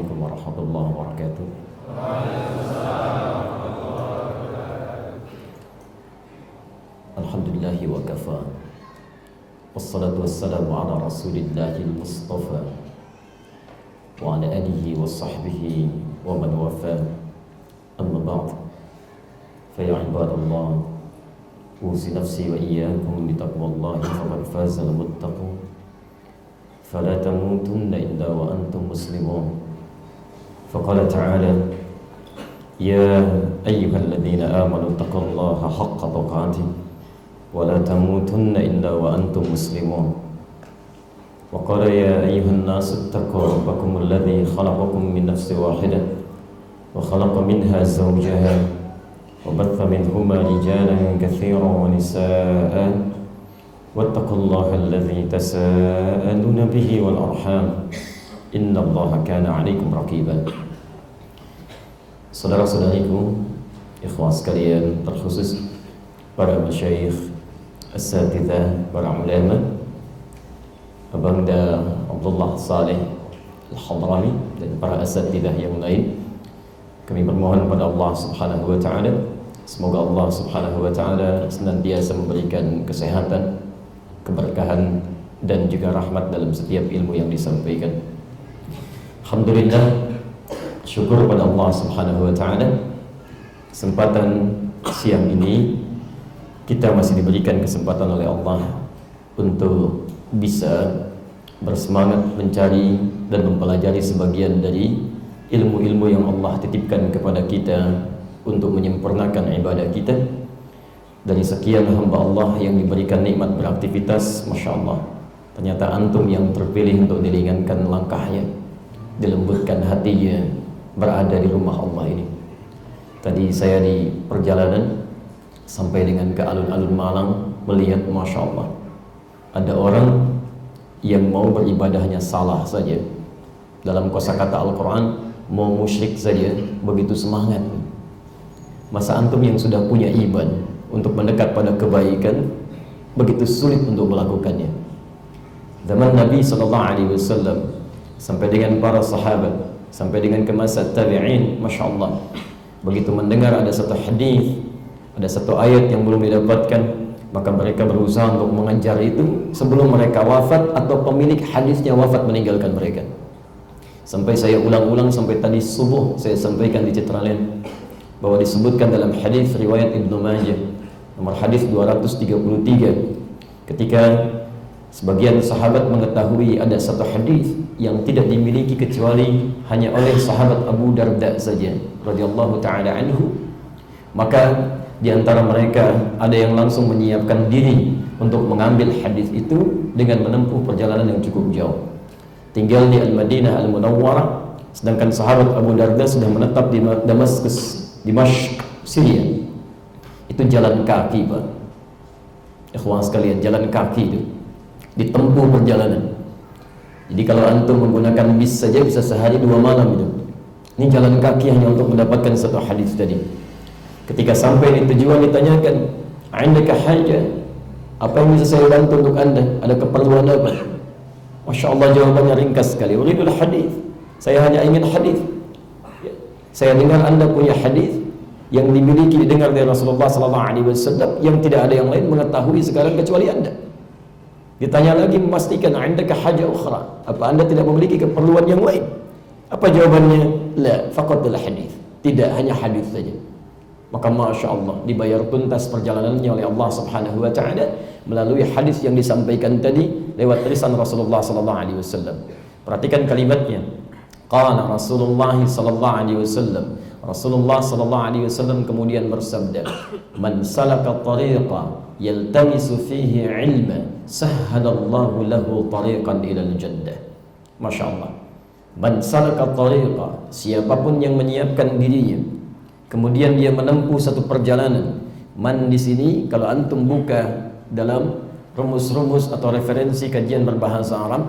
Assalamualaikum warahmatullahi wabarakatuh. Alhamdulillahi wa kafa. Wassalatu wassalamu ala rasulillahil mustafa wa ala alihi wa sahbihi wa man wafa. Amma ba'd. Fa ya ibadallah, usi nafsi wa iyyakum bi taqwallahi faqad fazal muttaqun. فلا تموتن إلا وأنتم مسلمون. فقال تعالى: يا أيها الذين آمنوا اتقوا الله حق تقاته ولا تموتن إلا وأنتم مسلمون. وقال: يا أيها الناس اتقوا ربكم الذي خلقكم من نفس واحدة وخلق منها زوجها وبث منهما رجالا كثيرا ونساء واتقوا الله الذي تساءلون به والأرحام إن الله كان عليكم رقيبا. Saudara-saudariku, ikhwah sekalian, terkhusus para masyayikh, asatidzah, para ulama, Abangda Abdullah Saleh Al-Hadrami dan para asatidzah yang lain, kami bermohon pada Allah Subhanahu wa taala, semoga Allah Subhanahu wa taala senantiasa memberikan kesehatan, keberkahan dan juga rahmat dalam setiap ilmu yang disampaikan. Alhamdulillah, syukur pada Allah Subhanahu wa taala, kesempatan siang ini kita masih diberikan kesempatan oleh Allah untuk bisa bersemangat mencari dan mempelajari sebagian dari ilmu-ilmu yang Allah titipkan kepada kita untuk menyempurnakan ibadah kita. Dari sekian hamba Allah yang diberikan nikmat beraktivitas, Masya Allah, ternyata antum yang terpilih untuk diringankan langkahnya, dilembutkan hatinya, berada di rumah Allah ini. Tadi saya di perjalanan sampai dengan ke alun-alun Malang, melihat Masya Allah, ada orang yang mau beribadahnya salah saja. Dalam kosakata Al-Quran, mau musyrik saja begitu semangat. Masa antum yang sudah punya iman untuk mendekat pada kebaikan begitu sulit untuk melakukannya? Zaman Nabi SAW sampai dengan para sahabat, sampai dengan ke masa tabi'in, Masya Allah, begitu mendengar ada satu hadis, ada satu ayat yang belum didapatkan, maka mereka berusaha untuk mengejar itu sebelum mereka wafat atau pemilik hadisnya wafat meninggalkan mereka. Sampai saya ulang-ulang, sampai tadi subuh saya sampaikan di Citraland bahwa disebutkan dalam hadis riwayat Ibnu Majah nomor hadis 233, ketika sebagian sahabat mengetahui ada satu hadis yang tidak dimiliki kecuali hanya oleh sahabat Abu Darda saja radhiyallahu taala anhu, maka di antara mereka ada yang langsung menyiapkan diri untuk mengambil hadis itu dengan menempuh perjalanan yang cukup jauh, tinggal di Al-Madinah Al-Munawwarah, sedangkan sahabat Abu Darda sudah menetap di Damaskus, Dimashq, Syria. Itu jalan kaki, Pak. Ikhwan sekalian, jalan kaki itu ditempuh perjalanan. Jadi kalau antum menggunakan bis saja bisa sehari 2 malam itu. Ini jalan kaki hanya untuk mendapatkan satu hadis tadi. Ketika sampai di tujuan ditanyakan, "Indaka haja?" Apa yang bisa saya bantu untuk Anda? Ada keperluan apa? Masya Allah, jawabannya ringkas sekali. Uridul hadis. Saya hanya ingin hadis. Saya dengar Anda punya hadis yang dimiliki, didengar dari Rasulullah SAW, yang tidak ada yang lain mengetahui sekarang kecuali Anda. Ditanya lagi, memastikan indaka haja ukhra, apa Anda tidak memiliki keperluan yang lain? Apa jawabannya? La, faqatul hadis. Tidak, hanya hadis saja. Maka Masya Allah, dibayar tuntas perjalanannya oleh Allah Subhanahu wa taala melalui hadis yang disampaikan tadi lewat lisan Rasulullah SAW. Perhatikan kalimatnya. Qala Rasulullah SAW. Rasulullah SAW kemudian bersabda, "Man salaka tariqa yaltamisu fihi ilma, sahhalallahu lahu tariqan ilal jannah." Masya Allah. Man salaka tariqa, siapapun yang menyiapkan dirinya, kemudian dia menempuh satu perjalanan. Man di sini kalau antum buka dalam rumus-rumus atau referensi kajian berbahasa Arab,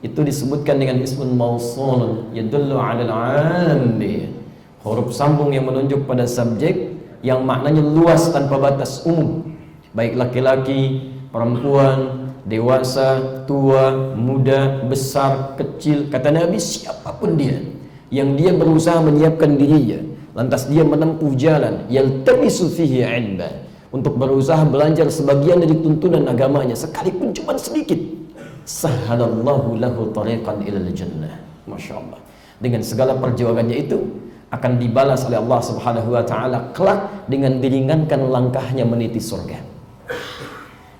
itu disebutkan dengan ismun mausul yadullu 'alal 'ammi. Huruf sambung yang menunjuk pada subjek yang maknanya luas tanpa batas, umum, baik laki-laki, perempuan, dewasa, tua, muda, besar, kecil. Kata Nabi, siapapun dia yang dia berusaha menyiapkan dirinya, lantas dia menempuh jalan yaltamisu fihi ilma, untuk berusaha belajar sebagian dari tuntunan agamanya sekalipun cuma sedikit, sahhalallahu lahu tariqan ilal jannah. Masya Allah, dengan segala perjuangannya itu akan dibalas oleh Allah Subhanahu wa taala kelak dengan diringankan langkahnya meniti surga.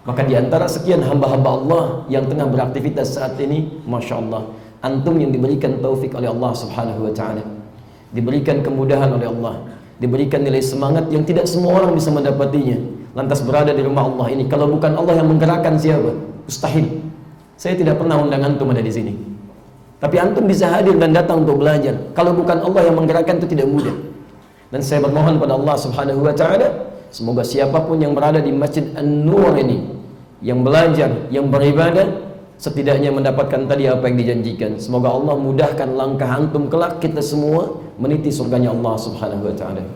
Maka di antara sekian hamba-hamba Allah yang tengah beraktivitas saat ini, Masya Allah, antum yang diberikan taufik oleh Allah Subhanahu wa taala, diberikan kemudahan oleh Allah, diberikan nilai semangat yang tidak semua orang bisa mendapatinya, lantas berada di rumah Allah ini. Kalau bukan Allah yang menggerakkan, siapa? Mustahil. Saya tidak pernah undang antum ada di sini, tapi antum bisa hadir dan datang untuk belajar. Kalau bukan Allah yang menggerakkan, itu tidak mudah. Dan saya bermohon pada Allah Subhanahu wa taala, semoga siapapun yang berada di Masjid An-Nur ini, yang belajar, yang beribadah, setidaknya mendapatkan tadi apa yang dijanjikan. Semoga Allah mudahkan langkah antum kelak, kita semua meniti surganya Allah Subhanahu wa taala.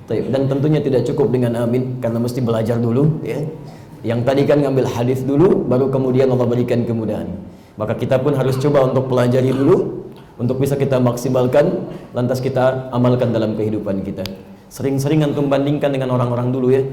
Dan tentunya tidak cukup dengan amin, karena mesti belajar dulu ya. Yang tadi kan ngambil hadis dulu, baru kemudian Allah berikan kemudahan. Maka kita pun harus coba untuk pelajari dulu, untuk bisa kita maksimalkan, lantas kita amalkan dalam kehidupan kita. Sering-sering antum bandingkan dengan orang-orang dulu ya.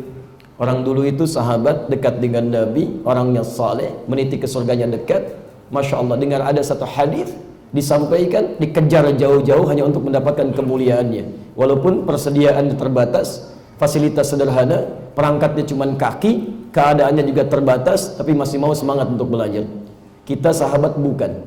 Orang dulu itu sahabat, dekat dengan Nabi, orangnya saleh, meniti ke surganya dekat. Masya Allah, dengar ada satu hadis disampaikan, dikejar jauh-jauh hanya untuk mendapatkan kemuliaannya. Walaupun persediaannya terbatas, fasilitas sederhana, perangkatnya cuma kaki, keadaannya juga terbatas, tapi masih mau semangat untuk belajar. Kita sahabat bukan,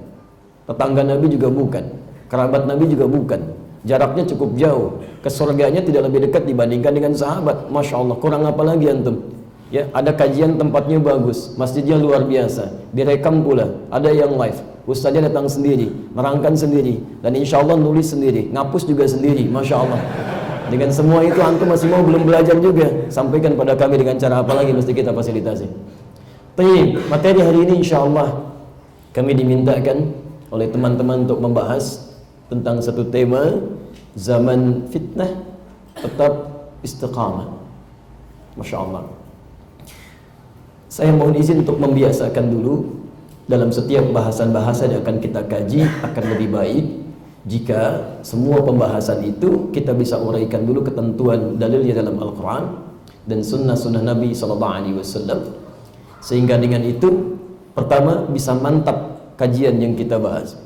tetangga Nabi juga bukan, kerabat Nabi juga bukan, jaraknya cukup jauh, ke surganya tidak lebih dekat dibandingkan dengan sahabat. Masya Allah, kurang apa lagi antum? Ya, ada kajian tempatnya bagus, masjidnya luar biasa, direkam pula, ada yang live, ustaznya datang sendiri, nerangkan sendiri, dan insya Allah nulis sendiri, ngapus juga sendiri. Masya Allah. Dengan semua itu antum masih mau belum belajar juga, sampaikan pada kami dengan cara apa lagi mesti kita fasilitasi. Tapi materi hari ini insya Allah kami dimintakan oleh teman-teman untuk membahas tentang satu tema, zaman fitnah tetap istiqamah. Masya Allah. Saya mohon izin untuk membiasakan dulu dalam setiap bahasan-bahasan yang akan kita kaji, akan lebih baik jika semua pembahasan itu kita bisa uraikan dulu ketentuan dalilnya dalam Al-Quran dan sunnah-sunnah Nabi SAW, sehingga dengan itu pertama bisa mantap kajian yang kita bahas,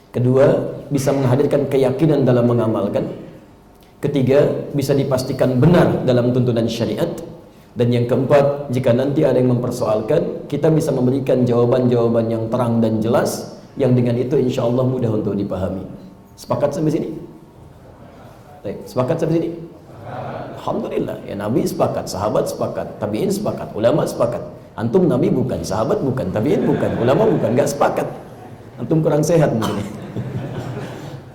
kedua bisa menghadirkan keyakinan dalam mengamalkan, ketiga bisa dipastikan benar dalam tuntunan syariat, dan yang keempat jika nanti ada yang mempersoalkan, kita bisa memberikan jawaban-jawaban yang terang dan jelas, yang dengan itu insya Allah mudah untuk dipahami. Sepakat sampai sini? Sepakat sampai sini? Alhamdulillah, ya Nabi sepakat, sahabat sepakat, tabi'in sepakat, ulama sepakat. Antum Nabi bukan, sahabat bukan, tabi'in bukan, ulama bukan, nggak sepakat. Antum kurang sehat mungkin.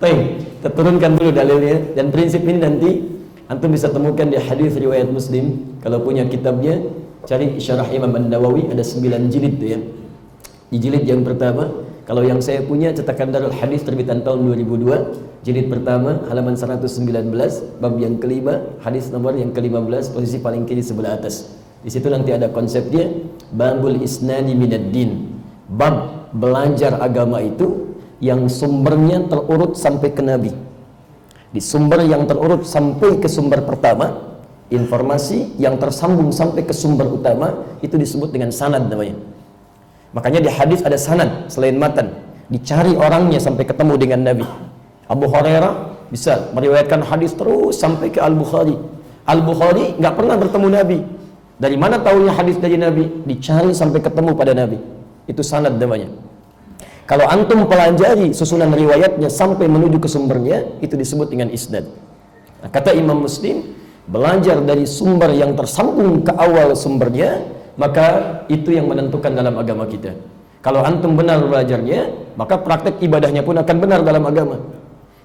Kita turunkan dulu dalilnya, dan prinsip ini nanti antum bisa temukan di hadis riwayat Muslim. Kalau punya kitabnya, cari Syarah Imam An-Nawawi, ada 9 jilid tuh ya. Di jilid yang pertama, kalau yang saya punya cetakan Darul Hadis terbitan tahun 2002, jilid pertama halaman 119, bab yang kelima, hadis nomor yang ke-15, posisi paling kiri sebelah atas. Di situ nanti ada konsepnya, babul isnadi minad din, bab belajar agama itu yang sumbernya terurut sampai ke Nabi. Di sumber yang terurut sampai ke sumber pertama, informasi yang tersambung sampai ke sumber utama, itu disebut dengan sanad namanya. Makanya di hadis ada sanad selain matan, dicari orangnya sampai ketemu dengan Nabi. Abu Hurairah bisa meriwayatkan hadis terus sampai ke Al-Bukhari. Al-Bukhari nggak pernah bertemu Nabi. Dari mana tahunya hadis dari Nabi? Dicari sampai ketemu pada Nabi. Itu sanad namanya. Kalau antum pelajari susunan riwayatnya sampai menuju ke sumbernya, itu disebut dengan isnad. Nah, kata Imam Muslim, belajar dari sumber yang tersambung ke awal sumbernya, maka itu yang menentukan dalam agama kita. Kalau antum benar belajarnya, maka praktek ibadahnya pun akan benar dalam agama.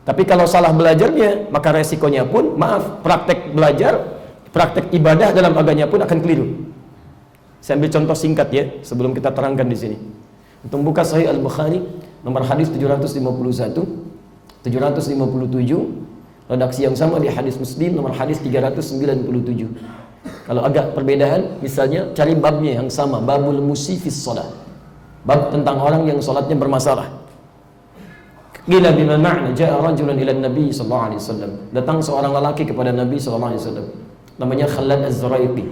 Tapi kalau salah belajarnya, maka resikonya pun, maaf, praktek belajar, praktek ibadah dalam agamanya pun akan keliru. Saya ambil contoh singkat ya, sebelum kita terangkan di sini. Untuk buka Sahih Al-Bukhari, nomor hadis 751, 757, redaksi yang sama di hadis Muslim, nomor hadis 397. Kalau agak perbedaan, misalnya cari babnya yang sama, babul musifis sholat, bab tentang orang yang sholatnya bermasalah. Qila bima ma'na ja'a rajulun ila Nabi sallallahu alaihi wasallam. Datang seorang lelaki kepada Nabi sallallahu alaihi wasallam. Namanya Khalad Az-Zuraiqi.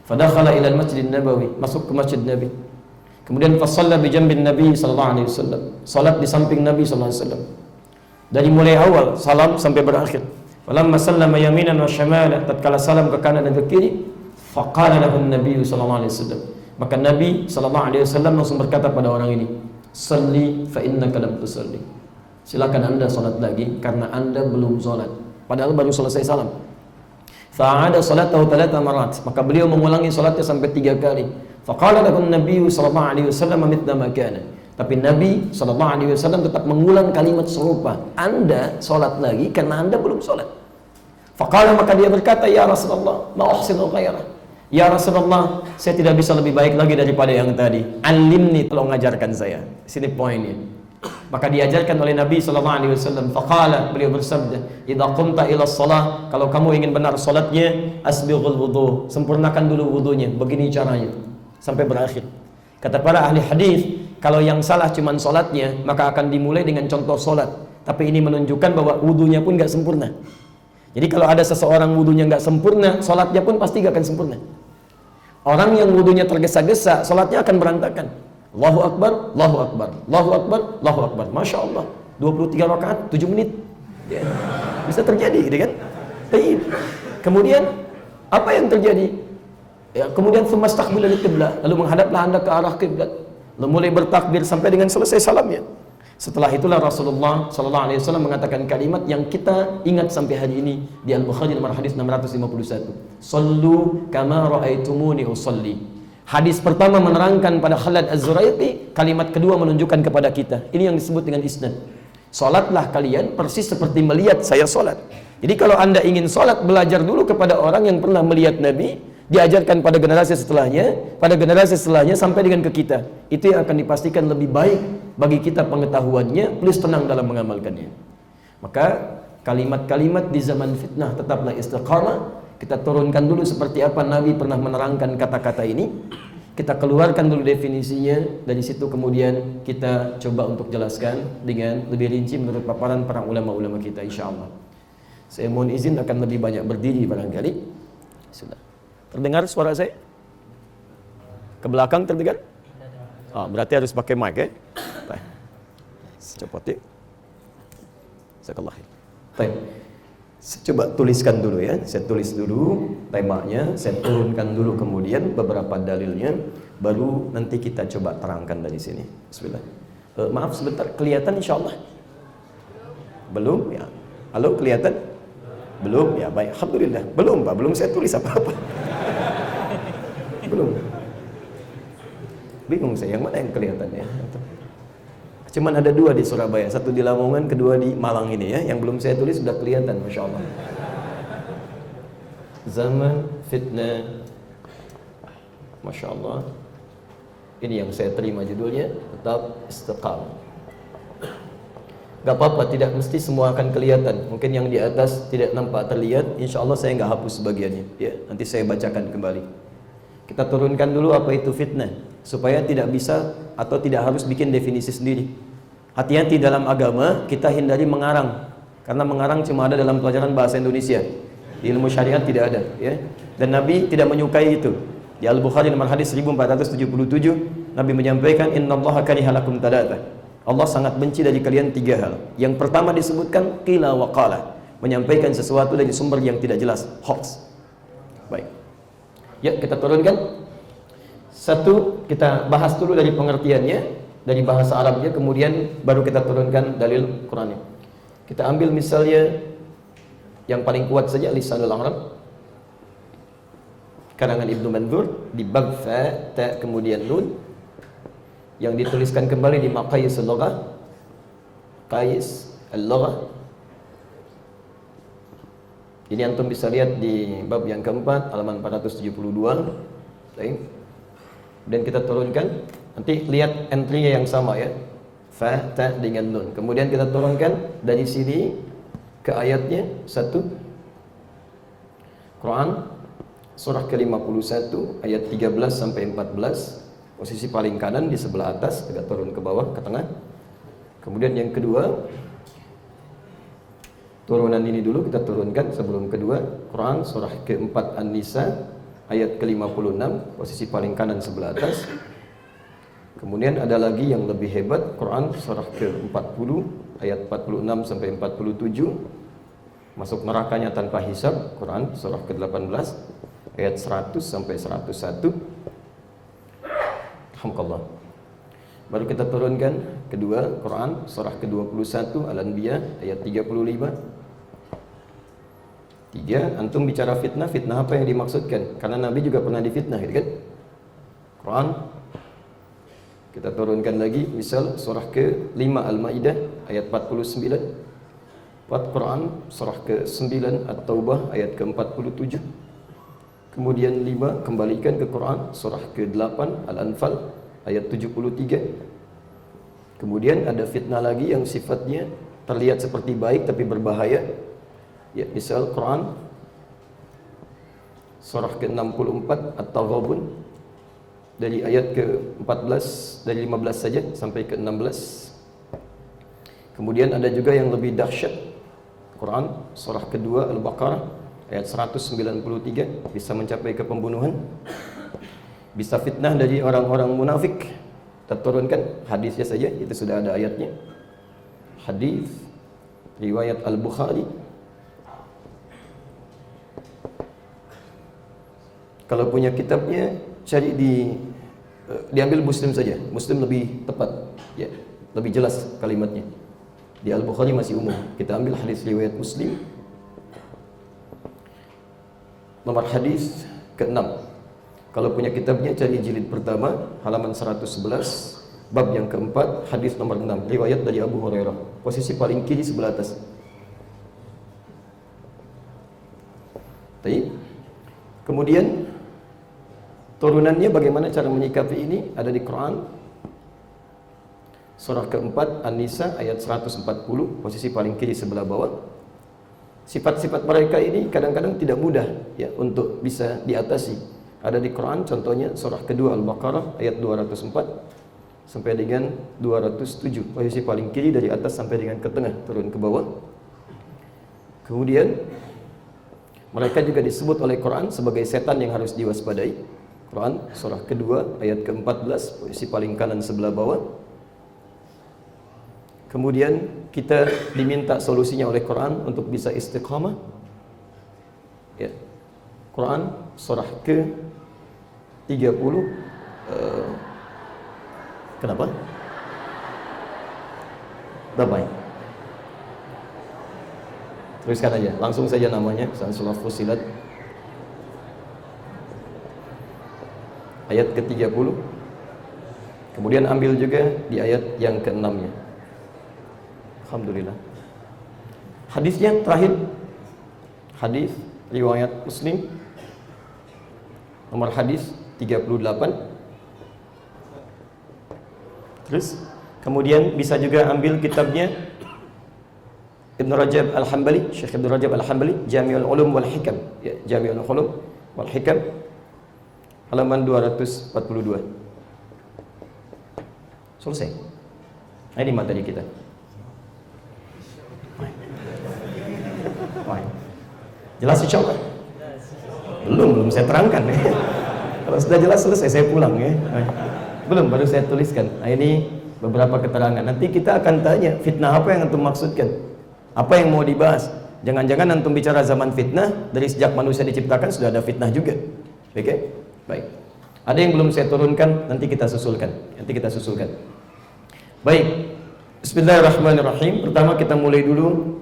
Fadakhala ila al-Masjid Nabawi, masuk ke Masjid Nabi. Kemudian fasalla bi jambin Nabi sallallahu alaihi wasallam. Salat di samping Nabi sallallahu alaihi wasallam. Dari mulai awal salam sampai berakhir. Falamma sallama yaminan wa shimala, tatkala salam ke kanan dan ke kiri, faqala lahu Nabi sallallahu alaihi wasallam. Maka Nabi sallallahu alaihi wasallam langsung berkata pada orang ini, "Shalli fa innaka lam tusalli." Silakan Anda salat lagi karena Anda belum salat. Padahal baru selesai salam. Fa'ada salatahu 3 marat. Maka beliau mengulangi salatnya sampai 3 kali. Faqala lahu Nabi sallallahu alaihi wasallam mithla ma kana. Tapi Nabi sallallahu alaihi wasallam tetap mengulang kalimat serupa. Anda salat lagi karena Anda belum salat. Faqala, maka dia berkata, "Ya Rasulullah, ma uhsinu ghairah." Ya Rasulullah, saya tidak bisa lebih baik lagi daripada yang tadi. Alimni, tolong ajarkan saya. Sini poinnya. Maka diajarkan oleh Nabi sallallahu alaihi wasallam. Faqala, beliau bersabda, "Idza qumta ila shalah," kalau kamu ingin benar salatnya, asbighul wudu, sempurnakan dulu wudunya. Begini caranya sampai berakhir. Kata para ahli hadis, kalau yang salah cuman salatnya, maka akan dimulai dengan contoh salat. Tapi ini menunjukkan bahwa wudunya pun enggak sempurna. Jadi kalau ada seseorang wudunya enggak sempurna, salatnya pun pasti enggak akan sempurna. Orang yang wudunya tergesa-gesa, salatnya akan berantakan. Allahu Akbar, Allahu Akbar, Allahu Akbar, Allahu Akbar. Masya Allah, 23 rakaat, 7 menit. Ya. Bisa terjadi, gitu kan? Baik. Kemudian, apa yang terjadi? Ya, kemudian tsumastaqbila al-qiblah, lalu menghadaplah Anda ke arah kiblat. Lalu mulai bertakbir sampai dengan selesai salamnya. Setelah itulah Rasulullah sallallahu alaihi wasallam mengatakan kalimat yang kita ingat sampai hari ini di Al-Bukhari nomor hadis 651. Sallu kama ra'aitumuni usalli. Hadis pertama menerangkan pada Khalad Az-Zuraiqi, kalimat kedua menunjukkan kepada kita. Ini yang disebut dengan isnad. Salatlah kalian persis seperti melihat saya salat. Jadi kalau Anda ingin salat, belajar dulu kepada orang yang pernah melihat Nabi, diajarkan pada generasi setelahnya sampai dengan ke kita. Itu yang akan dipastikan lebih baik bagi kita pengetahuannya, plus tenang dalam mengamalkannya. Maka kalimat-kalimat di zaman fitnah tetaplah istiqamah. Kita turunkan dulu seperti apa Nabi pernah menerangkan kata-kata ini. Kita keluarkan dulu definisinya. Dari situ kemudian kita coba untuk jelaskan dengan lebih rinci menurut paparan para ulama-ulama kita, insyaallah. Saya mohon izin akan lebih banyak berdiri barangkali. Sudah. Terdengar suara saya? Ke belakang terdengar? Berarti harus pakai mic ya. Baik. Cepat ya. Jazakallah. Baik. Saya coba tuliskan dulu ya. Saya tulis dulu temanya, saya turunkan dulu kemudian beberapa dalilnya, baru nanti kita coba terangkan dari sini. Bismillah. Maaf sebentar, kelihatan insyaallah? Belum ya? Halo, kelihatan? Belum ya, baik. Alhamdulillah. Belum Pak, belum saya tulis apa-apa. Belum. Bingung saya, yang mana yang kelihatan ya? Cuman ada 2 di Surabaya, satu di Lamongan, kedua di Malang ini ya. Yang belum saya tulis sudah kelihatan, Masya Allah. Zaman fitnah, Masya Allah. Ini yang saya terima judulnya, tetap istiqamah. Gak apa-apa, tidak mesti semua akan kelihatan. Mungkin yang di atas tidak nampak terlihat, insya Allah saya nggak hapus sebagiannya ya, nanti saya bacakan kembali. Kita turunkan dulu apa itu fitnah, supaya tidak bisa atau tidak harus bikin definisi sendiri. Hati-hati dalam agama, kita hindari mengarang. Karena mengarang cuma ada dalam pelajaran bahasa Indonesia. Di ilmu syariat tidak ada ya. Dan Nabi tidak menyukai itu. Di Al-Bukhari nomor hadis 1477, Nabi menyampaikan, "Innallaha kariha lakum talatah." Allah sangat benci dari kalian 3 hal. Yang pertama disebutkan qila wa qala, menyampaikan sesuatu dari sumber yang tidak jelas, hoax. Baik. Ya, kita turunkan. Satu, kita bahas dulu dari pengertiannya, dari bahasa Arabnya, kemudian baru kita turunkan dalil Qur'annya. Kita ambil misalnya yang paling kuat saja, Lisanul Arab karangan Ibnu Mandzur di bab fa ta kemudian nun, yang dituliskan kembali di Maqayis al-Lughah, Qais al-Lughah. Ini antum bisa lihat di bab yang keempat, halaman 472. Baik. Dan kita turunkan, nanti lihat entry-nya yang sama ya, fa ta dengan nun. Kemudian kita turunkan dari sini ke ayatnya 1, Quran surah ke-51 ayat 13 sampai 14, posisi paling kanan di sebelah atas, agak turun ke bawah ke tengah. Kemudian yang kedua, turunan ini dulu kita turunkan sebelum kedua. Quran surah ke-4 An-Nisa ayat ke-56, posisi paling kanan sebelah atas. Kemudian ada lagi yang lebih hebat, Quran surah ke-40 ayat 46 sampai 47, masuk nerakanya tanpa hisab. Quran surah ke-18 ayat 100 sampai 101. Alhamdulillah. Baru kita turunkan kedua, Quran surah ke-21 Al-Anbiya ayat 35. 3. Antum bicara fitnah, fitnah apa yang dimaksudkan? Karena Nabi juga pernah difitnah, gitu kan? Quran kita turunkan lagi, misal surah ke-5 Al-Maidah ayat 49. 4. Quran surah ke-9 At-Taubah ayat ke-47. Kemudian 5, kembalikan ke Quran surah ke-8 Al-Anfal ayat 73. Kemudian ada fitnah lagi yang sifatnya terlihat seperti baik tapi berbahaya. Ya, misal Quran surah ke-64 At-Taghabun dari ayat ke-14, dari 15 saja sampai ke-16. Kemudian ada juga yang lebih dahsyat, Quran surah kedua Al-Baqarah ayat 193, bisa mencapai ke pembunuhan. Bisa fitnah dari orang-orang munafik. Kita turunkan hadisnya saja, itu sudah ada ayatnya. Hadis riwayat Al-Bukhari. Kalau punya kitabnya, cari diambil Muslim saja. Muslim lebih tepat, ya, lebih jelas kalimatnya. Di Al-Bukhari masih umum. Kita ambil hadis riwayat Muslim. Nomor hadis ke-6. Kalau punya kitabnya, cari jilid pertama, halaman 111, bab yang keempat, hadis nomor 6, riwayat dari Abu Hurairah. Posisi paling kiri sebelah atas. Kemudian turunannya bagaimana cara menyikapi ini ada di Quran surah keempat An-Nisa ayat 140, posisi paling kiri sebelah bawah. Sifat-sifat mereka ini kadang-kadang tidak mudah ya untuk bisa diatasi. Ada di Quran, contohnya surah kedua Al-Baqarah ayat 204 sampai dengan 207, posisi paling kiri dari atas sampai dengan ke tengah, turun ke bawah. Kemudian mereka juga disebut oleh Quran sebagai setan yang harus diwaspadai. Quran surah kedua ayat ke-14, posisi paling kanan sebelah bawah. Kemudian kita diminta solusinya oleh Quran untuk bisa istiqamah. Ya. Quran surah ke-30. Kenapa? Damai. Tuliskan aja, langsung saja namanya, surah Fussilat ayat ke-30. Kemudian ambil juga di ayat yang ke-6-nya. Alhamdulillah. Hadisnya terakhir, hadis riwayat Muslim nomor hadis 38. Terus kemudian bisa juga ambil kitabnya Ibn Rajab Al-Hambali, Syekh Ibn Rajab Al-Hambali, Jami'ul Ulum wal Hikam, ya, Jami'ul Ulum wal Hikam, halaman 242. Selesai. Nah, ini materi kita. Jelas insyaallah? Belum saya terangkan ya. Kalau sudah jelas selesai saya pulang ya. Belum, baru saya tuliskan. Nah, ini beberapa keterangan. Nanti kita akan tanya fitnah apa yang antum maksudkan? Apa yang mau dibahas? Jangan-jangan antum bicara zaman fitnah, dari sejak manusia diciptakan sudah ada fitnah juga. Oke? Baik. Ada yang belum saya turunkan, nanti kita susulkan. Baik. Bismillahirrahmanirrahim. Pertama kita mulai dulu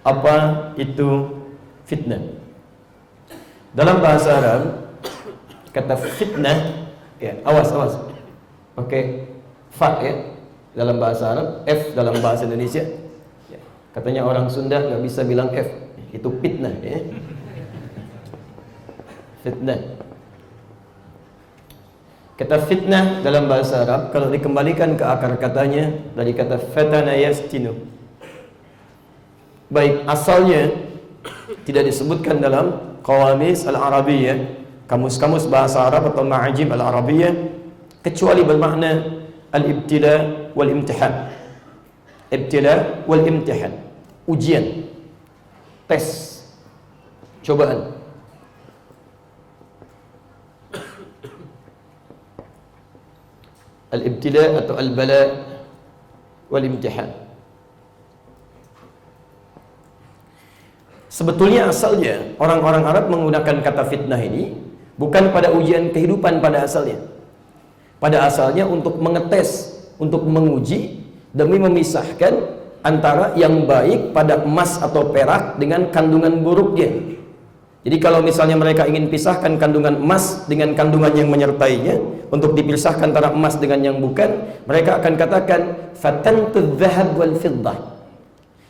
apa itu fitnah. Dalam bahasa Arab kata fitnah, ya, awas pakai fa ya dalam bahasa Arab, f dalam bahasa Indonesia. Ya, katanya orang Sunda nggak bisa bilang f, itu fitnah ya. Fitnah. Kata fitnah dalam bahasa Arab kalau dikembalikan ke akar katanya dari kata fatana yastinu. Baik, asalnya tidak disebutkan dalam qawamis al-arabiyyah, kamus-kamus bahasa Arab atau ma'ajim al-arabiyyah, kecuali bermakna al-ibtila wal imtihan. Ibtila wal imtihan. Ujian, tes, cobaan. Al-ibtila atau al-bala wal imtihan. Sebetulnya asalnya orang-orang Arab menggunakan kata fitnah ini bukan pada ujian kehidupan pada asalnya. Pada asalnya untuk mengetes, untuk menguji demi memisahkan antara yang baik pada emas atau perak dengan kandungan buruknya. Jadi kalau misalnya mereka ingin pisahkan kandungan emas dengan kandungan yang menyertainya, untuk dipisahkan antara emas dengan yang bukan, mereka akan katakan fatantu dzahab wal fiddah.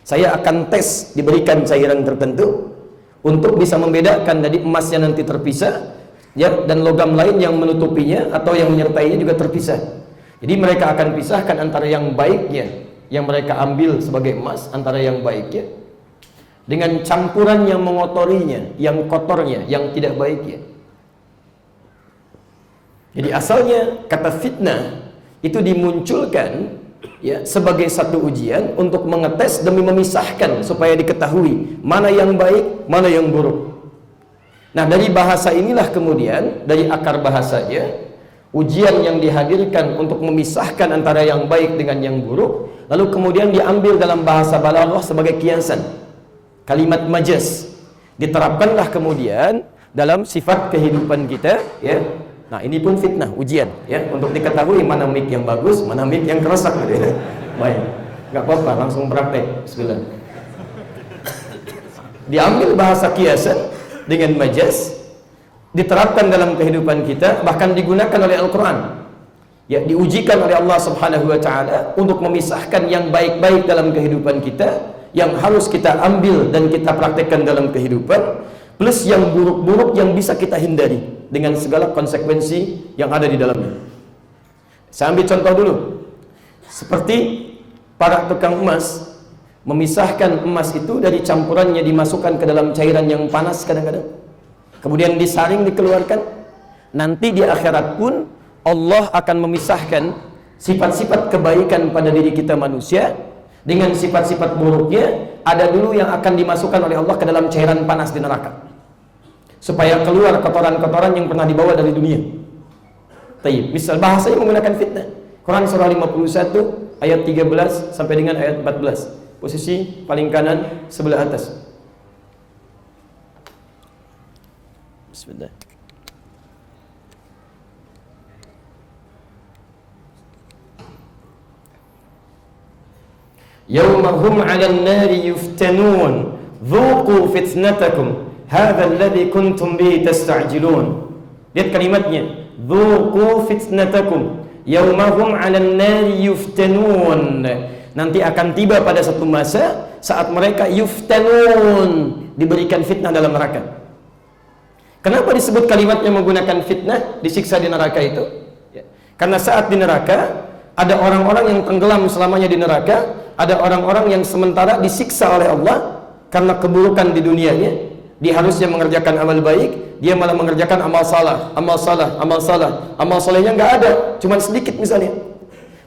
Saya akan tes, diberikan cairan tertentu untuk bisa membedakan dari emasnya nanti terpisah, ya, dan logam lain yang menutupinya atau yang menyertainya juga terpisah. Jadi mereka akan pisahkan antara yang baiknya yang mereka ambil sebagai emas, antara yang baiknya dengan campuran yang mengotorinya, yang kotornya, yang tidak baiknya. Jadi asalnya kata fitnah itu dimunculkan, ya, sebagai satu ujian untuk mengetes demi memisahkan supaya diketahui mana yang baik, mana yang buruk. Nah, dari bahasa inilah kemudian, dari akar bahasanya, ujian yang dihadirkan untuk memisahkan antara yang baik dengan yang buruk, lalu kemudian diambil dalam bahasa balaghah sebagai kiasan. Kalimat majaz diterapkanlah kemudian dalam sifat kehidupan kita, ya. Nah, ini pun fitnah, ujian, ya, untuk diketahui mana mic yang bagus, mana mic yang kerusak, gitu ya. Baik, nggak apa-apa, langsung praktek. Bismillah. Diambil bahasa kiasan dengan majaz, diterapkan dalam kehidupan kita, bahkan digunakan oleh Al-Quran, ya, diujikan oleh Allah Subhanahu wa Ta'ala untuk memisahkan yang baik-baik dalam kehidupan kita, yang harus kita ambil dan kita praktekkan dalam kehidupan, plus yang buruk-buruk yang bisa kita hindari dengan segala konsekuensi yang ada di dalamnya. Saya ambil contoh dulu, seperti para tukang emas memisahkan emas itu dari campurannya, dimasukkan ke dalam cairan yang panas kadang-kadang, kemudian disaring, dikeluarkan. Nanti di akhirat pun Allah akan memisahkan sifat-sifat kebaikan pada diri kita manusia dengan sifat-sifat buruknya. Ada dulu yang akan dimasukkan oleh Allah ke dalam cairan panas di neraka, supaya keluar kotoran-kotoran yang pernah dibawa dari dunia. Taib. Misal bahasanya menggunakan fitnah. Quran surah 51 ayat 13 sampai dengan ayat 14. Posisi paling kanan sebelah atas. Bismillah. Yawmahum 'alan nari yuftanun dhuqu fitnatakum hadha alladhi kuntum bihi tasta'jilun. Lihat kalimatnya, dhuqu fitnatakum yawmahum 'alan nari yuftanun. Nanti akan tiba pada satu masa saat mereka yuftanun, diberikan fitnah dalam neraka. Kenapa disebut kalimatnya menggunakan fitnah, disiksa di neraka itu? Ya. Karena saat di neraka ada orang-orang yang tenggelam selamanya di neraka, ada orang-orang yang sementara disiksa oleh Allah karena keburukan di dunianya. Dia harusnya mengerjakan amal baik, dia malah mengerjakan amal salah, amal salah, amal salah. Amal solehnya nggak ada, cuma sedikit misalnya.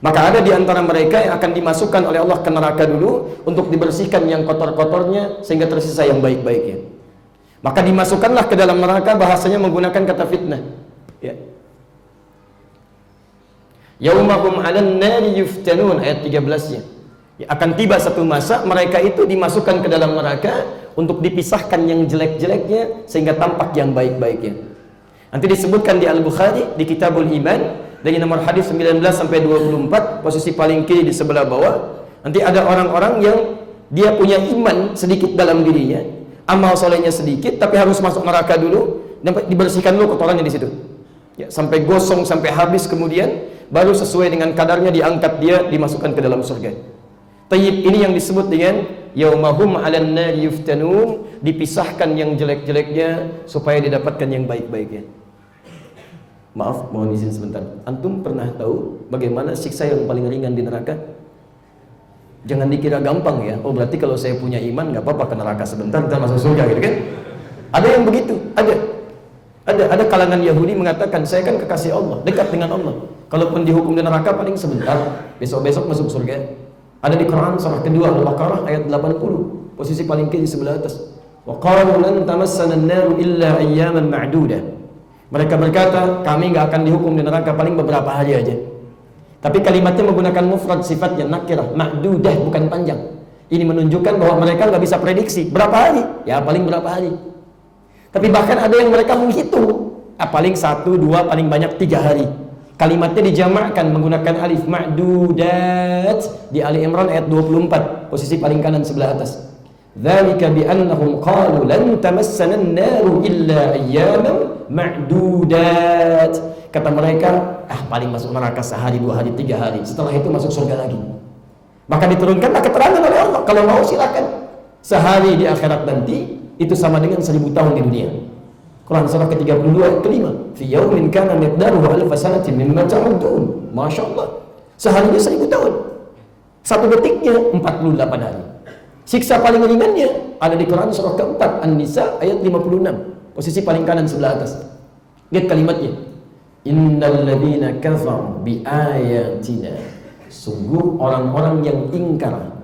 Maka ada di antara mereka yang akan dimasukkan oleh Allah ke neraka dulu untuk dibersihkan yang kotor-kotornya sehingga tersisa yang baik-baiknya. Maka dimasukkanlah ke dalam neraka, bahasanya menggunakan kata fitnah. Ya. Yaumahum 'alan nari yuftanun, ayat 13-nya. Ya, akan tiba satu masa mereka itu dimasukkan ke dalam neraka untuk dipisahkan yang jelek-jeleknya sehingga tampak yang baik-baiknya. Nanti disebutkan di Al-Bukhari di Kitabul Iman dari nomor hadis 19 sampai 24, posisi paling kiri di sebelah bawah. Nanti ada orang-orang yang dia punya iman sedikit dalam dirinya, amal solehnya sedikit, tapi harus masuk neraka dulu dan dibersihkan dulu kotorannya di situ. Ya, sampai gosong, sampai habis, kemudian baru sesuai dengan kadarnya diangkat, dia dimasukkan ke dalam surga. Tayyib, ini yang disebut dengan yaumahum 'alan nari yuftanun, dipisahkan yang jelek-jeleknya supaya didapatkan yang baik-baiknya. Maaf, mohon izin sebentar. Antum pernah tahu bagaimana siksa yang paling ringan di neraka? Jangan dikira gampang ya. Oh, berarti kalau saya punya iman nggak apa-apa ke neraka sebentar, kita masuk surga, gitu kan? Ada yang begitu, ada kalangan Yahudi mengatakan, saya kan kekasih Allah, dekat dengan Allah. Kalaupun dihukum di neraka paling sebentar, besok-besok masuk surga. Ada di Quran surah kedua Al-Baqarah ayat 80, posisi paling kiri sebelah atas. Wa qalu lan tamassana an-nar illa ayyaman ma'dudah. Mereka berkata, kami enggak akan dihukum di neraka paling beberapa hari aja. Tapi kalimatnya menggunakan mufrad, sifatnya nakirah, ma'dudah, bukan panjang. Ini menunjukkan bahwa mereka nggak bisa prediksi berapa hari, ya paling berapa hari. Tapi bahkan ada yang mereka menghitung, paling 1, 2, paling banyak 3 hari. Kalimatnya dijamakkan menggunakan alif, ma'dudat, di Ali Imran ayat 24, posisi paling kanan sebelah atas. Dzalika bi annahum qalu lan tamassana an-naru illa ayyaman ma'dudat. Kata mereka, paling masuk neraka sehari, 2 hari, 3 hari. Setelah itu masuk surga lagi. Maka diturunkanlah keterangan oleh Allah, kalau mau silakan. Sehari di akhirat nanti itu sama dengan 1000 tahun di dunia. Quran surah ke-32 ayat ke-5. Fi yaumin kana miqdaruhu alf sanatin mimma ta'udun. Masya Allah. Seharinya 1000 tahun. 1 detiknya 48 hari. Siksa paling ringannya ada di Quran surah ke-4 An-Nisa ayat 56, posisi paling kanan sebelah atas. Lihat kalimatnya. Innal ladzina kafaru bi ayatina. Sungguh orang-orang yang ingkar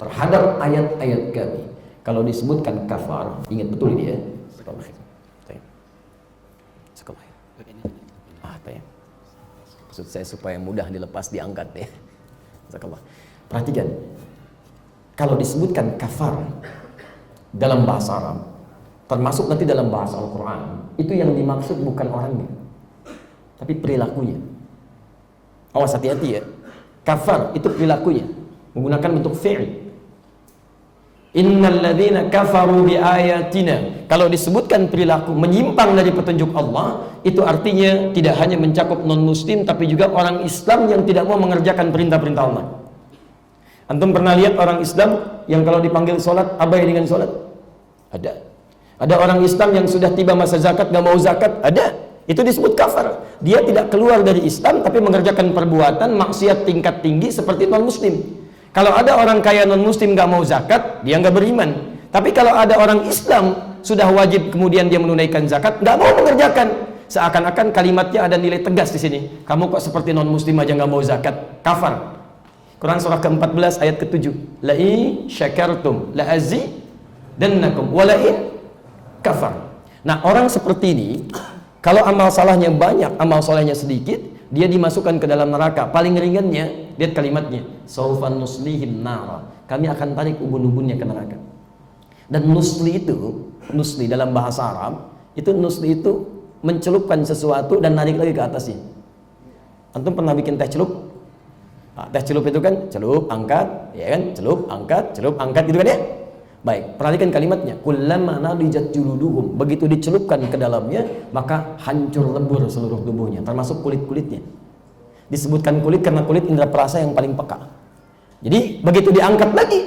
terhadap ayat-ayat kami. Kalau disebutkan kafar, ingat betul ini ya. Maksud saya supaya mudah dilepas, diangkat ya. Perhatikan, kalau disebutkan kafar dalam bahasa Arab, termasuk nanti dalam bahasa Al-Quran, itu yang dimaksud bukan orangnya, tapi perilakunya. Awas, hati-hati ya. Kafar itu perilakunya, menggunakan bentuk fi'il. Innal ladzina kafaru bi ayatina. Kalau disebutkan perilaku menyimpang dari petunjuk Allah, itu artinya tidak hanya mencakup non-muslim, tapi juga orang Islam yang tidak mau mengerjakan perintah-perintah Allah. Antum pernah lihat orang Islam yang kalau dipanggil sholat abai dengan sholat? Ada. Ada orang Islam yang sudah tiba masa zakat gak mau zakat? Ada. Itu disebut kafar. Dia tidak keluar dari Islam tapi mengerjakan perbuatan maksiat tingkat tinggi seperti non-muslim. Kalau ada orang kaya non-muslim gak mau zakat, dia gak beriman. Tapi kalau ada orang Islam sudah wajib kemudian dia menunaikan zakat, gak mau mengerjakan, seakan-akan kalimatnya ada nilai tegas di sini. Kamu kok seperti non-muslim aja gak mau zakat? Kafar. Quran surah ke-14 ayat ke-7. La'i syakartum la'azidannakum wala'in kafar. Nah, orang seperti ini kalau amal salahnya banyak, amal solehnya sedikit, dia dimasukkan ke dalam neraka. Paling ringannya, lihat kalimatnya, saufan nuslihin nara. Kami akan tarik ubun-ubunnya ke neraka. Dan nusli itu, nusli dalam bahasa Arab, nusli itu mencelupkan sesuatu dan narik lagi ke atasnya. Antum pernah bikin teh celup? Nah, teh celup itu kan celup, angkat, ya kan? Celup, angkat gitu kan ya? Baik, perhatikan kalimatnya. Kullama nadijat juluduhum. Begitu dicelupkan ke dalamnya, maka hancur lebur seluruh tubuhnya, termasuk kulit-kulitnya. Disebutkan kulit karena kulit indera perasa yang paling peka. Jadi begitu diangkat lagi,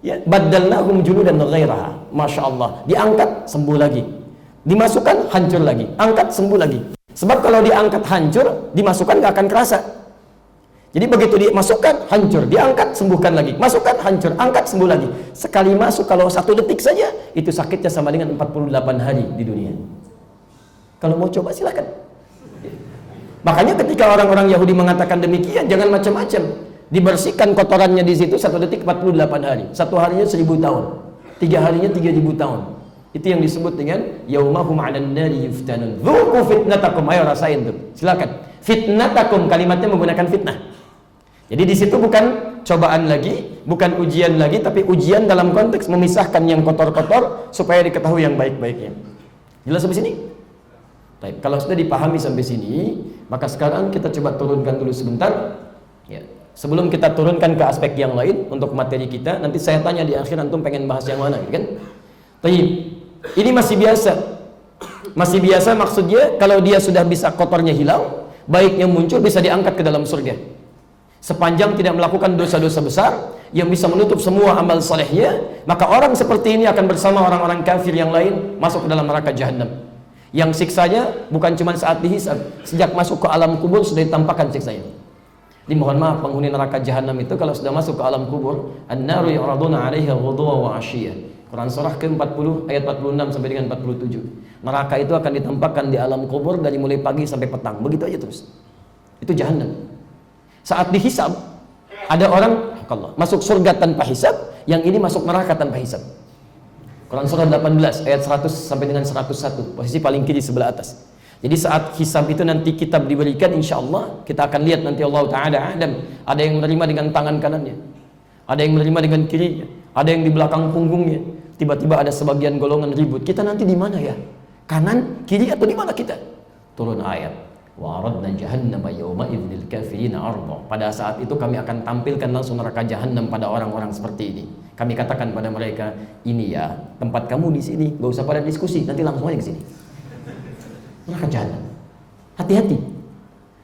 ya, baddalnahum juludan ghairaha. Masya Allah, diangkat sembuh lagi. Dimasukkan hancur lagi, angkat sembuh lagi. Sebab kalau diangkat hancur, dimasukkan gak akan kerasa. Jadi begitu dimasukkan, hancur, diangkat, sembuhkan lagi, masukkan, hancur, angkat, sembuh lagi. Sekali masuk, kalau 1 detik saja, itu sakitnya sama dengan 48 hari di dunia. Kalau mau coba silakan. Makanya ketika orang-orang Yahudi mengatakan demikian, jangan macam-macam. Dibersihkan kotorannya di situ 1 detik 48 hari. 1 harinya 1000 tahun. 3 harinya 3000 tahun. Itu yang disebut dengan yaumahum 'alan nari yuftanun. Dzuqu fitnatakum, ayo rasain tuh. Silakan. Fitnatakum, kalimatnya menggunakan fitnah. Jadi di situ bukan cobaan lagi, bukan ujian lagi, tapi ujian dalam konteks memisahkan yang kotor-kotor supaya diketahui yang baik-baiknya. Jelas sampai sini? Baik, kalau sudah dipahami sampai sini, maka sekarang kita coba turunkan dulu sebentar. Ya. Sebelum kita turunkan ke aspek yang lain untuk materi kita, nanti saya tanya di akhir antum pengen bahas yang mana, kan? Baik. Ini masih biasa. Masih biasa maksudnya kalau dia sudah bisa kotornya hilang, baiknya muncul, bisa diangkat ke dalam surga. Sepanjang tidak melakukan dosa-dosa besar yang bisa menutup semua amal salehnya, maka orang seperti ini akan bersama orang-orang kafir yang lain masuk ke dalam neraka jahanam. Yang siksanya bukan cuma saat dihisab, sejak masuk ke alam kubur sudah ditampakkan siksanya. Dimohon maaf, penghuni neraka jahanam itu kalau sudah masuk ke alam kubur, an-naru yu'raduna 'alaiha ghudwa wa 'ashiyya. Quran surah ke-40 ayat 46 sampai dengan 47. Neraka itu akan ditampakkan di alam kubur dari mulai pagi sampai petang, begitu aja terus. Itu jahanam. Saat dihisab, ada orang Barakallah. Masuk surga tanpa hisab, yang ini masuk neraka tanpa hisab. Quran surah 18 ayat 100 sampai dengan 101, posisi paling kiri sebelah atas. Jadi saat hisab itu nanti kitab diberikan, insya Allah kita akan lihat nanti Allah Ta'ala Adam, ada yang menerima dengan tangan kanannya, ada yang menerima dengan kirinya, ada yang di belakang punggungnya. Tiba-tiba ada sebagian golongan ribut, kita nanti di mana ya? Kanan, kiri, atau di mana kita? Turun ayat. Wa aradna jahannama yawma idzil kafirina arda. Pada saat itu kami akan tampilkan langsung neraka jahanam pada orang-orang seperti ini. Kami katakan pada mereka, ini ya tempat kamu di sini, gak usah pada diskusi, nanti langsung aja ke sini. Neraka jahanam. Hati-hati.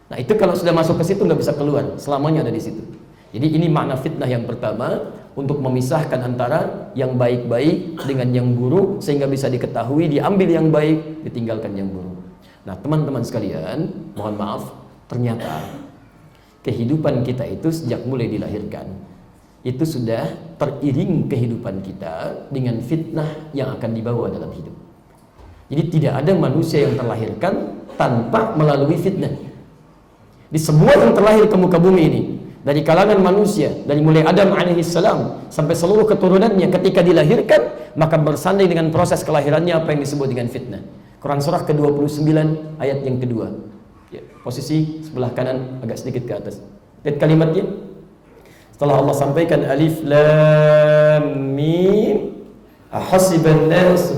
Nah itu kalau sudah masuk ke situ nggak bisa keluar, selamanya ada di situ. Jadi ini makna fitnah yang pertama, untuk memisahkan antara yang baik-baik dengan yang buruk, sehingga bisa diketahui diambil yang baik, ditinggalkan yang buruk. Nah teman-teman sekalian, mohon maaf, ternyata kehidupan kita itu sejak mulai dilahirkan itu sudah teriring kehidupan kita dengan fitnah yang akan dibawa dalam hidup. Jadi tidak ada manusia yang terlahirkan tanpa melalui fitnah. Di semua yang terlahir ke muka bumi ini, dari kalangan manusia, dari mulai Adam alaihissalam sampai seluruh keturunannya, ketika dilahirkan maka bersanding dengan proses kelahirannya apa yang disebut dengan fitnah. Quran surah ke-29 ayat yang kedua ya, posisi sebelah kanan agak sedikit ke atas. Lihat kalimatnya. Setelah Allah sampaikan alif lam mim ahasiban nas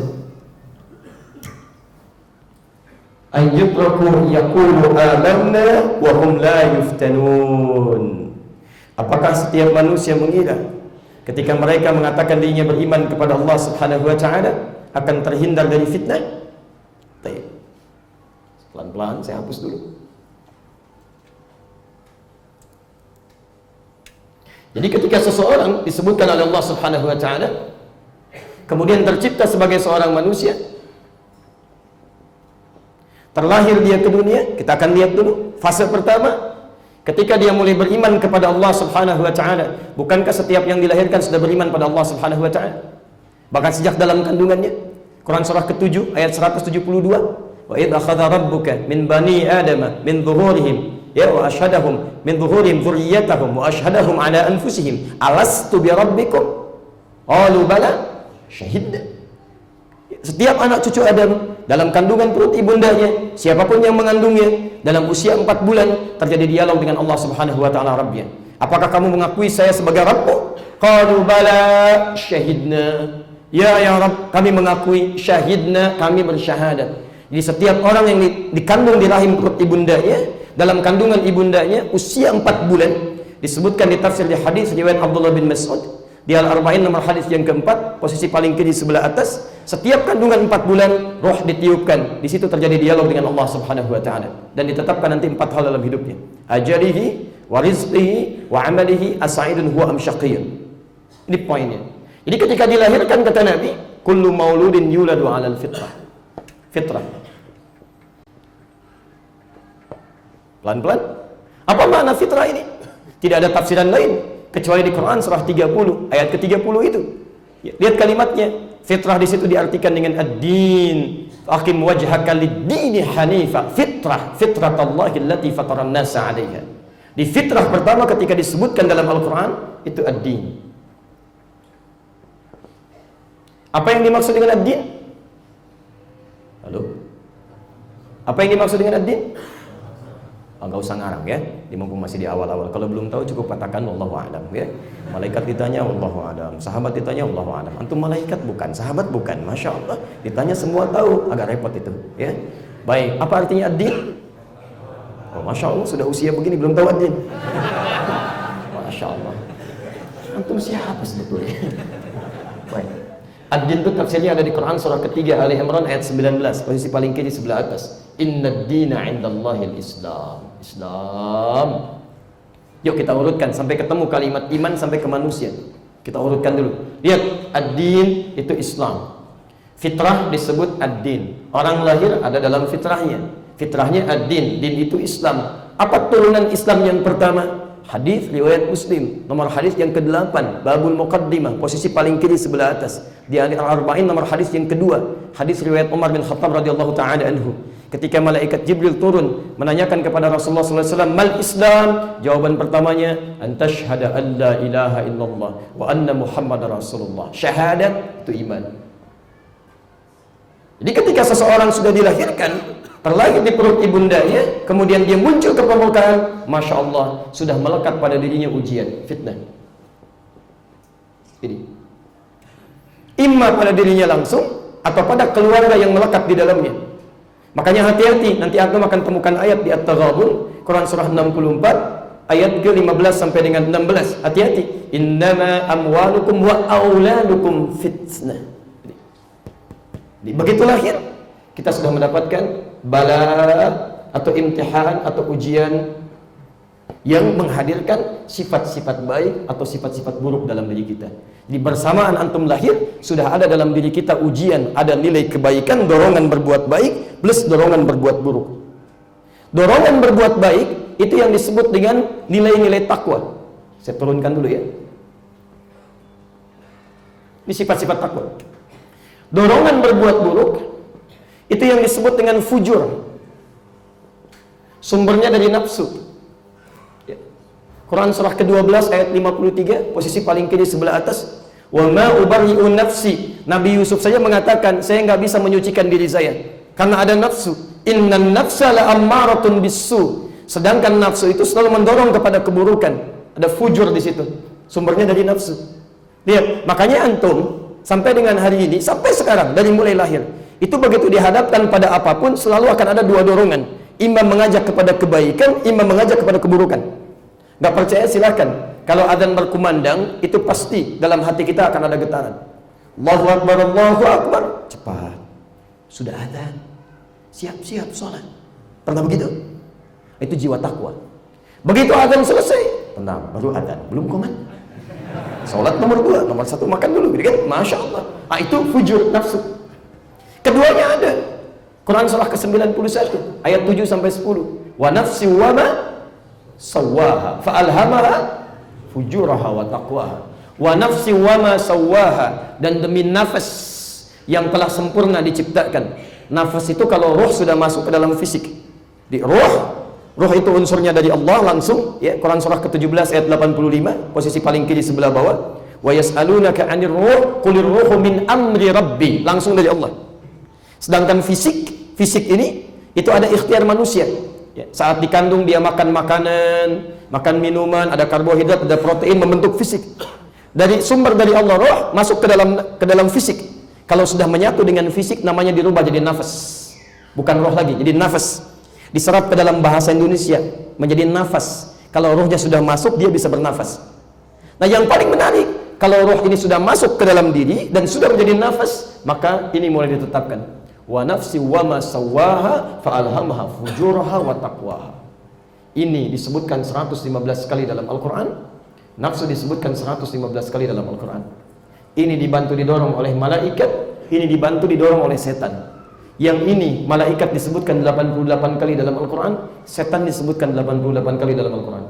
an yutraku yaqulu amanna wa hum la yuftanun. Apakah setiap manusia mengira ketika mereka mengatakan dirinya beriman kepada Allah Subhanahu wa taala akan terhindar dari fitnah? Pelan-pelan saya hapus dulu. Jadi ketika seseorang disebutkan oleh Allah Subhanahu wa taala kemudian tercipta sebagai seorang manusia, terlahir dia ke dunia, kita akan lihat dulu fase pertama ketika dia mulai beriman kepada Allah Subhanahu wa taala. Bukankah setiap yang dilahirkan sudah beriman pada Allah Subhanahu wa taala? Bahkan sejak dalam kandungannya. Quran surah ke-7 ayat 172. Wa idh akhadha rabbuka min bani adama min dhuhurihim ya wa ashhadahum min dhuhurihim dzurriyyatahum wa ashhadahum ala anfusihim alastu bi rabbikum qalu bala syahidna. Setiap anak cucu Adam dalam kandungan perut ibundanya, siapapun yang mengandungnya dalam usia 4 bulan, terjadi dialog dengan Allah Subhanahu wa taala Rabbnya. Apakah kamu mengakui saya sebagai Rabbmu? Qalu bala syahidna. Ya Rabb, kami mengakui, syahidna, kami bersyahadat. Jadi setiap orang yang dikandung di rahim perut ibundanya, dalam kandungan ibundanya usia 4 bulan, disebutkan di tafsir di hadis riwayat Abdullah bin Mas'ud di Al-Arba'in nomor hadis yang keempat, posisi paling kiri sebelah atas, setiap kandungan 4 bulan roh ditiupkan. Di situ terjadi dialog dengan Allah Subhanahu wa taala dan ditetapkan nanti 4 hal dalam hidupnya. Ajalihi wa rizqihi wa amalihi as'idun huwa am syaqiyyun. Ini poinnya. Jadi ketika dilahirkan kata Nabi, kullu mauludin yuladu 'alal fitrah. Fitrah. Pelan-pelan. Apa makna fitrah ini? Tidak ada tafsiran lain kecuali di Quran surah 30 ayat ke-30 itu. Lihat kalimatnya. Fitrah di situ diartikan dengan ad-din. Aqim wajhaka lid-dini hanifa. Fitrah, fitratallahi allati fataran nasa 'alaiha. Di fitrah pertama ketika disebutkan dalam Al-Qur'an itu ad-din. Apa yang dimaksud dengan ad-din? Halo? Apa yang dimaksud dengan ad-din? Enggak usah ngarang ya, mumpung masih di awal-awal. Kalau belum tahu cukup katakan wallahu a'lam ya. Malaikat ditanya wallahu a'lam, sahabat ditanya wallahu a'lam. Antum malaikat bukan, sahabat bukan. Masya Allah, ditanya semua tahu, agak repot itu ya. Baik, apa artinya ad-din? Oh, Masya Allah, sudah usia begini belum tahu ad-din. Masya Allah. Antum siapa sebetulnya? Baik. Ad-din itu tafsirnya ada di Quran surah ketiga Ali Imran ayat 19, posisi paling kiri sebelah atas. Innad dina 'indallahil Islam. Islam. Yuk kita urutkan sampai ketemu kalimat iman sampai ke manusia. Kita urutkan dulu. Lihat, ad-din itu Islam. Fitrah disebut ad-din. Orang lahir ada dalam fitrahnya. Fitrahnya ad-din. Din itu Islam. Apa turunan Islam yang pertama? Hadis riwayat Muslim nomor hadis yang ke-8, babul muqaddimah, posisi paling kiri sebelah atas. Di Al-Arba'in nomor hadis yang kedua, hadis riwayat Umar bin Khattab radhiyallahu taala anhu. Ketika malaikat Jibril turun menanyakan kepada Rasulullah SAW, mal Islam? Jawaban pertamanya, antashhada an la ilaha illallah wa anna Muhammad Rasulullah. Syahadat itu iman. Jadi ketika seseorang sudah dilahirkan, terlahir di perut ibundanya, kemudian dia muncul ke permukaan, Masya Allah, sudah melekat pada dirinya ujian, fitnah. Ini imma pada dirinya langsung, atau pada keluarga yang melekat di dalamnya. Makanya hati-hati, nanti antum akan temukan ayat di At-Taghabun, Quran surah 64 ayat ke-15 sampai dengan 16. Hati-hati, innama amwalukum wa auladukum fitnah. Jadi, begitu lahir kita sudah mendapatkan bala atau imtihan atau ujian yang menghadirkan sifat-sifat baik atau sifat-sifat buruk dalam diri kita. Jadi bersamaan antum lahir, sudah ada dalam diri kita ujian, ada nilai kebaikan, dorongan berbuat baik plus dorongan berbuat buruk. Dorongan berbuat baik itu yang disebut dengan nilai-nilai takwa. Saya turunkan dulu ya. Ini sifat-sifat takwa. Dorongan berbuat buruk itu yang disebut dengan fujur. Sumbernya dari nafsu. Quran surah ke-12 ayat 53, posisi paling kiri sebelah atas. Wa ma ubarri'u nafsi. Nabi Yusuf saja mengatakan, saya nggak bisa menyucikan diri saya karena ada nafsu. Innan nafsa la'ammaratun bisu. Sedangkan nafsu itu selalu mendorong kepada keburukan. Ada fujur di situ. Sumbernya dari nafsu. Lihat, makanya antum sampai dengan hari ini, sampai sekarang dari mulai lahir, itu begitu dihadapkan pada apapun selalu akan ada dua dorongan. Imam mengajak kepada kebaikan, imam mengajak kepada keburukan. Gak percaya silakan. Kalau adzan berkumandang, itu pasti dalam hati kita akan ada getaran. Allahu Akbar, Allahu Akbar. Cepat. Sudah adzan. Siap-siap sholat. Pernah begitu? Itu jiwa takwa. Begitu adzan selesai, tenang, baru adzan, belum komat. Sholat nomor 2, nomor 1 makan dulu, gitu kan? Masya Allah. Itu fujur nafsu. Keduanya ada. Quran surah ke-91 ayat 7 sampai 10. Wa nafsi wa ma sawaha fa'alhamaha fujuraha wa taqwaha. Wa nafsi wa ma sawaha, dan demi nafas yang telah sempurna diciptakan. Nafas itu kalau roh sudah masuk ke dalam fisik. Di roh itu unsurnya dari Allah langsung, ya. Quran surah ke-17 ayat 85, posisi paling kiri sebelah bawah. Wa yas'alunaka 'anir ruh qulir ruhu min amri rabbi, langsung dari Allah. Sedangkan fisik ini itu ada ikhtiar manusia. Ya, saat dikandung dia makan makanan, makan minuman, ada karbohidrat, ada protein, membentuk fisik. Dari sumber dari Allah, roh masuk ke dalam fisik. Kalau sudah menyatu dengan fisik, namanya dirubah jadi nafas. Bukan roh lagi, jadi nafas. Diserap ke dalam bahasa Indonesia menjadi nafas. Kalau rohnya sudah masuk, dia bisa bernafas. Nah, yang paling menarik, kalau roh ini sudah masuk ke dalam diri dan sudah menjadi nafas, maka ini mulai ditetapkan. Wa nafsi wa ma sawaha fa'alhamaha fujuraha wa taqwaha. Ini disebutkan 115 kali dalam Al-Quran. Nafsu disebutkan 115 kali dalam Al-Quran. Ini dibantu didorong oleh malaikat, ini dibantu didorong oleh setan. Yang ini malaikat disebutkan 88 kali dalam Al-Quran, setan disebutkan 88 kali dalam Al-Quran.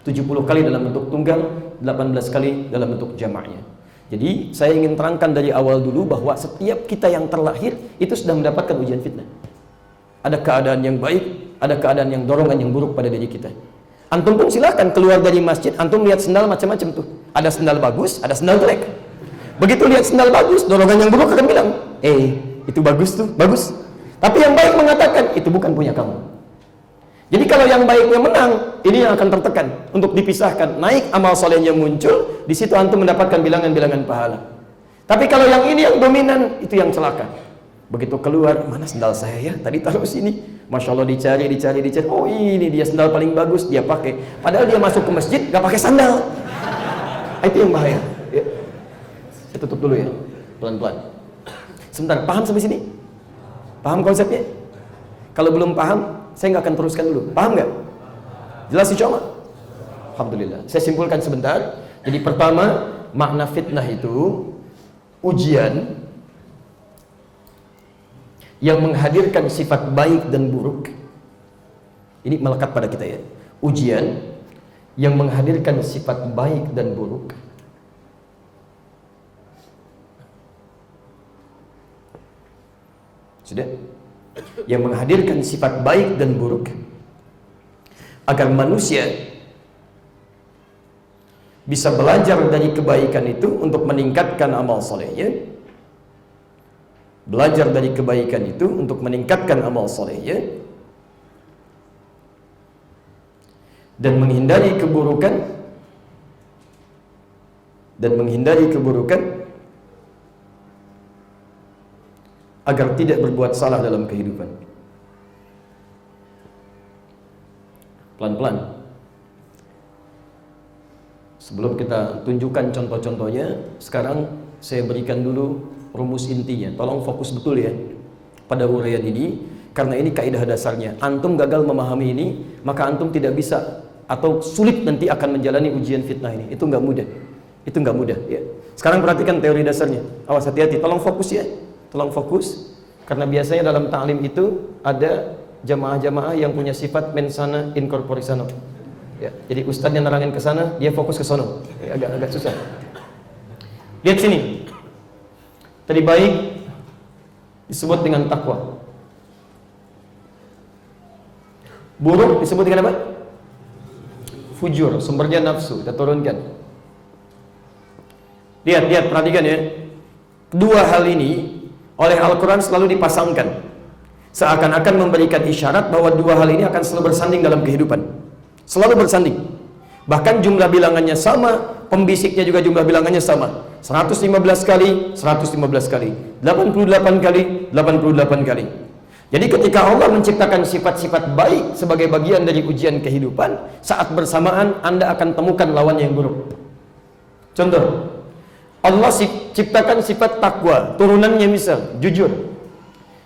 70 kali dalam bentuk tunggal, 18 kali dalam bentuk jamaknya. Jadi saya ingin terangkan dari awal dulu bahwa setiap kita yang terlahir itu sudah mendapatkan ujian fitnah. Ada keadaan yang baik, ada keadaan yang dorongan yang buruk pada diri kita. Antum pun silahkan keluar dari masjid, antum lihat sendal macam-macam tuh. Ada sendal bagus, ada sendal jelek. Begitu lihat sendal bagus, dorongan yang buruk akan bilang, itu bagus tuh, bagus. Tapi yang baik mengatakan, itu bukan punya kamu. Jadi kalau yang baiknya menang, ini yang akan tertekan untuk dipisahkan. Naik amal solehnya muncul, di situ antum mendapatkan bilangan-bilangan pahala. Tapi kalau yang ini yang dominan, itu yang celaka. Begitu keluar, mana sendal saya ya? Tadi taruh sini. Masya Allah, dicari. Oh, ini dia sendal paling bagus, dia pakai. Padahal dia masuk ke masjid, gak pakai sandal. Itu yang bahaya. Ya. Saya tutup dulu ya, pelan-pelan. Sebentar, paham sampai sini? Paham konsepnya? Kalau belum paham, saya nggak akan teruskan dulu. Paham nggak? Jelas sih cuma? Alhamdulillah. Saya simpulkan sebentar. Jadi pertama, makna fitnah itu ujian yang menghadirkan sifat baik dan buruk. Ini melekat pada kita ya. Ujian yang menghadirkan sifat baik dan buruk. Sudah? yang menghadirkan sifat baik dan buruk, agar manusia bisa belajar dari kebaikan itu untuk meningkatkan amal solehnya, belajar dari kebaikan itu untuk meningkatkan amal solehnya, dan menghindari keburukan agar tidak berbuat salah dalam kehidupan. Pelan-pelan. Sebelum kita tunjukkan contoh-contohnya, sekarang saya berikan dulu rumus intinya. Tolong fokus betul ya pada uraian ini, karena ini kaidah dasarnya. Antum gagal memahami ini, maka antum tidak bisa atau sulit nanti akan menjalani ujian fitnah ini. Itu nggak mudah. Itu nggak mudah ya. Sekarang perhatikan teori dasarnya. Awas, hati-hati. Tolong fokus ya. Tolong fokus, karena biasanya dalam ta'lim itu ada jamaah-jamaah yang punya sifat mensana in corpore sano. Ya, jadi ustadz yang nerangin ke sana, dia fokus ke sono. Ya, agak susah. Lihat sini. Tadi baik disebut dengan takwa. Buruk disebut dengan apa? Fujur, sumbernya nafsu. Kita turunkan. Lihat, perhatikan ya. Kedua hal ini oleh Al-Quran selalu dipasangkan, seakan-akan memberikan isyarat bahwa dua hal ini akan selalu bersanding dalam kehidupan. Selalu bersanding. Bahkan jumlah bilangannya sama, pembisiknya juga jumlah bilangannya sama. 115 kali, 115 kali, 88 kali, 88 kali. Jadi ketika Allah menciptakan sifat-sifat baik sebagai bagian dari ujian kehidupan, saat bersamaan Anda akan temukan lawan yang buruk. Contoh, Allah ciptakan sifat takwa, turunannya misal jujur.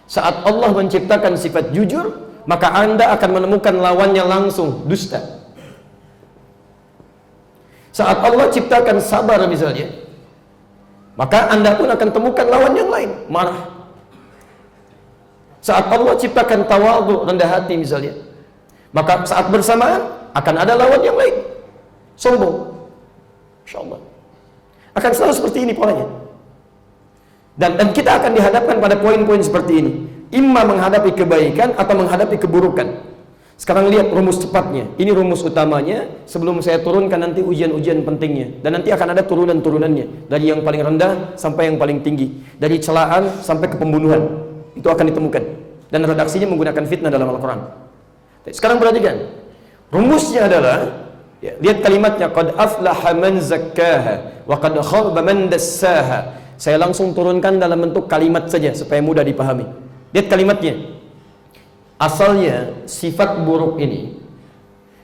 Saat Allah menciptakan sifat jujur, maka Anda akan menemukan lawannya langsung, dusta. Saat Allah ciptakan sabar misalnya, maka Anda pun akan temukan lawan yang lain, marah. Saat Allah ciptakan tawadhu, rendah hati misalnya, maka saat bersamaan akan ada lawan yang lain, sombong. Insyaallah akan selalu seperti ini polanya. Dan kita akan dihadapkan pada poin-poin seperti ini, imma menghadapi kebaikan atau menghadapi keburukan. Sekarang lihat rumus cepatnya. Ini rumus utamanya sebelum saya turunkan nanti ujian-ujian pentingnya. Dan nanti akan ada turunan-turunannya, dari yang paling rendah sampai yang paling tinggi, dari celaan sampai ke pembunuhan. Itu akan ditemukan. Dan redaksinya menggunakan fitnah dalam Al-Quran. Sekarang perhatikan. Rumusnya adalah, ya, lihat kalimatnya, qad aflaha man zakkaha wa qad khaba man dassaha. Saya langsung turunkan dalam bentuk kalimat saja supaya mudah dipahami. Lihat kalimatnya. Asalnya sifat buruk ini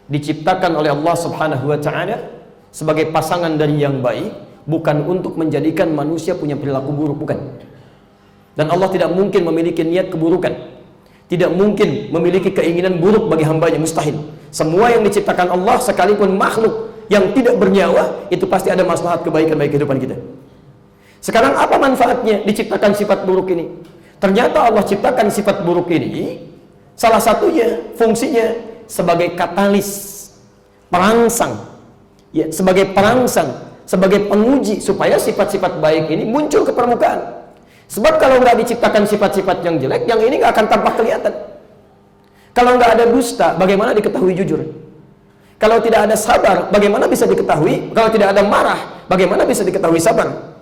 diciptakan oleh Allah Subhanahu wa taala sebagai pasangan dari yang baik, bukan untuk menjadikan manusia punya perilaku buruk, bukan. Dan Allah tidak mungkin memiliki niat keburukan. Tidak mungkin memiliki keinginan buruk bagi hambanya, mustahil. Semua yang diciptakan Allah, sekalipun makhluk yang tidak bernyawa, itu pasti ada maslahat kebaikan bagi kehidupan kita. Sekarang apa manfaatnya diciptakan sifat buruk ini? Ternyata Allah ciptakan sifat buruk ini, salah satunya fungsinya sebagai katalis, perangsang, ya, sebagai perangsang, sebagai penguji supaya sifat-sifat baik ini muncul ke permukaan. Sebab kalau nggak diciptakan sifat-sifat yang jelek, yang ini nggak akan tampak kelihatan. Kalau nggak ada dusta, bagaimana diketahui jujur? Kalau tidak ada sabar, bagaimana bisa diketahui? Kalau tidak ada marah, bagaimana bisa diketahui sabar?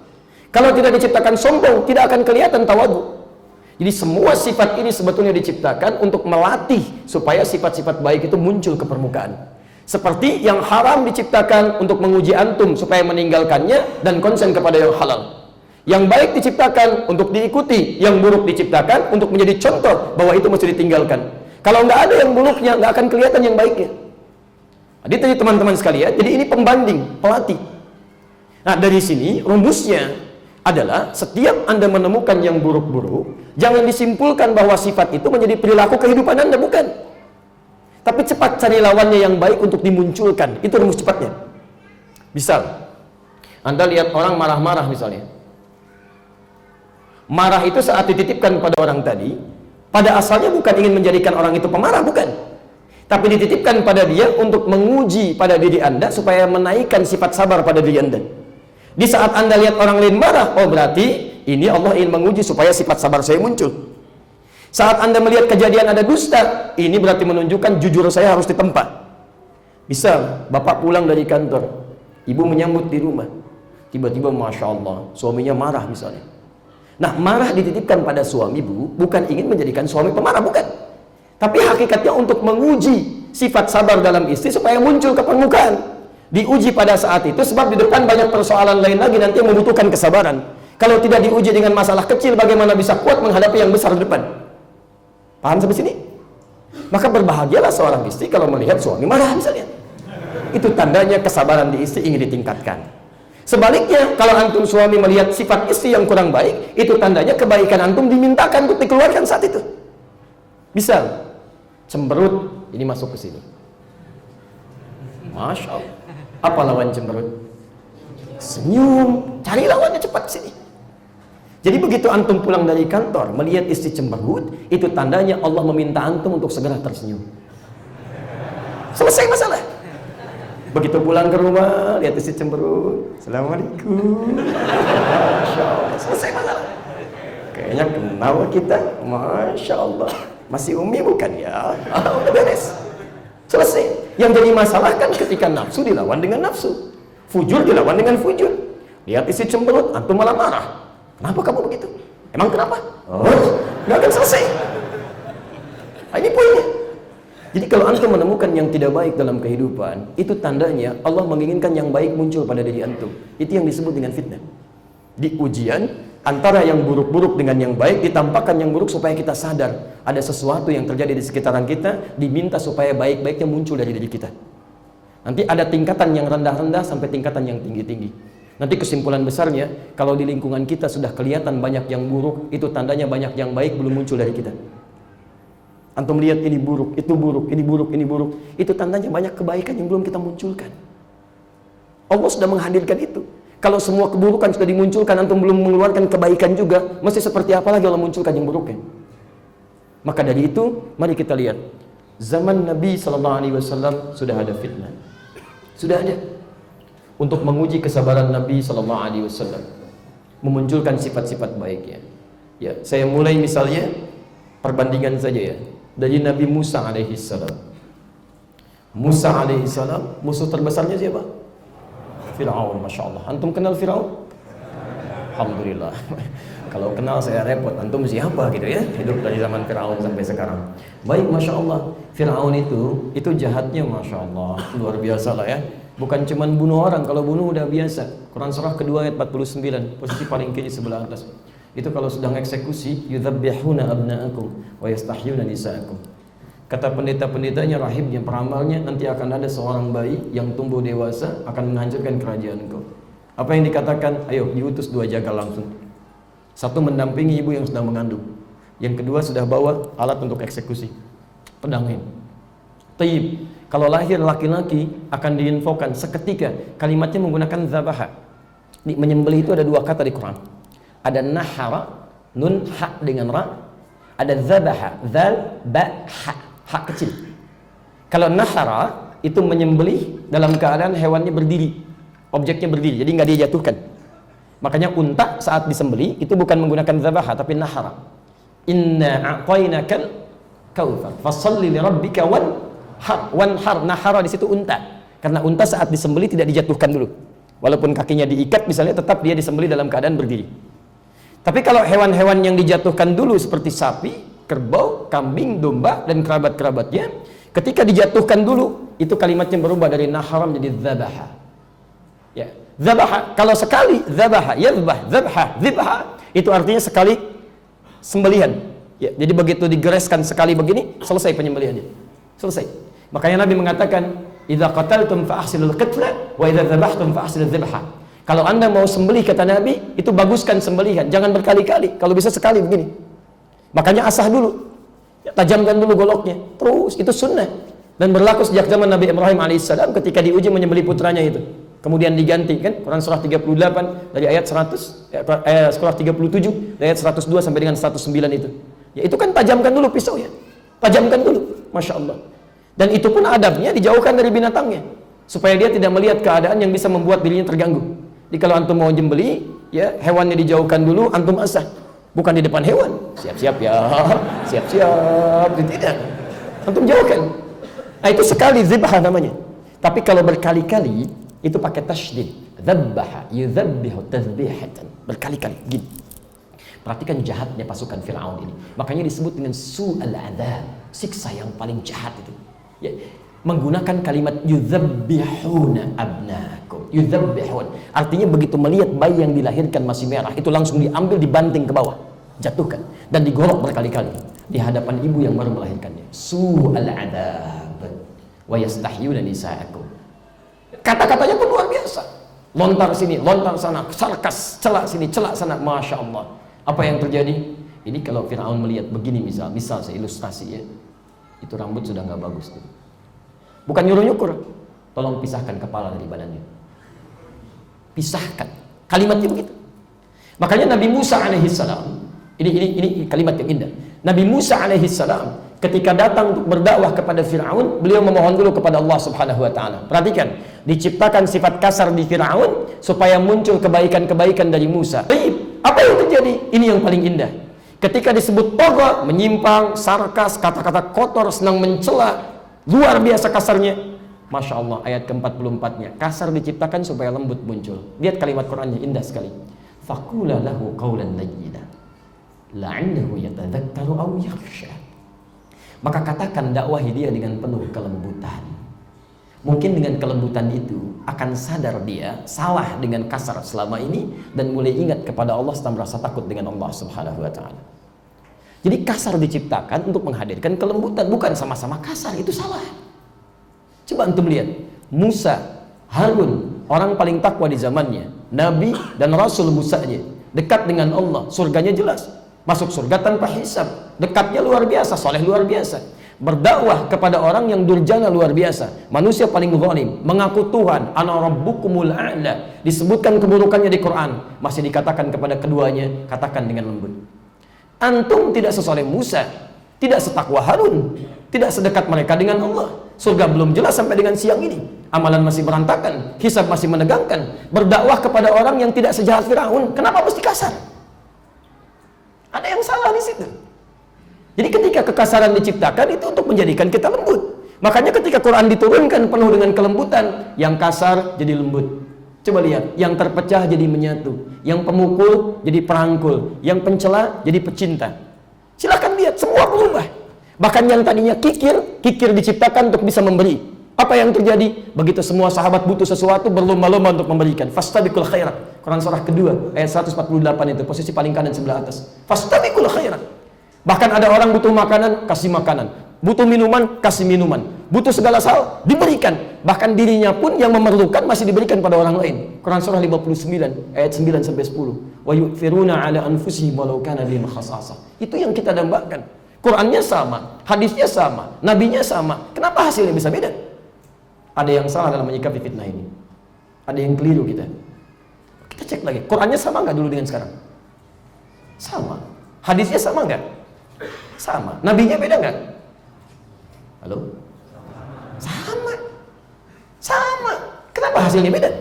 Kalau tidak diciptakan sombong, tidak akan kelihatan tawadhu. Jadi semua sifat ini sebetulnya diciptakan untuk melatih supaya sifat-sifat baik itu muncul ke permukaan. Seperti yang haram diciptakan untuk menguji antum supaya meninggalkannya dan konsen kepada yang halal. Yang baik diciptakan untuk diikuti, yang buruk diciptakan untuk menjadi contoh bahwa itu mesti ditinggalkan. Kalau nggak ada yang buruknya, nggak akan kelihatan yang baiknya. Jadi teman-teman sekalian, jadi ini pembanding, pelatih. Nah dari sini rumusnya adalah setiap Anda menemukan yang buruk-buruk, jangan disimpulkan bahwa sifat itu menjadi perilaku kehidupan Anda, bukan. Tapi cepat cari lawannya yang baik untuk dimunculkan. Itu rumus cepatnya. Misal, Anda lihat orang marah-marah misalnya. Marah itu saat dititipkan pada orang tadi, pada asalnya bukan ingin menjadikan orang itu pemarah, bukan. Tapi dititipkan pada dia untuk menguji pada diri Anda supaya menaikkan sifat sabar pada diri Anda. Di saat Anda lihat orang lain marah, oh berarti ini Allah ingin menguji supaya sifat sabar saya muncul. Saat Anda melihat kejadian ada dusta, ini berarti menunjukkan jujur saya harus ditempa. Misal, bapak pulang dari kantor, ibu menyambut di rumah, tiba-tiba Masya Allah, suaminya marah misalnya. Nah, marah dititipkan pada suami bukan ingin menjadikan suami pemarah, bukan. Tapi hakikatnya untuk menguji sifat sabar dalam istri supaya muncul ke permukaan. Diuji pada saat itu sebab di depan banyak persoalan lain lagi nanti yang membutuhkan kesabaran. Kalau tidak diuji dengan masalah kecil, bagaimana bisa kuat menghadapi yang besar di depan? Paham sampai sini? Maka berbahagialah seorang istri kalau melihat suami marah misalnya. Itu tandanya kesabaran di istri ingin ditingkatkan. Sebaliknya, kalau antum suami melihat sifat istri yang kurang baik, itu tandanya kebaikan antum dimintakan untuk dikeluarkan saat itu. Misal, cemberut, ini masuk ke sini. Masya Allah. Apa lawan cemberut? Senyum. Cari lawannya cepat sini. Jadi begitu antum pulang dari kantor, melihat istri cemberut, itu tandanya Allah meminta antum untuk segera tersenyum. Selesai masalah. Begitu pulang ke rumah, lihat istri cemberut, Assalamualaikum. Masya Allah. Selesai masalah. Kayaknya kenal kita, Masya Allah. Masih umi bukan ya? Udah beres. Selesai. Yang jadi masalah kan ketika nafsu dilawan dengan nafsu, fujur dilawan dengan fujur. Lihat istri cemberut, antum malah marah. Kenapa kamu begitu? Emang kenapa? Nggak akan selesai. Nah, ini poinnya. Jadi kalau antum menemukan yang tidak baik dalam kehidupan, itu tandanya Allah menginginkan yang baik muncul pada diri antum. Itu yang disebut dengan fitnah. Di ujian, antara yang buruk-buruk dengan yang baik, ditampakkan yang buruk supaya kita sadar ada sesuatu yang terjadi di sekitaran kita, diminta supaya baik-baiknya muncul dari diri kita. Nanti ada tingkatan yang rendah-rendah sampai tingkatan yang tinggi-tinggi. Nanti kesimpulan besarnya, kalau di lingkungan kita sudah kelihatan banyak yang buruk, itu tandanya banyak yang baik belum muncul dari kita. Antum lihat ini buruk, itu buruk, ini buruk, ini buruk, itu tandanya banyak kebaikan yang belum kita munculkan. Allah sudah menghadirkan itu. Kalau semua keburukan sudah dimunculkan, antum belum mengeluarkan kebaikan juga, mesti seperti apa lagi Allah munculkan yang buruknya? Maka dari itu, mari kita lihat. Zaman Nabi SAW sudah ada fitnah. Sudah ada. Untuk menguji kesabaran Nabi SAW, memunculkan sifat-sifat baiknya. Ya, saya mulai misalnya perbandingan saja ya, dari Nabi Musa alaihissalam. Musa alaihissalam, musuh terbesarnya siapa? Fir'aun, Masya Allah. Antum kenal Fir'aun? Alhamdulillah. Kalau kenal saya repot, antum siapa gitu ya, hidup dari zaman Fir'aun sampai sekarang. Baik, Masya Allah. Fir'aun itu jahatnya Masya Allah, luar biasa lah ya. Bukan cuma bunuh orang, kalau bunuh udah biasa. Quran surah kedua ayat 49, posisi paling kiri sebelah atas. Itu kalau sedang eksekusi, yudzabbihuna abna'akum wa yastahyuna nisa'akum. Kata pendeta-pendetanya, rahibnya, peramalnya, nanti akan ada seorang bayi yang tumbuh dewasa akan menghancurkan kerajaan engkau. Apa yang dikatakan? Ayo diutus 2 jagal langsung. Satu mendampingi ibu yang sedang mengandung, yang kedua sudah bawa alat untuk eksekusi, pedangnya. Taib. Kalau lahir laki-laki akan diinfokan seketika, kalimatnya menggunakan zabaha. Di menyembelih itu ada 2 kata di Quran. Ada nahara, nun ha dengan ra. Ada zabaha, zal ba ha, ha kecil. Kalau nahara itu menyembelih dalam keadaan hewannya berdiri, objeknya berdiri, jadi nggak dijatuhkan. Makanya unta saat disembelih itu bukan menggunakan zabaha tapi nahara. Inna a'tainakal kautsar, fashalli li rabbika wanhar. Nahara di situ unta. Karena unta saat disembelih tidak dijatuhkan dulu. Walaupun kakinya diikat misalnya, tetap dia disembelih dalam keadaan berdiri. Tapi kalau hewan-hewan yang dijatuhkan dulu seperti sapi, kerbau, kambing, domba dan kerabat-kerabatnya, ketika dijatuhkan dulu, itu kalimatnya berubah dari nahara menjadi dzabaha. Ya, dzabaha. Kalau sekali dzabaha, yadzbah, dzabha, dzibha, itu artinya sekali sembelihan. Ya, jadi begitu digereskan sekali begini, selesai penyembelihannya. Selesai. Makanya Nabi mengatakan, "Idza qataltum fa ahsinul qitla wa idza dzabhtum fa ahsinudz dzibha." Kalau Anda mau sembelih, kata Nabi, itu baguskan sembelihan, jangan berkali-kali. Kalau bisa sekali begini. Makanya asah dulu. Ya, tajamkan dulu goloknya. Terus itu sunnah dan berlaku sejak zaman Nabi Ibrahim alaihissalam ketika diuji menyembelih putranya itu. Kemudian diganti kan Quran surah 38 dari ayat 100 surah 37 dari ayat 102 sampai dengan 109 itu. Ya itu kan tajamkan dulu pisaunya. Tajamkan dulu. Masya Allah. Dan itu pun adabnya dijauhkan dari binatangnya supaya dia tidak melihat keadaan yang bisa membuat dirinya terganggu. Jadi kalau antum mau jembeli, ya hewannya dijauhkan dulu, antum asah. bukan di depan hewan. Siap-siap ya, siap-siap, tidak. Antum jauhkan. Nah, itu sekali zibah namanya. Tapi kalau berkali-kali itu pakai tasydid. Dzabbaha yudzabbihu tadzbihatan. Berkali-kali gini. Perhatikan jahatnya pasukan Firaun ini. Makanya disebut dengan su'al adzab, siksa yang paling jahat itu. Ya, menggunakan kalimat yudzabbihuna abnakum. Yudzabbihun artinya begitu melihat bayi yang dilahirkan masih merah, itu langsung diambil, dibanting ke bawah, jatuhkan dan digorok berkali-kali di hadapan ibu yang baru melahirkannya. Su'al adzab wa yastahyuna nisa'akum. Kata-katanya pun luar biasa. Lontar sini, lontar sana, sarkas, celak sini, celak sana. Masya Allah. Apa yang terjadi? Ini kalau Firaun melihat begini, misal saya ilustrasi ya, itu rambut sudah nggak bagus tuh. Bukan nyuruh-nyukur, tolong pisahkan kepala dari badannya. Pisahkan. Kalimatnya begitu. Makanya Nabi Musa alaihissalam, ini kalimat yang indah. Nabi Musa alaihissalam ketika datang untuk berdakwah kepada Firaun, beliau memohon dulu kepada Allah Subhanahu wa taala. Perhatikan, diciptakan sifat kasar di Firaun supaya muncul kebaikan-kebaikan dari Musa. Apa yang terjadi? Ini yang paling indah. Ketika disebut togha, menyimpang, sarkas, kata-kata kotor, senang mencela, luar biasa kasarnya. Masya Allah, ayat ke-44-nya. Kasar diciptakan supaya lembut muncul. Lihat kalimat Qur'annya, indah sekali. Faqula lahu qawlan layyina la'annahu yatadzakkaru aw yakhsha. Maka katakan, dakwahi dia dengan penuh kelembutan. Mungkin dengan kelembutan itu akan sadar dia salah dengan kasar selama ini dan mulai ingat kepada Allah setelah merasa takut dengan Allah Subhanahu wa taala. Jadi kasar diciptakan untuk menghadirkan kelembutan, bukan sama-sama kasar, itu salah. Coba antum lihat, Musa, Harun, orang paling takwa di zamannya, Nabi dan Rasul Musanya, dekat dengan Allah, surganya jelas, masuk surga tanpa hisab, dekatnya luar biasa, soleh luar biasa, berdakwah kepada orang yang durjana luar biasa, manusia paling zalim, mengaku Tuhan, ana rabbukumul a'la, disebutkan keburukannya di Quran, masih dikatakan kepada keduanya, katakan dengan lembut. Antum tidak sesoleh Musa, tidak setakwa Harun, tidak sedekat mereka dengan Allah. Surga belum jelas sampai dengan siang ini. Amalan masih berantakan, hisab masih menegangkan. Berdakwah kepada orang yang tidak sejahat Firaun, kenapa mesti kasar? Ada yang salah di situ. Jadi ketika kekasaran diciptakan itu untuk menjadikan kita lembut. Makanya ketika Quran diturunkan penuh dengan kelembutan, yang kasar jadi lembut. Coba lihat, yang terpecah jadi menyatu, yang pemukul jadi perangkul, yang pencela jadi pecinta. Silakan lihat, semua berubah. Bahkan yang tadinya kikir diciptakan untuk bisa memberi. Apa yang terjadi? Begitu semua sahabat butuh sesuatu, berlomba-lomba untuk memberikan. Fastabiqul khairat. Quran surah kedua, ayat 148 itu, posisi paling kanan sebelah atas. Fastabiqul khairat. Bahkan ada orang butuh makanan, kasih makanan. Butuh minuman, kasih minuman. Butuh segala hal, diberikan. Bahkan dirinya pun yang memerlukan masih diberikan pada orang lain. Quran surah 59 ayat 9 sampai 10. Wa yu'thiruna 'ala anfusihim walau kana bihim khassasah. Itu yang kita dambakan. Qurannya sama, hadisnya sama, nabinya sama. Kenapa hasilnya bisa beda? Ada yang salah dalam menyikapi fitnah ini. Ada yang keliru kita. Kita cek lagi. Qurannya sama nggak dulu dengan sekarang? Sama. Hadisnya sama nggak? Sama. Nabinya beda nggak? Halo? Sama. Kenapa hasilnya beda?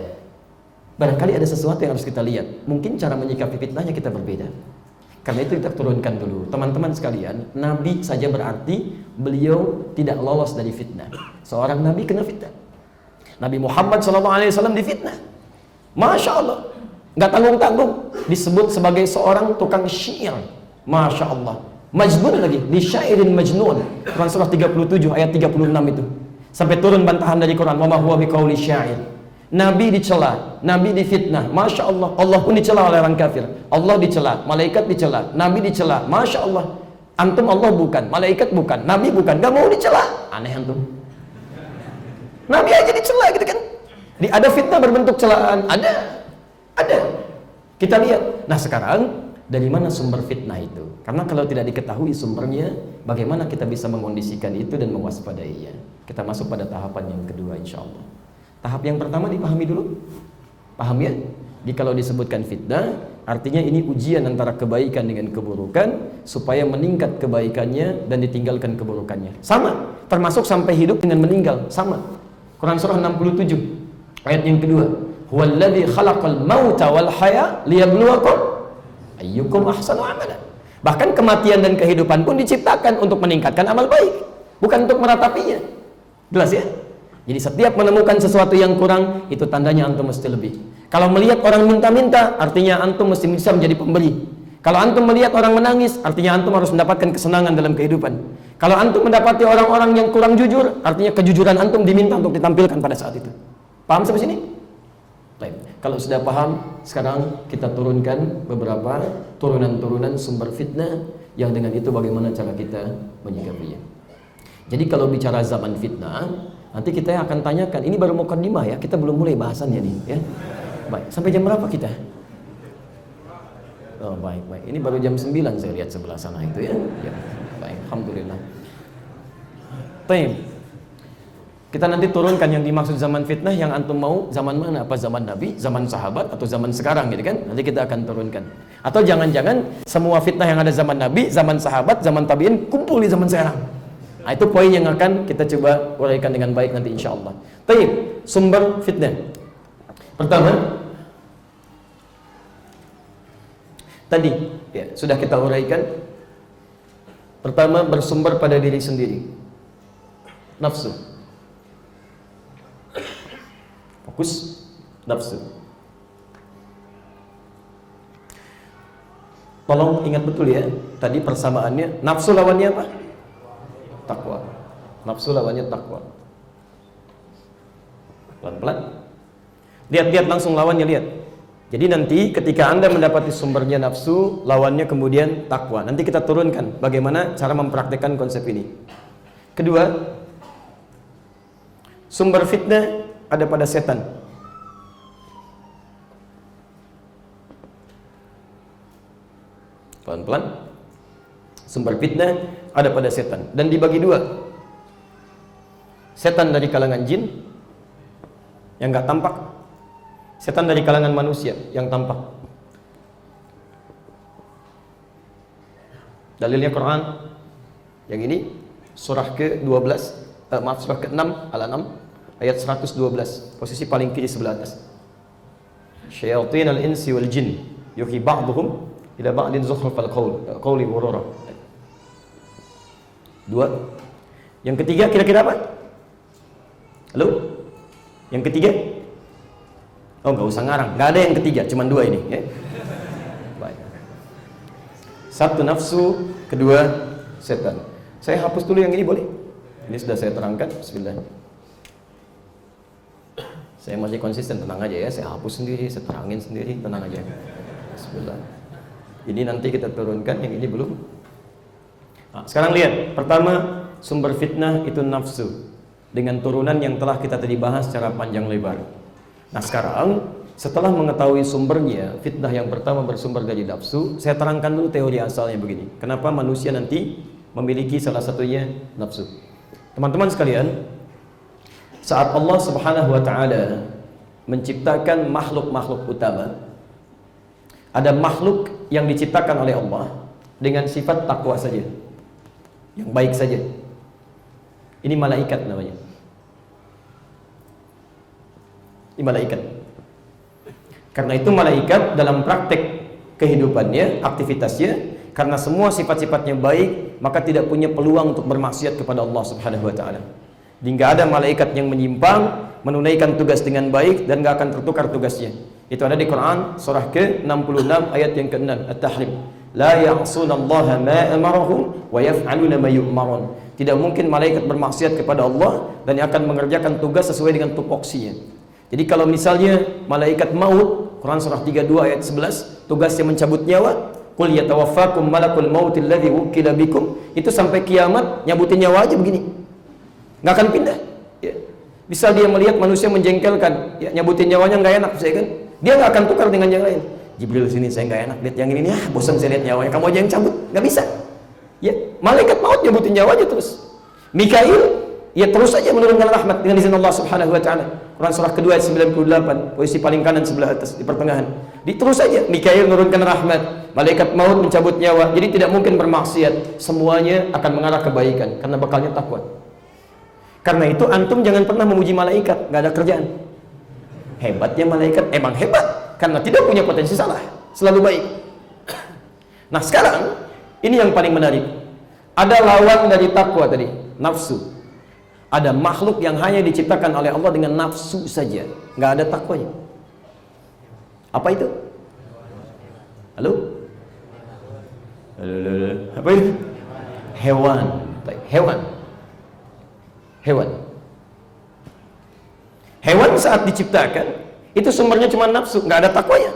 Barangkali ada sesuatu yang harus kita lihat. Mungkin cara menyikapi fitnahnya kita berbeda. Karena itu kita turunkan dulu. Teman-teman sekalian, Nabi saja berarti beliau tidak lolos dari fitnah. Seorang Nabi kena fitnah. Nabi Muhammad SAW difitnah. Masya Allah. Nggak tanggung-tanggung. Disebut sebagai seorang tukang syair. Masya Allah. Majnun lagi, li syairin majnun. Quran surah 37 ayat 36 itu. Sampai turun bantahan dari Quran, wa ma huwa biqauli syair. Nabi dicela, Nabi difitnah. Masya Allah. Allah pun dicela oleh orang kafir. Allah dicela, malaikat dicela, Nabi dicela. Masya Allah. Antum Allah bukan, malaikat bukan, Nabi bukan, gak mau dicela. Aneh antum. Nabi aja dicela gitu kan. Ada fitnah berbentuk celaan, ada. Kita lihat. Nah sekarang dari mana sumber fitnah itu? Karena kalau tidak diketahui sumbernya, bagaimana kita bisa mengkondisikan itu dan mewaspadainya? Kita masuk pada tahapan yang kedua insya Allah. Tahap yang pertama dipahami dulu. Paham ya? Jadi kalau disebutkan fitnah, artinya ini ujian antara kebaikan dengan keburukan, supaya meningkat kebaikannya dan ditinggalkan keburukannya. Sama, termasuk sampai hidup dengan meninggal. Sama. Quran surah 67 ayat yang kedua. Huwallazi khalaqal mauta wal haya liyabluwakum Ayyukum ahsanu amala. Bahkan kematian dan kehidupan pun diciptakan untuk meningkatkan amal baik, bukan untuk meratapinya. Jelas ya? Jadi setiap menemukan sesuatu yang kurang, itu tandanya antum mesti lebih. Kalau melihat orang minta-minta, artinya antum mesti bisa menjadi pemberi. Kalau antum melihat orang menangis, artinya antum harus mendapatkan kesenangan dalam kehidupan. Kalau antum mendapati orang-orang yang kurang jujur, artinya kejujuran antum diminta untuk ditampilkan pada saat itu. Paham sampai sini? Baik. Kalau sudah paham, sekarang kita turunkan beberapa turunan-turunan sumber fitnah, yang dengan itu bagaimana cara kita menyikapinya. Jadi kalau bicara zaman fitnah, nanti kita akan tanyakan, ini baru mukaddimah ya, kita belum mulai bahasannya nih ya. Baik, sampai jam berapa kita? Oh, baik. Ini baru jam 9 saya lihat sebelah sana itu ya. Ya. Baik, alhamdulillah. Baik. Kita nanti turunkan yang dimaksud zaman fitnah yang antum mau zaman mana? Apa zaman Nabi, zaman sahabat, atau zaman sekarang gitu kan? Nanti kita akan turunkan. Atau jangan-jangan semua fitnah yang ada zaman Nabi, zaman sahabat, zaman tabi'in kumpul di zaman sekarang. Nah, itu poin yang akan kita coba uraikan dengan baik nanti insya Allah. Baik, sumber fitnah. Pertama, tadi ya, sudah kita uraikan. Pertama, bersumber pada diri sendiri. Nafsu. Fokus nafsu. Tolong ingat betul ya, tadi persamaannya. Nafsu lawannya apa? Takwa. Nafsu lawannya takwa. Pelan-pelan. Lihat-lihat langsung lawannya, lihat. Jadi nanti ketika Anda mendapati sumbernya nafsu, lawannya kemudian takwa. Nanti kita turunkan bagaimana cara mempraktikkan konsep ini. Kedua, sumber fitnah ada pada setan. Pelan-pelan. Sumber fitnah ada pada setan dan dibagi dua. Setan dari kalangan jin yang nggak tampak, setan dari kalangan manusia yang tampak. Dalilnya Quran yang ini surah ke-12, surah ke-6 Al-An'am ayat 112, posisi paling kiri sebelah atas. Syayatin al-insi wal jin yuhi ba'duhum ila ba'din zukhrufal qawli ghurura. Dua. Yang ketiga kira-kira apa? Halo? Yang ketiga? Oh, nggak usah ngarang, nggak ada yang ketiga, cuma dua ini ya. Baik. Satu nafsu, kedua setan. Saya hapus dulu yang ini boleh? Ini sudah saya terangkan. Bismillah. Saya masih konsisten, tenang aja ya. Saya hapus sendiri, saya terangin sendiri, tenang aja. Bismillah. Ini nanti kita turunkan, yang ini belum. Nah, sekarang lihat, pertama sumber fitnah itu nafsu, dengan turunan yang telah kita tadi bahas secara panjang lebar. Nah sekarang setelah mengetahui sumbernya, fitnah yang pertama bersumber dari nafsu, saya terangkan dulu teori asalnya begini. Kenapa manusia nanti memiliki salah satunya nafsu? Teman-teman sekalian, saat Allah Subhanahu wa taala menciptakan makhluk-makhluk utama, ada makhluk yang diciptakan oleh Allah dengan sifat takwa saja, yang baik saja. Ini malaikat namanya. Ini malaikat. Karena itu malaikat dalam praktek kehidupannya, aktivitasnya, karena semua sifat-sifatnya baik, maka tidak punya peluang untuk bermaksiat kepada Allah Subhanahu wa taala. Hingga ada malaikat yang menyimpang, menunaikan tugas dengan baik dan gak akan tertukar tugasnya. Itu ada di Quran surah ke-66 ayat yang ke-6, At-Tahrim. La ya'sunallaha ma amarahum wa yaf'aluna ma yu'marun. Tidak mungkin malaikat bermaksiat kepada Allah dan akan mengerjakan tugas sesuai dengan tupoksinya. Jadi kalau misalnya malaikat maut, Quran surah 32 ayat 11, tugasnya mencabut nyawa, qul yatawaffakum malakul maut alladzi wukila bikum, itu sampai kiamat nyabutin nyawa aja begini, nggak akan pindah ya. Bisa dia melihat manusia menjengkelkan ya, nyabutin nyawanya nggak enak, saya kan, dia nggak akan tukar dengan yang lain. Jibril sini saya nggak enak lihat yang ini nih, bosan saya lihat nyawanya, kamu aja yang cabut, nggak bisa ya. Malaikat maut nyabutin nyawanya terus. Mikail ya terus saja menurunkan rahmat dengan izin Allah Subhanahu wa taala. Quran surah kedua ayat 98, posisi paling kanan sebelah atas di pertengahan. Terus saja Mikail menurunkan rahmat, malaikat maut mencabut nyawa. Jadi tidak mungkin bermaksiat, semuanya akan mengarah kebaikan karena bekalnya takwa. Karena itu antum jangan pernah memuji malaikat, nggak ada kerjaan. Hebatnya malaikat, emang hebat karena tidak punya potensi salah, selalu baik. Nah sekarang ini yang paling menarik. Ada lawan dari takwa tadi, nafsu. Ada makhluk yang hanya diciptakan oleh Allah dengan nafsu saja, nggak ada takwanya. Apa itu? Halo? Apa itu? Hewan. Hewan saat diciptakan itu sumbernya cuma nafsu, nggak ada takwanya.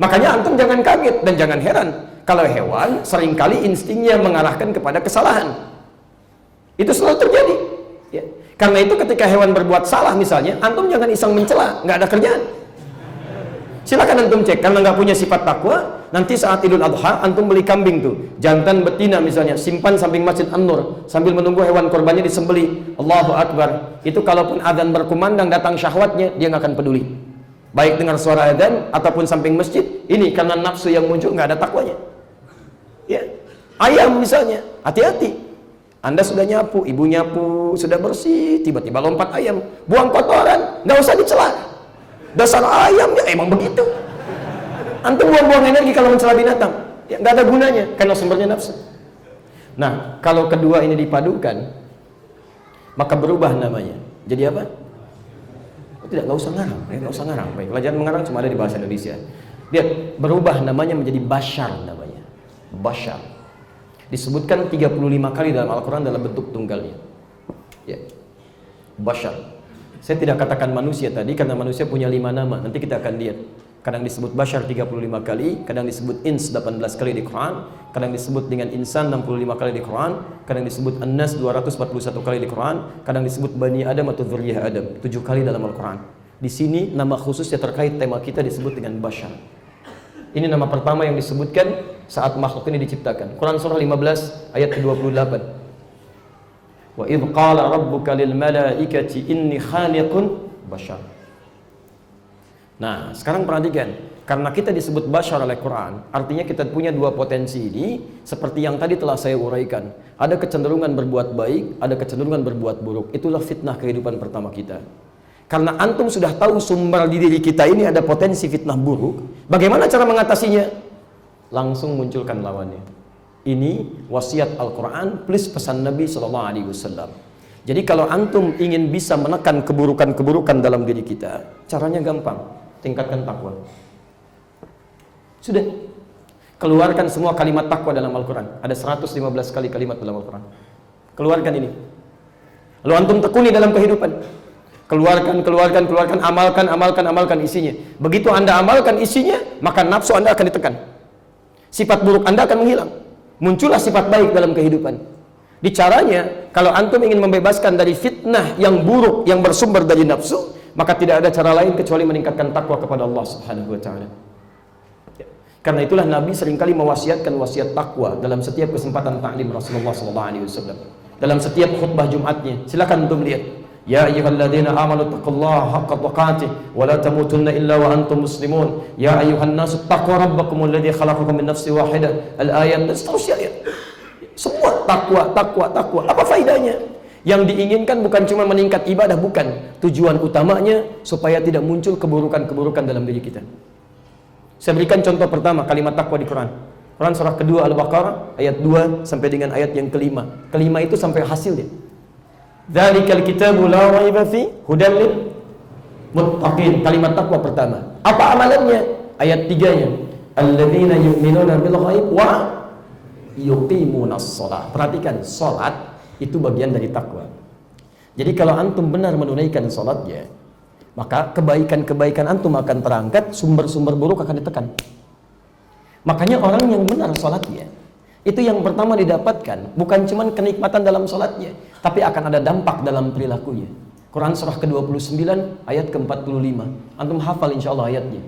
Makanya antum jangan kaget dan jangan heran kalau hewan seringkali instingnya mengarahkan kepada kesalahan. Itu selalu terjadi. Ya. Karena itu ketika hewan berbuat salah misalnya, antum jangan iseng mencela, nggak ada kerjaan. Silakan antum cek, karena nggak punya sifat takwa, nanti saat Idul Adha antum beli kambing tuh, jantan betina misalnya, simpan samping Masjid An-Nur sambil menunggu hewan korbannya disembeli. Allahu Akbar. Itu kalaupun adzan berkumandang datang syahwatnya, dia nggak akan peduli. Baik dengar suara adzan ataupun samping masjid, ini karena nafsu yang muncul, nggak ada takwanya. Ya. Ayam misalnya, hati-hati. Anda sudah nyapu, ibu nyapu, sudah bersih, tiba-tiba lompat ayam, buang kotoran, nggak usah dicela. Dasar ayam ya emang begitu. Antum buang-buang energi kalau mencela binatang, ya nggak ada gunanya karena sumbernya nafsu. Nah, kalau kedua ini dipadukan, maka berubah namanya. Jadi apa? Nggak usah ngarang, nggak usah ngarang. Baik, pelajaran mengarang cuma ada di bahasa Indonesia. Lihat, berubah namanya menjadi bashar namanya. Bashar. Disebutkan 35 kali dalam Al-Quran dalam bentuk tunggalnya. Ya. Bashar. Saya tidak katakan manusia tadi karena manusia punya 5 nama. Nanti kita akan lihat. Kadang disebut bashar 35 kali, kadang disebut ins 18 kali di Quran, kadang disebut dengan insan 65 kali di Quran, kadang disebut an-nas 241 kali di Quran, kadang disebut bani Adam atau dzurriyyah Adam 7 kali dalam Al-Quran. Di sini nama khususnya terkait tema kita disebut dengan bashar. Ini nama pertama yang disebutkan saat makhluk ini diciptakan. Quran surah 15 ayat ke-28. Wa idh qala rabbuka lil malaikati inni khaliqun bashar. Nah, sekarang perhatikan, karena kita disebut bashar oleh Quran, artinya kita punya dua potensi ini, seperti yang tadi telah saya uraikan. Ada kecenderungan berbuat baik, ada kecenderungan berbuat buruk. Itulah fitnah kehidupan pertama kita. Karena antum sudah tahu sumber di diri kita ini ada potensi fitnah buruk, bagaimana cara mengatasinya? Langsung munculkan lawannya. Ini wasiat Al-Quran plus pesan Nabi SAW. Jadi kalau antum ingin bisa menekan keburukan-keburukan dalam diri kita, caranya gampang, tingkatkan takwa. Sudah, keluarkan semua kalimat takwa dalam Al-Quran. Ada 115 kali kalimat dalam Al-Quran. Keluarkan ini. Lalu antum tekuni dalam kehidupan. Keluarkan, amalkan isinya. Begitu Anda amalkan isinya, maka nafsu Anda akan ditekan. Sifat buruk Anda akan menghilang. Muncullah sifat baik dalam kehidupan. Di caranya, kalau antum ingin membebaskan dari fitnah yang buruk yang bersumber dari nafsu, maka tidak ada cara lain kecuali meningkatkan takwa kepada Allah Subhanahu wa taala. Karena itulah Nabi seringkali mewasiatkan wasiat takwa dalam setiap kesempatan ta'lim Rasulullah SAW. Dalam setiap khutbah Jumatnya. Silakan antum lihat. Ya ayyuhalladzina amanu taqullaha haqqa tuqatih wa la tamutunna illa wa antum muslimun. Ya ayyuhan nasu taqu rabbakumul ladzi khalaqakum min nafsin wahidah. Al-ayat dan seterusnya. Semua takwa. Apa faedahnya? Yang diinginkan bukan cuma meningkat ibadah, bukan. Tujuan utamanya supaya tidak muncul keburukan-keburukan dalam diri kita. Saya berikan contoh pertama kalimat takwa di Quran. Quran surah kedua Al-Baqarah ayat 2 sampai dengan ayat yang kelima. Kelima itu sampai hasilnya. Dzalikal kitabu la raiba fi hudan lil muttaqin. Kalimat takwa pertama. Apa amalannya? Ayat 3-nya. Alladzina yu'minuna bil ghaib wa yuqimunas shalah. Perhatikan, salat itu bagian dari takwa. Jadi kalau antum benar menunaikan salatnya, maka kebaikan-kebaikan antum akan terangkat, sumber-sumber buruk akan ditekan. Makanya orang yang benar salatnya, itu yang pertama didapatkan bukan cuma kenikmatan dalam salatnya, tapi akan ada dampak dalam perilakunya. Quran surah ke-29 ayat ke-45. Antum hafal insyaallah ayatnya.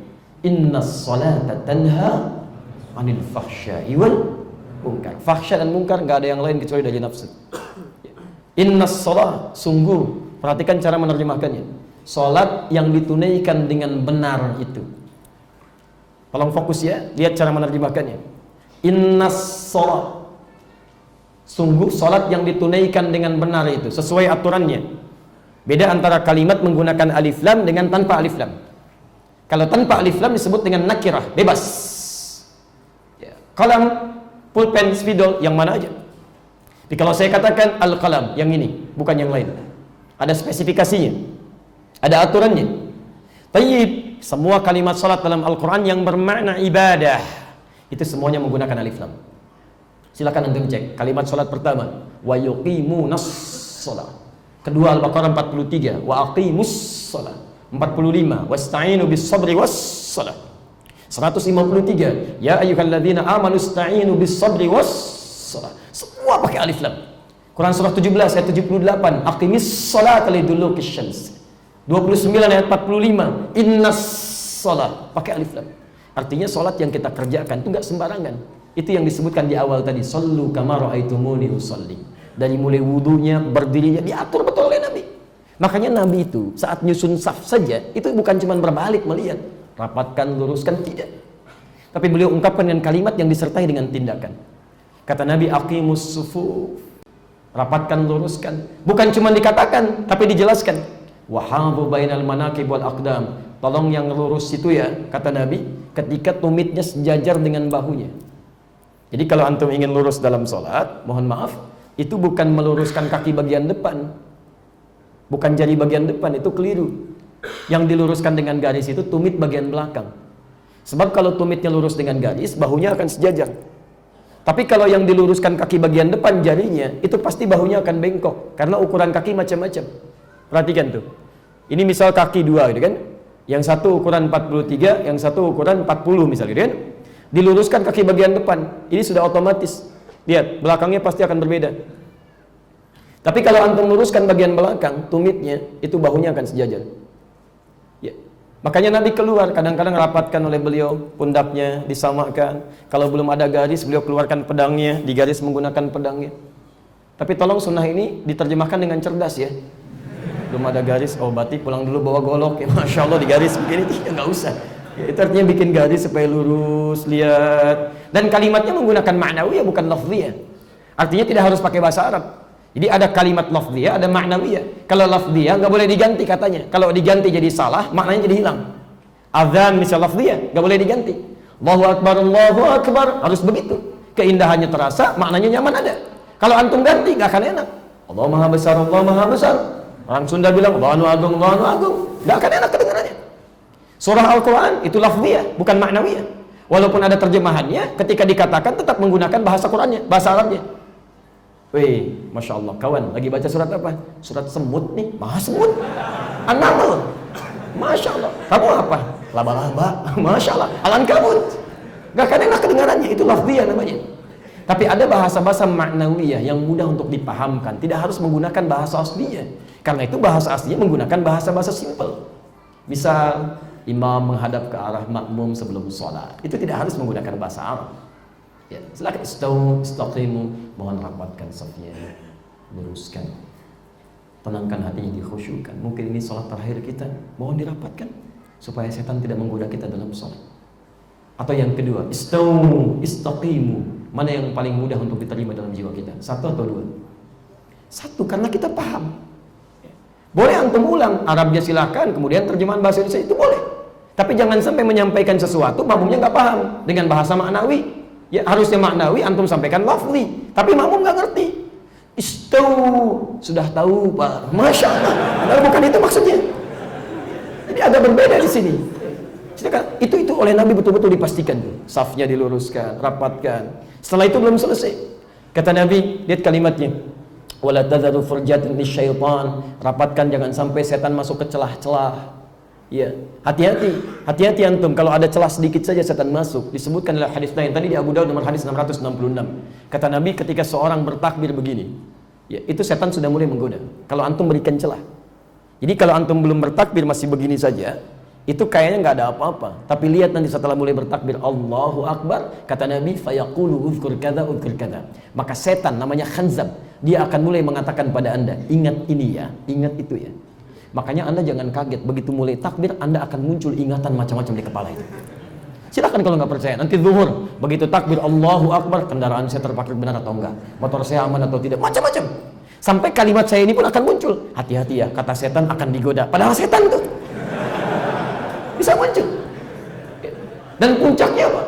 Innas salata tanha 'anil fahsya'i wal munkar. Fahsya dan munkar enggak ada yang lain kecuali dari nafsu. Innas salat, sungguh, perhatikan cara menerjemahkannya. Salat yang ditunaikan dengan benar itu. Tolong fokus ya, lihat cara menerjemahkannya. Innas salat, sungguh salat yang ditunaikan dengan benar itu sesuai aturannya. Beda antara kalimat menggunakan alif lam dengan tanpa alif lam. Kalau tanpa alif lam disebut dengan nakirah, bebas ya. Qalam, pulpen, spidol, yang mana aja. Jadi kalau saya katakan al-qalam, yang ini, bukan yang lain. Ada spesifikasinya, ada aturannya. Tayyib, semua kalimat salat dalam Al-Quran yang bermakna ibadah, itu semuanya menggunakan alif lam. Silakan antum cek. Kalimat salat pertama, wa yuqimunas shalah. Kedua Al-Baqarah 43, wa aqimus shalah. 45, wasta'inu bis sabri was shalah. 153, ya ayyuhalladzina amanu ista'inu bis sabri was shalah. Semua pakai alif lam. Quran surah 17 ayat 78, aqimis sholata lidulukish syams. 29 ayat 45, innas shalah, pakai alif lam. Artinya salat yang kita kerjakan itu enggak sembarangan. Itu yang disebutkan di awal tadi, sallu kama ra'aitumuni usolli. Dari mulai wudunya, berdirinya diatur betul oleh Nabi. Makanya Nabi itu saat nyusun saf saja itu bukan cuma berbalik melihat, rapatkan, luruskan, tidak. Tapi beliau ungkapkan dengan kalimat yang disertai dengan tindakan. Kata Nabi, aqimus sufuf, rapatkan, luruskan. Bukan cuma dikatakan, tapi dijelaskan. Wahadhu bainal manaqib wal aqdam. Tolong yang lurus itu ya, kata Nabi, ketika tumitnya sejajar dengan bahunya. Jadi kalau antum ingin lurus dalam sholat, mohon maaf, itu bukan meluruskan kaki bagian depan, bukan jari bagian depan, itu keliru. Yang diluruskan dengan garis itu tumit bagian belakang. Sebab kalau tumitnya lurus dengan garis, bahunya akan sejajar. Tapi kalau yang diluruskan kaki bagian depan, jarinya, itu pasti bahunya akan bengkok. Karena ukuran kaki macam-macam. Perhatikan tuh. Ini misal kaki dua gitu kan. Yang satu ukuran 43, yang satu ukuran 40 misalnya gitu kan. Diluruskan kaki bagian depan, ini sudah otomatis. Lihat, belakangnya pasti akan berbeda. Tapi kalau antum luruskan bagian belakang, tumitnya, itu bahunya akan sejajar. Ya. Makanya Nabi keluar, kadang-kadang rapatkan oleh beliau, pundaknya disamakan. Kalau belum ada garis, beliau keluarkan pedangnya, digaris menggunakan pedangnya. Tapi tolong sunnah ini diterjemahkan dengan cerdas ya. Belum ada garis, oh berarti pulang dulu bawa golok ya, Masya Allah digaris begini, ya nggak usah. Ya, itu artinya bikin garis supaya lurus, lihat. Dan kalimatnya menggunakan ma'nawiyah bukan lafziyah. Artinya tidak harus pakai bahasa Arab. Jadi ada kalimat lafziyah, ada ma'nawiyah. Kalau lafziyah nggak boleh diganti katanya. Kalau diganti jadi salah, maknanya jadi hilang. Azan misal lafziyah nggak boleh diganti. Allahu Akbar, harus begitu. Keindahannya terasa, maknanya nyaman ada. Kalau antum ganti nggak akan enak. Allah Maha Besar, Allah Maha Besar. Orang Sunda bilang Allah Anu Agung, Allah Anu Agung. Nggak akan enak kedengarannya. Surah Al-Quran itu lafziyah, bukan ma'nawiyah. Walaupun ada terjemahannya, ketika dikatakan tetap menggunakan bahasa Qurannya, bahasa Arabnya. Wih, Masya Allah, kawan, lagi baca surat apa? Surat semut nih, maha semut. An-Naml. Masya Allah. Kamu apa? Laba-laba. Masya Allah. Al-Ankabut. Gak akan enak kedengarannya, itu lafziyah namanya. Tapi ada bahasa-bahasa ma'nawiyah yang mudah untuk dipahamkan, tidak harus menggunakan bahasa aslinya. Karena itu bahasa aslinya menggunakan bahasa-bahasa simple. Misal, imam menghadap ke arah makmum sebelum sholat, itu tidak harus menggunakan bahasa Arab. Ya, silakan istaqimu, mohon rapatkan safnya, luruskan, tenangkan hatinya, dikhusyukkan. Mungkin ini sholat terakhir kita, mohon dirapatkan supaya setan tidak menggoda kita dalam sholat. Atau yang kedua, istaqimu, mana yang paling mudah untuk diterima dalam jiwa kita? Satu atau dua? Satu, karena kita paham. Boleh antum ulang, Arabnya silakan, kemudian terjemahan bahasa Indonesia itu boleh. Tapi jangan sampai menyampaikan sesuatu, makmumnya nggak paham dengan bahasa maknawi. Ya harusnya maknawi, antum sampaikan lafzi. Tapi makmum nggak ngerti. Sudah tahu Pak, Masya Allah. Padahal bukan itu maksudnya. Jadi agak berbeda di sini. Silakan, itu oleh Nabi betul-betul dipastikan. Safnya diluruskan, rapatkan. Setelah itu belum selesai. Kata Nabi, lihat kalimatnya. Wala tadharu furjatin lisyaitan, rapatkan jangan sampai setan masuk ke celah-celah. Ya, hati-hati antum kalau ada celah sedikit saja setan masuk. Disebutkan dalam hadis lain tadi di Abu Daud nomor hadis 666. Kata Nabi ketika seorang bertakbir begini, ya itu setan sudah mulai menggoda. Kalau antum berikan celah. Jadi kalau antum belum bertakbir masih begini saja, itu kayaknya nggak ada apa-apa. Tapi lihat nanti setelah mulai bertakbir Allahu Akbar, kata Nabi fayaqulu uzkur kadza. Maka setan namanya khanzab, dia akan mulai mengatakan pada Anda, ingat ini ya, ingat itu ya. Makanya Anda jangan kaget, begitu mulai takbir Anda akan muncul ingatan macam-macam di kepala itu. Silakan kalau nggak percaya, nanti zuhur begitu takbir Allahu Akbar, kendaraan saya terparkir benar atau enggak, motor saya aman atau tidak, macam-macam. Sampai kalimat saya ini pun akan muncul, hati-hati ya, kata setan akan digoda. Padahal setan tuh bisa muncul. Dan puncaknya apa?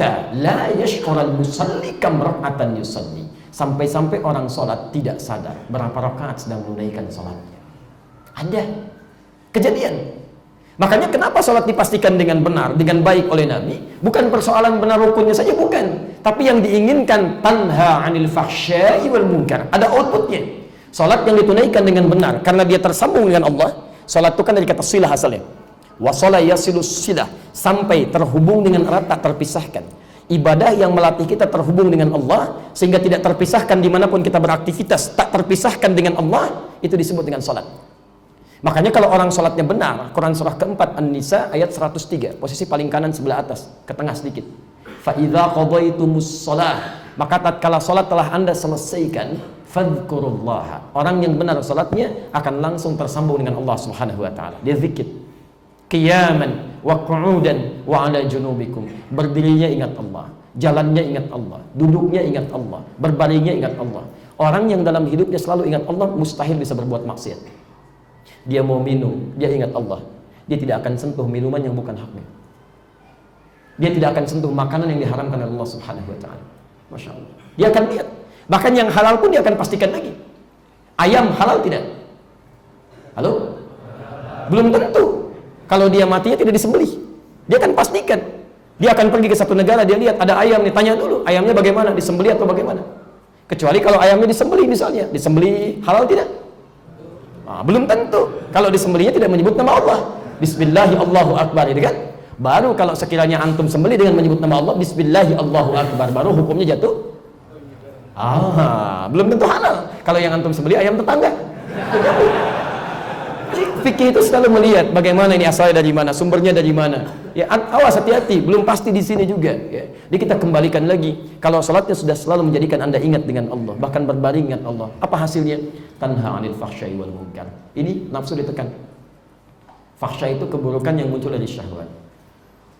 hatta la yash'ural musalli kam rak'atan yusalli. Sampai-sampai orang sholat tidak sadar berapa rakaat sedang menunaikan sholatnya. Ada kejadian. Makanya kenapa sholat dipastikan dengan benar, dengan baik oleh Nabi? Bukan persoalan benar rukunnya saja, bukan. Tapi yang diinginkan tanha 'anil fahsya'i wal munkar. Ada outputnya. Sholat yang ditunaikan dengan benar karena dia tersambung dengan Allah. Sholat itu kan dari kata silah asalnya. Wasala yasilus silah, sampai terhubung dengan erat, tak terpisahkan. Ibadah yang melatih kita terhubung dengan Allah sehingga tidak terpisahkan dimanapun kita beraktivitas, tak terpisahkan dengan Allah, itu disebut dengan sholat. Makanya kalau orang sholatnya benar, Quran surah keempat An-Nisa ayat 103, posisi paling kanan sebelah atas, ke tengah sedikit. Fa'idha qadaitumus sholah, maka tatkala sholat telah anda selesaikan, fadhkurullaha, orang yang benar sholatnya akan langsung tersambung dengan Allah subhanahu wa ta'ala. Dia zikir qiyaman wa qu'udan wa ala junubikum, berdirinya ingat Allah, jalannya ingat Allah, duduknya ingat Allah, berbaringnya ingat Allah. Orang yang dalam hidupnya selalu ingat Allah mustahil bisa berbuat maksiat. Dia mau minum, dia ingat Allah, dia tidak akan sentuh minuman yang bukan haknya, dia tidak akan sentuh makanan yang diharamkan oleh Allah subhanahu wa ta'ala. Masya Allah, dia akan lihat, bahkan yang halal pun dia akan pastikan lagi. Ayam halal tidak? Halo? Belum tentu. Kalau dia matinya tidak disembelih, dia akan pastikan. Dia akan pergi ke satu negara, dia lihat ada ayam nih, tanya dulu ayamnya bagaimana, disembelih atau bagaimana. Kecuali kalau ayamnya disembelih misalnya, disembelih halal tidak? Nah, belum tentu. Kalau disembelihnya tidak menyebut nama Allah, Bismillahi Allahu Akbar, itu kan? Baru kalau sekiranya antum sembelih dengan menyebut nama Allah, Bismillahi Allahu Akbar, baru hukumnya jatuh. Belum tentu halal. Kalau yang antum sembelih ayam tetangga. Fikih itu selalu melihat bagaimana ini asalnya dari mana, sumbernya dari mana. Ya, awas, hati-hati, belum pasti di sini juga. Ya. Jadi kita kembalikan lagi. Kalau salatnya sudah selalu menjadikan anda ingat dengan Allah, bahkan berbaring ingat Allah, apa hasilnya? Tanha 'anil fahsya'i wal munkar. Ini nafsu ditekan. Fahsya itu keburukan yang muncul dari syahwat.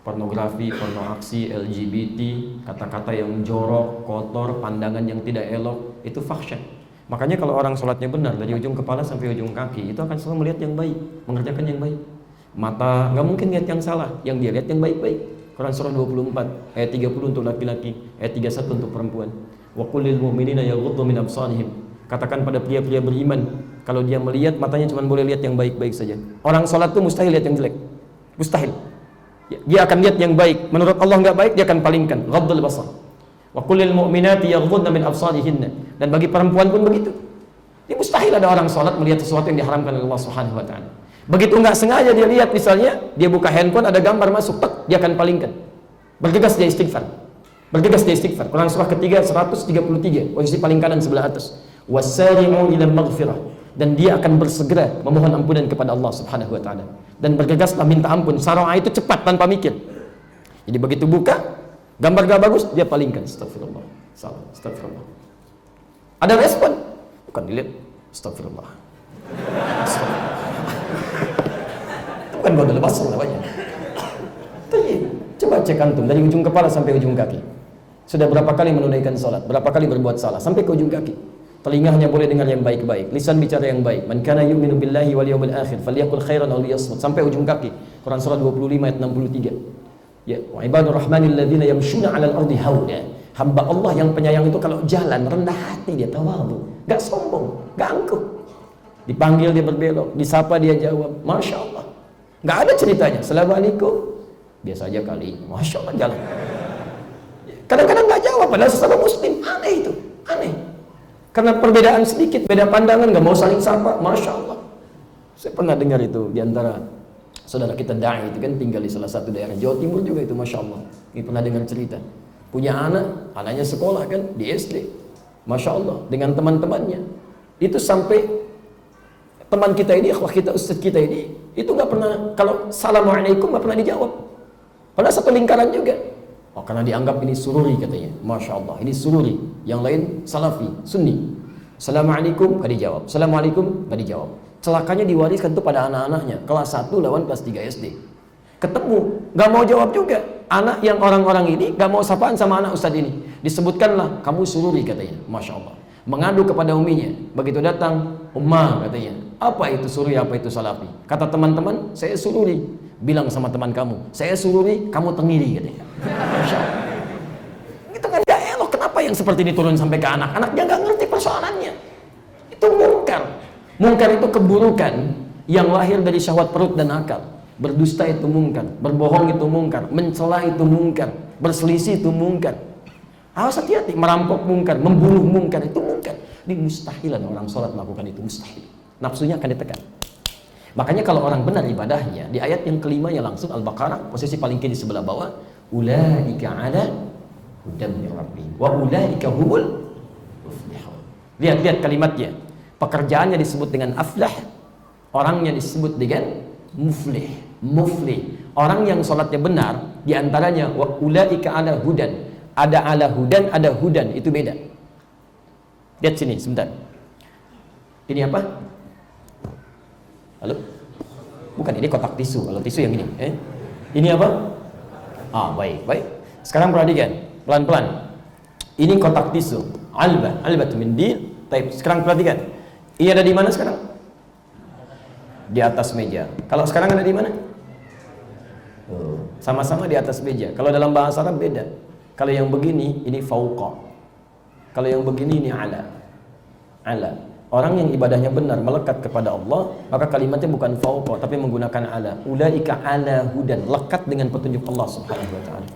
Pornografi, pornoaksi, LGBT, kata-kata yang jorok, kotor, pandangan yang tidak elok, itu fahsya. Makanya kalau orang sholatnya benar dari ujung kepala sampai ujung kaki, itu akan selalu melihat yang baik, mengerjakan yang baik. Mata nggak mungkin lihat yang salah, yang dia lihat yang baik-baik. Quran surah 24 ayat 30 untuk laki-laki, ayat 31 untuk perempuan. Wa qul lil mu'minina yaghuddu min absarihim. Katakan pada pria-pria beriman, kalau dia melihat matanya cuma boleh lihat yang baik-baik saja. Orang sholat itu mustahil lihat yang jelek, mustahil. Dia akan lihat yang baik. Menurut Allah nggak baik, dia akan palingkan. Ghaddul basar. Wa qul lil mu'minati yaghuddna min absarihinna. Dan bagi perempuan pun begitu. Ini mustahil ada orang sholat melihat sesuatu yang diharamkan oleh Allah Subhanahu wa taala. Begitu nggak sengaja dia lihat, misalnya dia buka handphone ada gambar masuk, tek, dia akan palingkan. Bergegas dia istighfar. Bergegas dia istighfar. Quran surah ketiga 133, posisi paling kanan sebelah atas. Wasari'u ila maghfirah. Dan dia akan bersegera memohon ampunan kepada Allah Subhanahu wa taala. Dan bergegaslah minta ampun. Sara'a itu cepat tanpa mikir. Jadi begitu buka gambar gak bagus, dia palingkan. Astagfirullah. Salah, astagfirullah. Ada respon? Bukan dilihat. Astagfirullah. Itu bukan gak ada lepas namanya. Coba cek antum dari ujung kepala sampai ujung kaki. Sudah berapa kali menunaikan salat? Berapa kali berbuat salah? Sampai ke ujung kaki. Telinga hanya boleh dengar yang baik-baik, lisan bicara yang baik. Man kana yu'minu billahi wal yawmil akhir falyaqul khairan aw liyasmut. Sampai ujung kaki. Quran surah 25 ayat 63. Ya, wa ibadur rahmanil ladzina yamshuna 'alal ardi hauna. Hamba Allah yang penyayang itu kalau jalan rendah hati, dia tawadhu, enggak sombong, enggak angkuh. Dipanggil dia berbelok, disapa dia jawab. Masya Allah. Enggak ada ceritanya. Assalamualaikum. Biasa aja kali. Masya Allah jalan. Kadang-kadang enggak jawab padahal sesama muslim. Aneh itu, aneh. Karena perbedaan sedikit, beda pandangan, nggak mau saling sapa. Masya Allah. Saya pernah dengar itu di antara saudara kita dai itu kan tinggal di salah satu daerah Jawa Timur juga itu, Masya Allah. Ini pernah dengar cerita. Punya anak, anaknya sekolah kan di SD. Masya Allah, dengan teman-temannya. Itu sampai teman kita ini, akhwah kita, ustadz kita ini, itu nggak pernah, kalau Assalamualaikum nggak pernah dijawab. Padahal satu lingkaran juga. Oh, karena dianggap ini sururi katanya. Masya Allah, ini sururi. Yang lain salafi, sunni. Assalamualaikum, gak dijawab. Assalamualaikum, gak dijawab. Celakanya diwariskan tuh pada anak-anaknya. Kelas 1 lawan kelas 3 SD. Ketemu, gak mau jawab juga. Anak yang orang-orang ini gak mau sapaan sama anak ustadz ini. Disebutkanlah, kamu sururi katanya. Masya Allah. Mengadu kepada uminya. Begitu datang, Ummah katanya. Apa itu sururi, apa itu salafi? Kata teman-teman, saya sururi. Bilang sama teman kamu, saya sururi, kamu tengiri katanya. Masya Allah. Kenapa yang seperti ini turun sampai ke anak-anak? Dia nggak ngerti persoalannya. Itu mungkar. Mungkar itu keburukan yang lahir dari syahwat perut dan akal. Berdusta itu mungkar, berbohong itu mungkar, mencela itu mungkar, berselisih itu mungkar. Awas hati-hati, merampok mungkar, membunuh mungkar, itu mungkar. Ini mustahilan orang sholat melakukan itu, mustahil. Nafsunya akan ditekan. Makanya kalau orang benar ibadahnya, di ayat yang kelima ya langsung Al-Baqarah, posisi paling kiri sebelah bawah, ulaika ala hudan min rabbihim wa ulaika humul muflihun. Lihat kalimatnya. Pekerjaannya disebut dengan aflah, orangnya disebut dengan muflih. Muflih, orang yang sholatnya benar, diantaranya wa ulaika ala hudan. Ada ala hudan, ada hudan, itu beda. Lihat sini sebentar. Ini apa? Halo? Bukan, ini kotak tisu. Kalau tisu yang ini, Ini apa? Baik. Sekarang perhatikan, pelan-pelan. Ini kotak tisu. Albat min din. Sekarang perhatikan. Ini ada di mana sekarang? Di atas meja. Kalau sekarang ada di mana? Sama-sama di atas meja. Kalau dalam bahasa Arab beda. Kalau yang begini ini fauqa. Kalau yang begini ini ala. Orang yang ibadahnya benar melekat kepada Allah, maka kalimatnya bukan fauqa tapi menggunakan ala. Ulaika ala hudan, lekat dengan petunjuk Allah Subhanahu wa taala.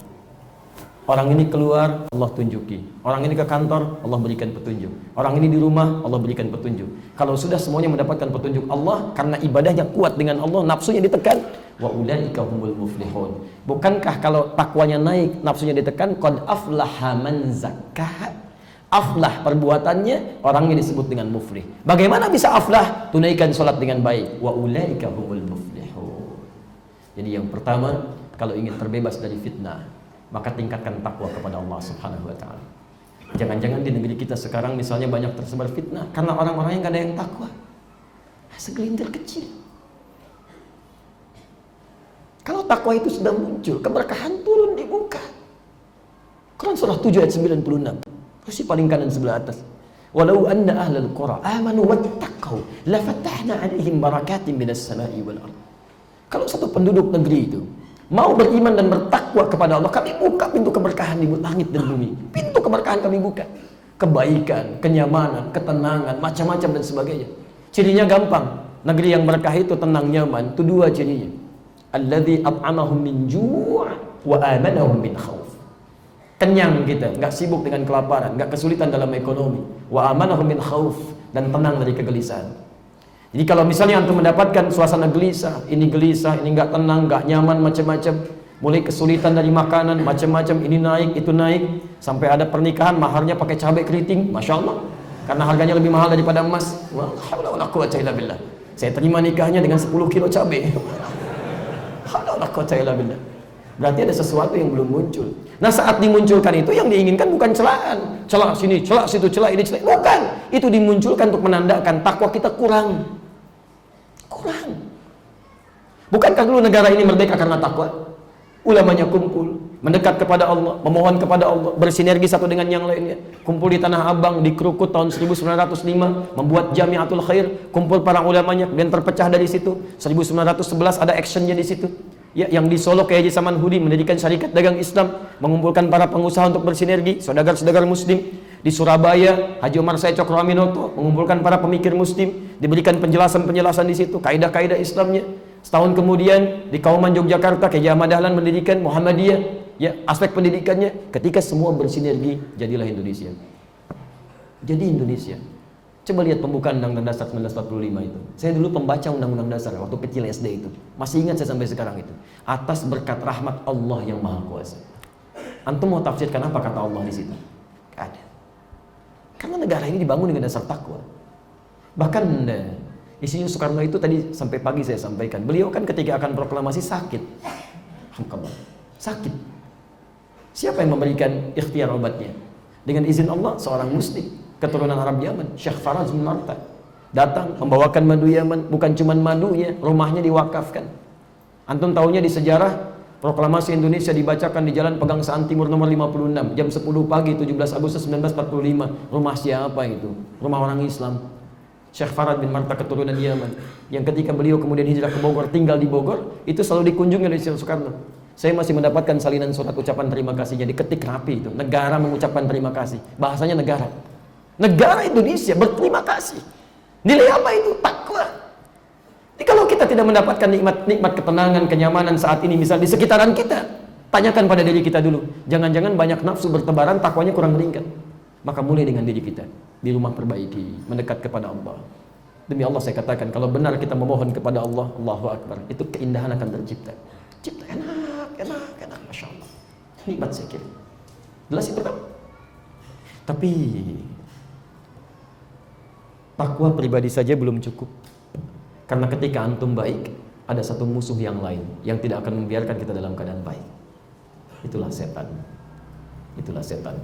Orang ini keluar, Allah tunjuki. Orang ini ke kantor, Allah berikan petunjuk. Orang ini di rumah, Allah berikan petunjuk. Kalau sudah semuanya mendapatkan petunjuk Allah, karena ibadahnya kuat dengan Allah, nafsunya ditekan, wa ulaika humul muflihun. Bukankah kalau takwanya naik, nafsunya ditekan, qad aflaha man zakkaha. Aflah perbuatannya, orangnya disebut dengan muflih. Bagaimana bisa aflah? Tunaikan salat dengan baik. Wa ulaika humul muflihun. Jadi yang pertama, kalau ingin terbebas dari fitnah, maka tingkatkan takwa kepada Allah Subhanahu wa taala. Jangan-jangan di negeri kita sekarang misalnya banyak tersebar fitnah karena orang-orang yang gak ada yang takwa. Segelintir kecil. Kalau takwa itu sudah muncul, keberkahan turun di muka. Quran surah 7 ayat 96. Kursi paling kanan sebelah atas. Walau anna ahlal qura amanu wattaqau la fatahna 'alaihim barakatin minas sama'i wal ardh. Kalau satu penduduk negeri itu mau beriman dan bertakwa kepada Allah, kami buka pintu keberkahan di langit dan bumi. Pintu keberkahan kami buka. Kebaikan, kenyamanan, ketenangan, macam-macam dan sebagainya. Cirinya gampang. Negeri yang berkah itu tenang, nyaman. Itu dua cirinya. Alladzi at'amahum min ju' wa amanahum min khauf. Kenyang kita, nggak sibuk dengan kelaparan, nggak kesulitan dalam ekonomi. Wa amanahum min khauf, dan tenang dari kegelisahan. Jadi kalau misalnya antum mendapatkan suasana gelisah, ini nggak tenang, nggak nyaman, macam-macam, mulai kesulitan dari makanan, macam-macam, ini naik, itu naik, sampai ada pernikahan maharnya pakai cabai keriting, masya Allah, karena harganya lebih mahal daripada emas. Wala quwwata illa billah. Saya terima nikahnya dengan 10 kilo cabai. Wala quwwata illa billah. Berarti ada sesuatu yang belum muncul. Nah, saat dimunculkan itu yang diinginkan bukan celaan, celak sini, celak situ, celak ini, celak. Bukan. Itu dimunculkan untuk menandakan takwa kita kurang. Bukankah dulu negara ini merdeka karena takwa? Ulamanya kumpul, mendekat kepada Allah, memohon kepada Allah, bersinergi satu dengan yang lainnya. Kumpul di Tanah Abang, di Krukut tahun 1905, membuat Jamiatul Khair, kumpul para ulamanya, dan terpecah dari situ. 1911 ada actionnya di situ. Ya, yang di Solo Kiai Haji Samanhudi mendirikan Syarikat Dagang Islam, mengumpulkan para pengusaha untuk bersinergi, saudagar-saudagar muslim. Di Surabaya, Haji Omar Said Cokroaminoto mengumpulkan para pemikir muslim, diberikan penjelasan-penjelasan di situ, kaidah-kaidah Islamnya. Setahun kemudian di Kauman Yogyakarta, Kiai Ahmad Dahlan mendirikan Muhammadiyah, ya, aspek pendidikannya. Ketika semua bersinergi, jadilah Indonesia. Jadi Indonesia. Coba lihat pembukaan Undang-Undang Dasar 1945 itu. Saya dulu pembaca Undang-Undang Dasar waktu kecil SD itu. Masih ingat saya sampai sekarang itu. Atas berkat rahmat Allah yang Maha Kuasa. Antum mau tafsirkan apa kata Allah di situ? Gak ada. Karena negara ini dibangun dengan dasar takwa. Bahkan Insinyur Soekarno itu tadi sampai pagi saya sampaikan. Beliau kan ketika akan proklamasi sakit. Sakit. Siapa yang memberikan ikhtiar obatnya? Dengan izin Allah, seorang muslim keturunan Arab Yaman, Syekh Faraz bin Marta, datang membawakan madu Yaman. Bukan cuma madunya, rumahnya diwakafkan. Antum tahunya di sejarah, proklamasi Indonesia dibacakan di Jalan Pegangsaan Timur nomor 56 jam 10 pagi 17 Agustus 1945. Rumah siapa itu? Rumah orang Islam. Syekh Farad bin Marta keturunan Yaman, yang ketika beliau kemudian hijrah ke Bogor, tinggal di Bogor, itu selalu dikunjungi oleh Syekh Soekarno. Saya masih mendapatkan salinan surat ucapan terima kasihnya, diketik rapi itu. Negara mengucapkan terima kasih. Bahasanya negara. Negara Indonesia berterima kasih. Nilai apa itu? Takwa. Jadi kalau kita tidak mendapatkan nikmat ketenangan, kenyamanan saat ini misal di sekitaran kita, tanyakan pada diri kita dulu. Jangan-jangan banyak nafsu bertebaran, takwanya kurang meningkat. Maka mulai dengan diri kita. Di rumah perbaiki, mendekat kepada Allah. Demi Allah saya katakan, kalau benar kita memohon kepada Allah, Allahu Akbar, itu keindahan akan tercipta. Cipta enak, Masya Allah. Nikmat saya kira. Jelas itu pertama. Tapi takwa pribadi saja belum cukup. Karena ketika antum baik, ada satu musuh yang lain yang tidak akan membiarkan kita dalam keadaan baik. Itulah setan. Itulah setan.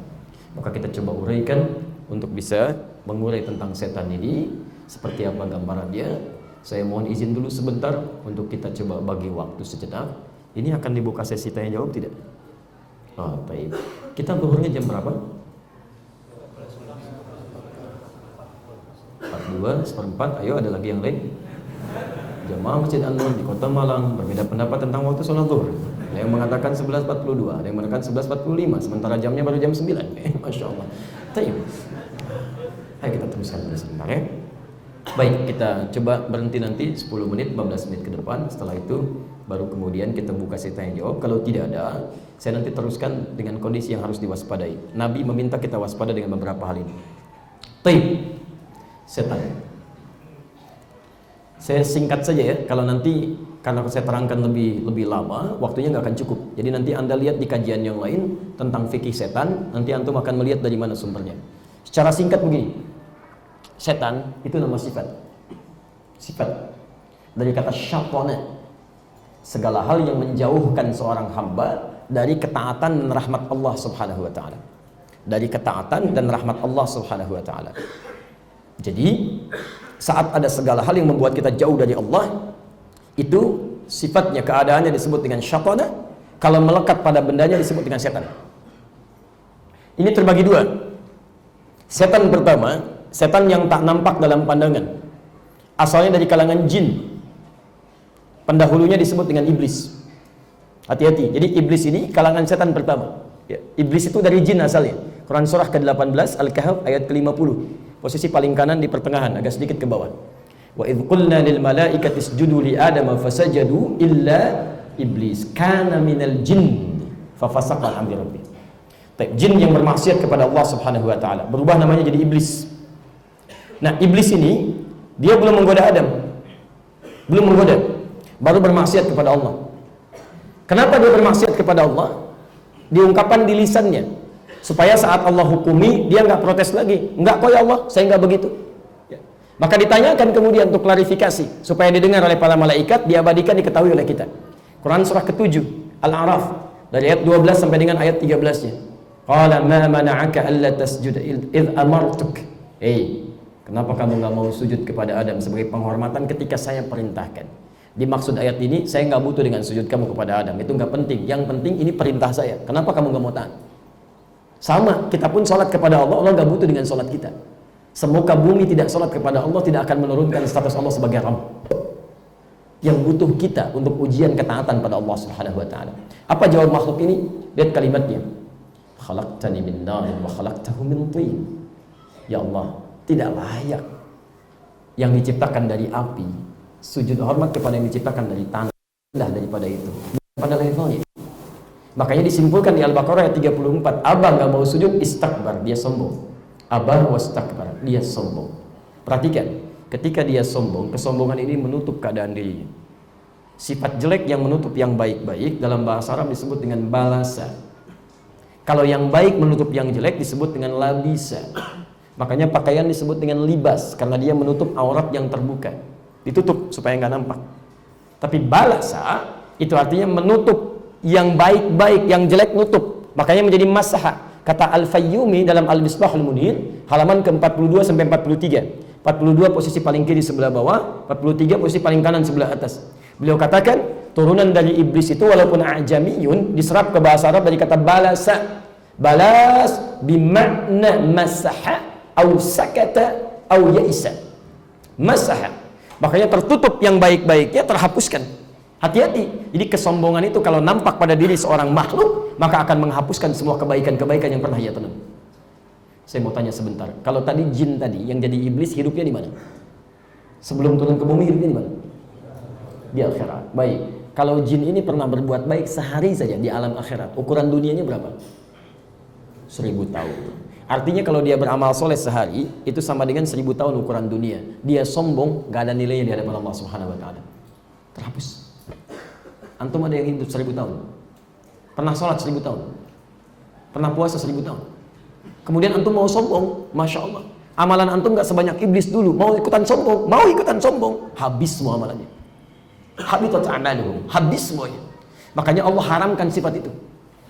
Maka kita coba uraikan untuk bisa mengurai tentang setan ini. Seperti apa gambarannya. Saya mohon izin dulu sebentar untuk kita coba bagi waktu sejenak. Ini akan dibuka sesi tanya jawab tidak? Oh, baik. Kita zuhurnya jam berapa? 42, seperempat. Ayo, ada lagi yang lain? Jamaah Masjid An-Nur di Kota Malang berbeda pendapat tentang waktu sholat zuhur. Ada yang mengatakan 11.42, ada yang mengatakan 11.45, sementara jamnya baru jam 9. Masya Allah. Baik. Ayo kita teruskan dulu sebentar ya. Baik, kita coba berhenti nanti 10 menit, 15 menit ke depan. Setelah itu baru kemudian kita buka sesi tanya jawab. Kalau tidak ada, saya nanti teruskan dengan kondisi yang harus diwaspadai. Nabi meminta kita waspada dengan beberapa hal ini. Baik. Setan. Saya singkat saja ya, kalau nanti karena saya terangkan lebih lama, waktunya nggak akan cukup. Jadi nanti Anda lihat di kajian yang lain tentang fikih setan, nanti antum akan melihat dari mana sumbernya. Secara singkat begini. Setan itu nama sifat. Sifat dari kata syaitana. Segala hal yang menjauhkan seorang hamba dari ketaatan dan rahmat Allah Subhanahu wa taala. Dari ketaatan dan rahmat Allah Subhanahu wa taala. Jadi, saat ada segala hal yang membuat kita jauh dari Allah, itu sifatnya, keadaannya disebut dengan syaitana. Kalau melekat pada bendanya disebut dengan setan. Ini terbagi dua. Setan pertama, setan yang tak nampak dalam pandangan. Asalnya dari kalangan jin. Pendahulunya disebut dengan iblis. Hati-hati. Jadi iblis ini kalangan setan pertama. Ya, iblis itu dari jin asalnya. Quran surah ke-18 Al-Kahf ayat ke-50. Posisi paling kanan di pertengahan, agak sedikit ke bawah. Wa idh qulna lil malaikati isjudu li adama fasajadu illa iblis kana minal jinn fafasaqa an amri rabbih. Jin yang bermaksiat kepada Allah Subhanahu wa taala berubah namanya jadi iblis. Nah, iblis ini dia belum menggoda Adam. Belum menggoda. Baru bermaksiat kepada Allah. Kenapa dia bermaksiat kepada Allah? Diungkapkan di lisannya. Supaya saat Allah hukumi, dia nggak protes lagi. Enggak kok ya Allah, saya nggak begitu. Ya. Maka ditanyakan kemudian untuk klarifikasi. Supaya didengar oleh para malaikat, diabadikan, diketahui oleh kita. Quran surah ke-7, Al-A'raf. Dari ayat 12 sampai dengan ayat 13-nya. Qala ma mana'aka alla tasjuda idh amartuk. Kenapa kamu nggak mau sujud kepada Adam sebagai penghormatan ketika saya perintahkan? Dimaksud ayat ini, saya nggak butuh dengan sujud kamu kepada Adam. Itu nggak penting. Yang penting ini perintah saya. Kenapa kamu nggak mau taat? Sama, kita pun sholat kepada Allah, Allah nggak butuh dengan sholat kita. Semoga bumi tidak sholat kepada Allah, tidak akan menurunkan status Allah sebagai Rabb. Yang butuh kita untuk ujian ketaatan pada Allah Subhanahu wa taala. Apa jawab makhluk ini? Lihat kalimatnya. Khalaqtani min narin wa khalaqtahu min tin. Ya Allah, tidak layak yang diciptakan dari api sujud hormat kepada yang diciptakan dari tanah. Rendah daripada itu. Pada levelnya. Makanya disimpulkan di Al-Baqarah ayat 34, Abah nggak mau sujud, istakbar, dia sombong. Abah wastakbar, dia sombong. Perhatikan, ketika dia sombong, kesombongan ini menutup keadaan dirinya. Sifat jelek yang menutup yang baik-baik dalam bahasa Arab disebut dengan balasa. Kalau yang baik menutup yang jelek disebut dengan labisa. Makanya pakaian disebut dengan libas karena dia menutup aurat yang terbuka. Ditutup supaya nggak nampak. Tapi balasa itu artinya menutup yang baik-baik, yang jelek nutup. Makanya menjadi masaha. Kata Al-Fayyumi dalam Al-Misbahul Munir, halaman ke-42 sampai 43. 42 posisi paling kiri sebelah bawah, 43 posisi paling kanan sebelah atas. Beliau katakan, turunan dari iblis itu walaupun a'jamiyun diserap ke bahasa Arab dari kata balasa. Balas bimakna masaha au sakata au ya'isa. Masaha. Makanya tertutup yang baik-baiknya, terhapuskan. Hati-hati. Jadi kesombongan itu kalau nampak pada diri seorang makhluk, maka akan menghapuskan semua kebaikan-kebaikan yang pernah ia tanam. Saya mau tanya sebentar. Kalau tadi jin tadi yang jadi iblis hidupnya di mana? Sebelum turun ke bumi hidupnya di mana? Di akhirat. Baik. Kalau jin ini pernah berbuat baik sehari saja di alam akhirat, ukuran dunianya berapa? 1000 tahun. Artinya kalau dia beramal soleh sehari, itu sama dengan 1000 tahun ukuran dunia. Dia sombong, gak ada nilainya di hadapan Allah Subhanahu Wa Taala. Terhapus. Antum ada yang hidup 1000 tahun? Pernah sholat 1000 tahun? Pernah puasa 1000 tahun? Kemudian antum mau sombong, Masya Allah. Amalan antum gak sebanyak iblis dulu. Mau ikutan sombong, habis semua amalannya. Habis semuanya. Makanya Allah haramkan sifat itu.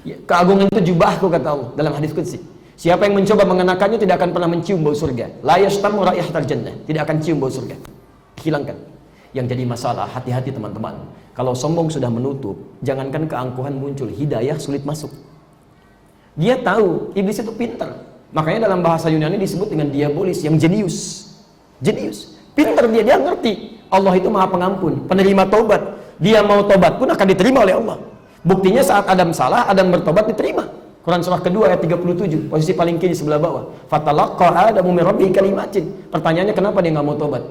Ya, keagungan itu jubahku, kata Allah dalam hadis qudsi. Siapa yang mencoba mengenakannya tidak akan pernah mencium bau surga. La yashtamu raihatal jannah, tidak akan cium bau surga. Hilangkan. Yang jadi masalah, hati-hati teman-teman. Kalau sombong sudah menutup, jangankan keangkuhan muncul, hidayah sulit masuk. Dia tahu iblis itu pintar. Makanya dalam bahasa Yunani disebut dengan diabolis, yang jenius. Jenius. Pintar dia ngerti. Allah itu Maha Pengampun, penerima tobat. Dia mau tobat pun akan diterima oleh Allah. Buktinya saat Adam salah, Adam bertobat diterima. Quran surah kedua ayat 37, posisi paling kiri sebelah bawah. Fatalaqqa Adamu min rabbihi kalimatin. Pertanyaannya kenapa dia nggak mau tobat?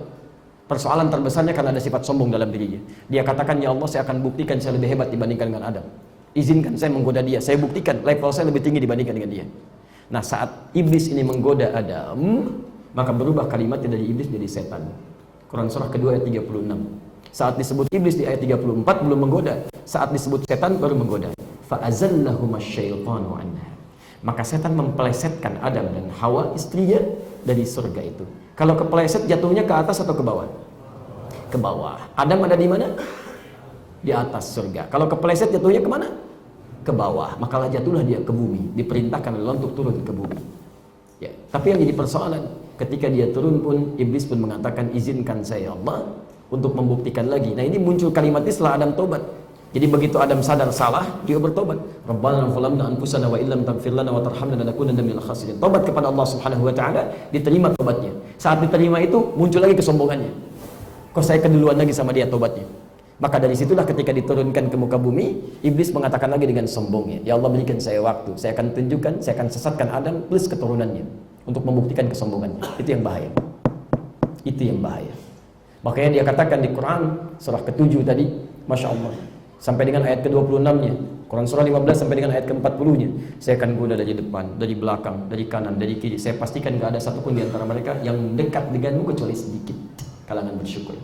Persoalan terbesarnya karena ada sifat sombong dalam dirinya. Dia katakan, ya Allah, saya akan buktikan saya lebih hebat dibandingkan dengan Adam. Izinkan saya menggoda dia, saya buktikan level saya lebih tinggi dibandingkan dengan dia. Nah, saat iblis ini menggoda Adam, maka berubah kalimatnya dari iblis jadi setan. Quran surah kedua ayat 36. Saat disebut iblis di ayat 34 belum menggoda. Saat disebut setan baru menggoda. Fa'azallahuma syaitanu anha. Maka setan mempelesetkan Adam dan Hawa istrinya dari surga itu. Kalau kepeleset jatuhnya ke atas atau ke bawah? Ke bawah. Adam ada di mana? Di atas surga. Kalau kepeleset jatuhnya kemana? Ke bawah. Maka jatuhlah dia ke bumi. Diperintahkan Allah untuk turun ke bumi. Ya. Tapi yang jadi persoalan, ketika dia turun pun, iblis pun mengatakan, izinkan saya Allah untuk membuktikan lagi. Nah, ini muncul kalimat ini setelah Adam tobat. Jadi begitu Adam sadar salah, dia bertobat. Rabbana zalamna anfusana wa illam taghfir lana wa tarhamna lanakunanna minal khasirin. Tobat kepada Allah Subhanahu wa taala, diterima tobatnya. Saat diterima itu muncul lagi kesombongannya. Kok saya keduluan lagi sama dia tobatnya? Maka dari situlah ketika diturunkan ke muka bumi, iblis mengatakan lagi dengan sombongnya, ya Allah, berikan saya waktu, saya akan tunjukkan, saya akan sesatkan Adam plus keturunannya untuk membuktikan kesombongannya. Itu yang bahaya. Itu yang bahaya. Makanya dia katakan di Quran surah ke-7 tadi, Masya Allah, sampai dengan ayat ke-26-nya, Quran surah 15 sampai dengan ayat ke-40-nya, saya akan goda dari depan, dari belakang, dari kanan, dari kiri. Saya pastikan gak ada satupun di antara mereka yang dekat denganmu kecuali sedikit kalangan bersyukur.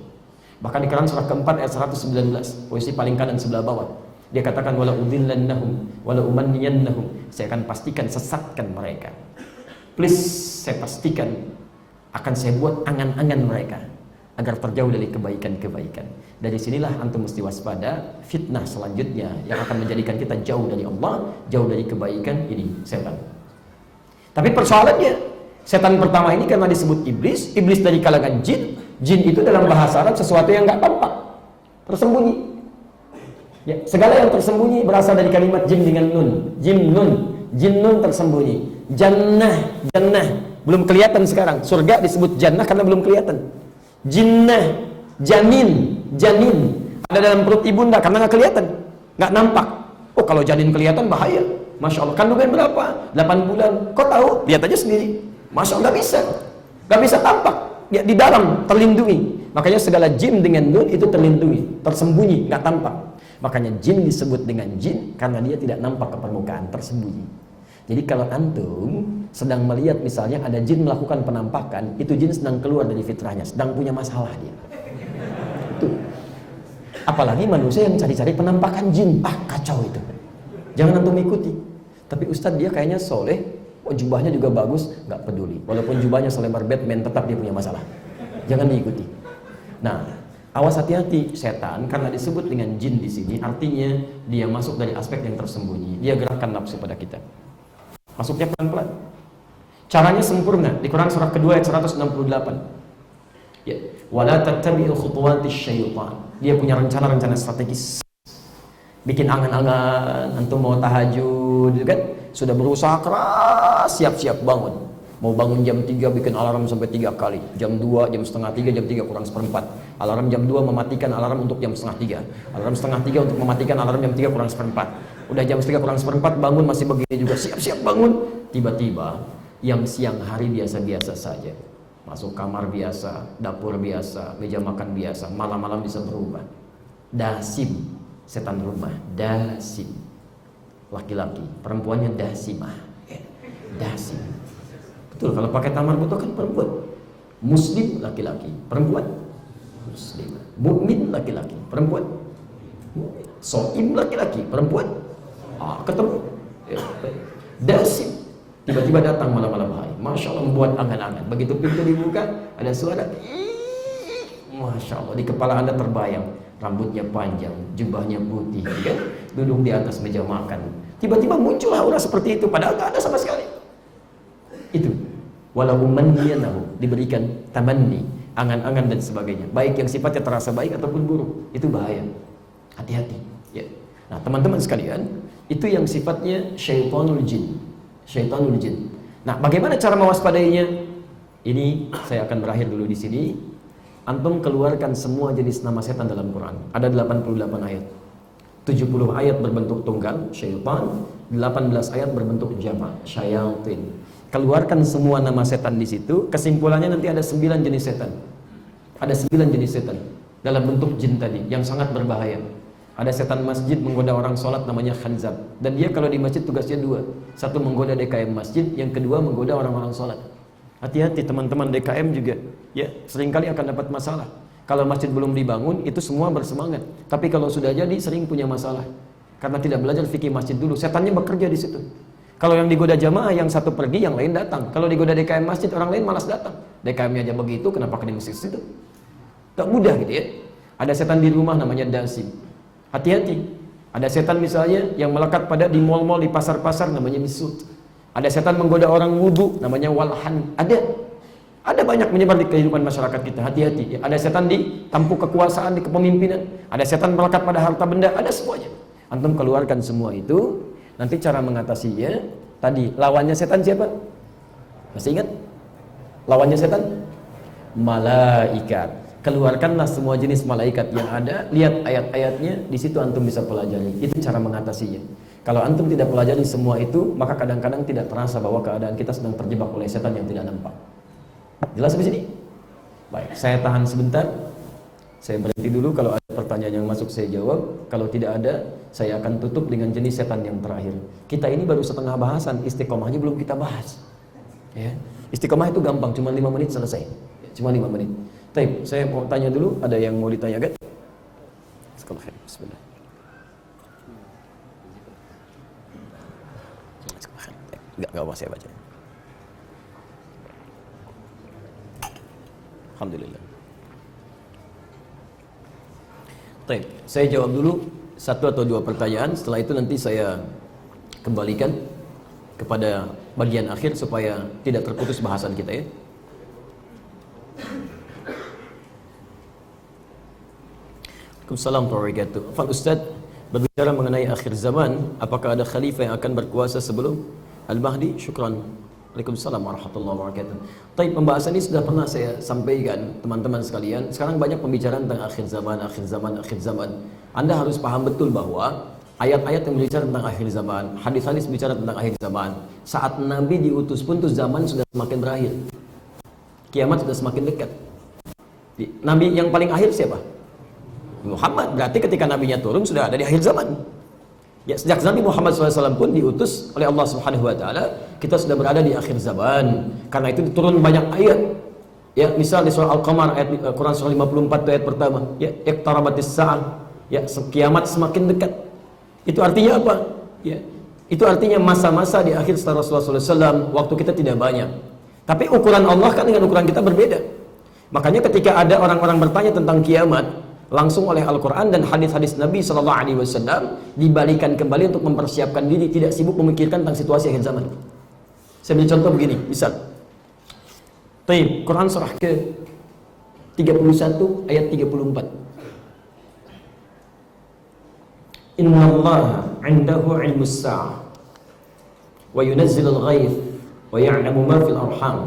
Bahkan di Quran surah keempat ayat 119, posisi paling kanan sebelah bawah, dia katakan wala udhillannahum wala umanniyannahum. Saya akan pastikan sesatkan mereka. Please, saya pastikan akan saya buat angan-angan mereka agar terjauh dari kebaikan-kebaikan. Dari sinilah antum mesti waspada fitnah selanjutnya yang akan menjadikan kita jauh dari Allah, jauh dari kebaikan, ini setan. Tapi persoalannya, setan pertama ini karena disebut iblis, iblis dari kalangan jin. Jin itu dalam bahasa Arab sesuatu yang nggak tampak, tersembunyi. Ya, segala yang tersembunyi berasal dari kalimat jin dengan nun. Jin nun tersembunyi. Jannah, belum kelihatan sekarang. Surga disebut jannah karena belum kelihatan. Jinnah, janin. Ada dalam perut ibunda karena nggak kelihatan, nggak nampak. Oh, kalau janin kelihatan bahaya. Masya Allah, kandungan berapa? 8 bulan. Kok tahu? Lihat aja sendiri. Masya Allah, nggak bisa tampak. Ya, di dalam terlindungi. Makanya segala jin dengan nun itu terlindungi, tersembunyi, nggak tampak. Makanya jin disebut dengan jin karena dia tidak nampak ke permukaan, tersembunyi. Jadi kalau antum sedang melihat misalnya ada jin melakukan penampakan, itu jin sedang keluar dari fitrahnya, sedang punya masalah dia. Itu. Apalagi manusia yang cari-cari penampakan jin, kacau itu. Jangan antum ikuti. Tapi Ustadz dia kayaknya soleh, jubahnya juga bagus, nggak peduli. Walaupun jubahnya selebar Batman, tetap dia punya masalah. Jangan diikuti. Nah, awas hati-hati, setan karena disebut dengan jin di sini, artinya dia masuk dari aspek yang tersembunyi. Dia gerakan nafsu pada kita. Masuknya pelan-pelan. Caranya sempurna di Quran surah kedua ayat 168. Ya, wala tattabi'u khutuwatis syaitan. Dia punya rencana-rencana strategis. Bikin angan-angan, antum mau tahajud, gitu kan? Sudah berusaha keras, siap-siap bangun. Mau bangun jam 3 bikin alarm sampai 3 kali. Jam 2, jam setengah 3, jam 3 kurang seperempat. Alarm jam 2 mematikan alarm untuk jam setengah 3. Alarm setengah 3 untuk mematikan alarm jam 3 kurang seperempat. Udah jam 3 kurang seperempat bangun masih begini juga. Siap-siap bangun. Tiba-tiba yang siang hari biasa-biasa saja. Masuk kamar biasa, dapur biasa, meja makan biasa. Malam-malam bisa berubah. Dasim. Setan rumah. Dasim. Laki-laki. Perempuannya dasimah. Dasim. Betul, kalau pakai tamar butuh kan perempuan. Muslim laki-laki, perempuan muslim. Mukmin laki-laki, perempuan mukmin. Shaim laki-laki, perempuan. Ketemu. Dasim. Tiba-tiba datang malam-malam hari. Masya Allah membuat angan-angan. Begitu pintu dibuka, ada suara. Masya Allah, di kepala Anda terbayang. Rambutnya panjang, jubahnya putih, kan? Duduk di atas meja makan. Tiba-tiba muncul aura seperti itu, padahal tak ada sama sekali. Itu walau manniyanahu, diberikan tamanni, angan-angan dan sebagainya, baik yang sifatnya terasa baik ataupun buruk, itu bahaya. Hati-hati ya. Nah teman-teman sekalian, itu yang sifatnya syaitanul jin. Syaitanul jin. Nah bagaimana cara mewaspadainya? Ini saya akan berakhir dulu di sini. Antum keluarkan semua jenis nama setan dalam Quran. Ada 88 ayat. 70 ayat berbentuk tunggal, syaitan. 18 ayat berbentuk jamak, syayatin. Keluarkan semua nama setan di situ. Kesimpulannya nanti ada 9 jenis setan. Ada 9 jenis setan dalam bentuk jin tadi yang sangat berbahaya. Ada setan masjid menggoda orang sholat namanya khanzab. Dan dia kalau di masjid tugasnya 2. Satu menggoda DKM masjid, yang kedua menggoda orang-orang sholat. Hati-hati teman-teman DKM juga. Ya, seringkali akan dapat masalah. Kalau masjid belum dibangun itu semua bersemangat. Tapi kalau sudah jadi sering punya masalah. Karena tidak belajar fikih masjid dulu. Setannya bekerja di situ. Kalau yang digoda jamaah, yang satu pergi, yang lain datang. Kalau digoda DKM masjid, orang lain malas datang. DKM-nya aja begitu, kenapa ke masjid situ? Tak mudah gitu ya. Ada setan di rumah namanya dasim. Hati-hati. Ada setan misalnya yang melekat pada di mal-mal, di pasar-pasar namanya misut. Ada setan menggoda orang wudu namanya walhan. Ada banyak menyebar di kehidupan masyarakat kita. Hati-hati. Ada setan di tampuk kekuasaan, di kepemimpinan. Ada setan melekat pada harta benda. Ada semuanya. Antum keluarkan semua itu. Nanti cara mengatasinya, tadi lawannya setan siapa? Masih ingat? Lawannya setan? Malaikat. Keluarkanlah semua jenis malaikat yang ada, lihat ayat-ayatnya, di situ antum bisa pelajari. Itu cara mengatasinya. Kalau antum tidak pelajari semua itu, maka kadang-kadang tidak terasa bahwa keadaan kita sedang terjebak oleh setan yang tidak nampak. Jelas di sini? Baik, saya tahan sebentar. Saya berhenti dulu, kalau ada pertanyaan yang masuk saya jawab. Kalau tidak ada, saya akan tutup dengan jenis setan yang terakhir. Kita ini baru setengah bahasan, istiqomahnya belum kita bahas ya. Istiqomah itu gampang, cuma 5 menit selesai. Cuma 5 menit. Baik, saya mau tanya dulu, ada yang mau ditanyakan? Bismillah. Enggak apa saya baca. Alhamdulillah. Baik, saya jawab dulu 1 atau 2 pertanyaan. Setelah itu nanti saya kembalikan kepada bagian akhir supaya tidak terputus bahasan kita ya. Waalaikumsalam warahmatullahi wabarakatuh. Pak Ustaz, berbicara mengenai akhir zaman, apakah ada khalifah yang akan berkuasa sebelum Al-Mahdi? Syukran. Waalaikumsalam warahmatullahi wabarakatuh. Tapi pembahasan ini sudah pernah saya sampaikan teman-teman sekalian. Sekarang banyak pembicaraan tentang akhir zaman, akhir zaman, akhir zaman. Anda harus paham betul bahwa ayat-ayat yang berbicara tentang akhir zaman, hadis-hadis bicara tentang akhir zaman. Saat Nabi diutus pun tuh zaman sudah semakin berakhir. Kiamat sudah semakin dekat. Nabi yang paling akhir siapa? Muhammad. Berarti ketika nabinya turun sudah ada di akhir zaman. Ya, sejak Nabi Muhammad SAW pun diutus oleh Allah Subhanahu Wa Taala, kita sudah berada di akhir zaman. Karena itu turun banyak ayat. Ya, misal di surah Al-Qamar ayat Quran surah 54 ayat pertama. Ya, iqtarabatis sa'ah. Ya, kiamat semakin dekat. Itu artinya apa? Ya, itu artinya masa-masa di akhir setelah Rasulullah SAW, waktu kita tidak banyak. Tapi ukuran Allah kan dengan ukuran kita berbeda. Makanya ketika ada orang-orang bertanya tentang kiamat, langsung oleh Al-Quran dan hadis-hadis Nabi SAW dibalikan kembali untuk mempersiapkan diri, tidak sibuk memikirkan tentang situasi akhir zaman. Saya beri contoh begini, misal Quran surah ke 31 ayat 34. Inna Allah 'indahu 'ilmus sa'ah wa yunazzilul ghaith wa ya'lamu ma fil arham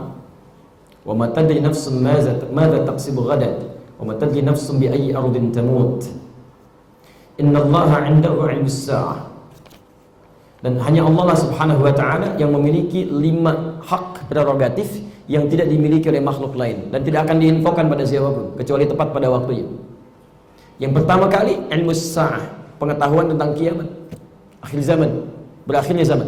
wa ma tadri nafsun madza taksibu ghadan wa ma tadri nafsun bi ayyi ardin tamut innallaha 'indahu 'ilmus sa'ah. Dan hanya Allah Subhanahu wa taala yang memiliki 5 hak prerogatif yang tidak dimiliki oleh makhluk lain dan tidak akan diinfokan pada siapapun kecuali tepat pada waktunya. Yang pertama kali ilmu sa'ah, pengetahuan tentang kiamat, akhir zaman, berakhirnya zaman.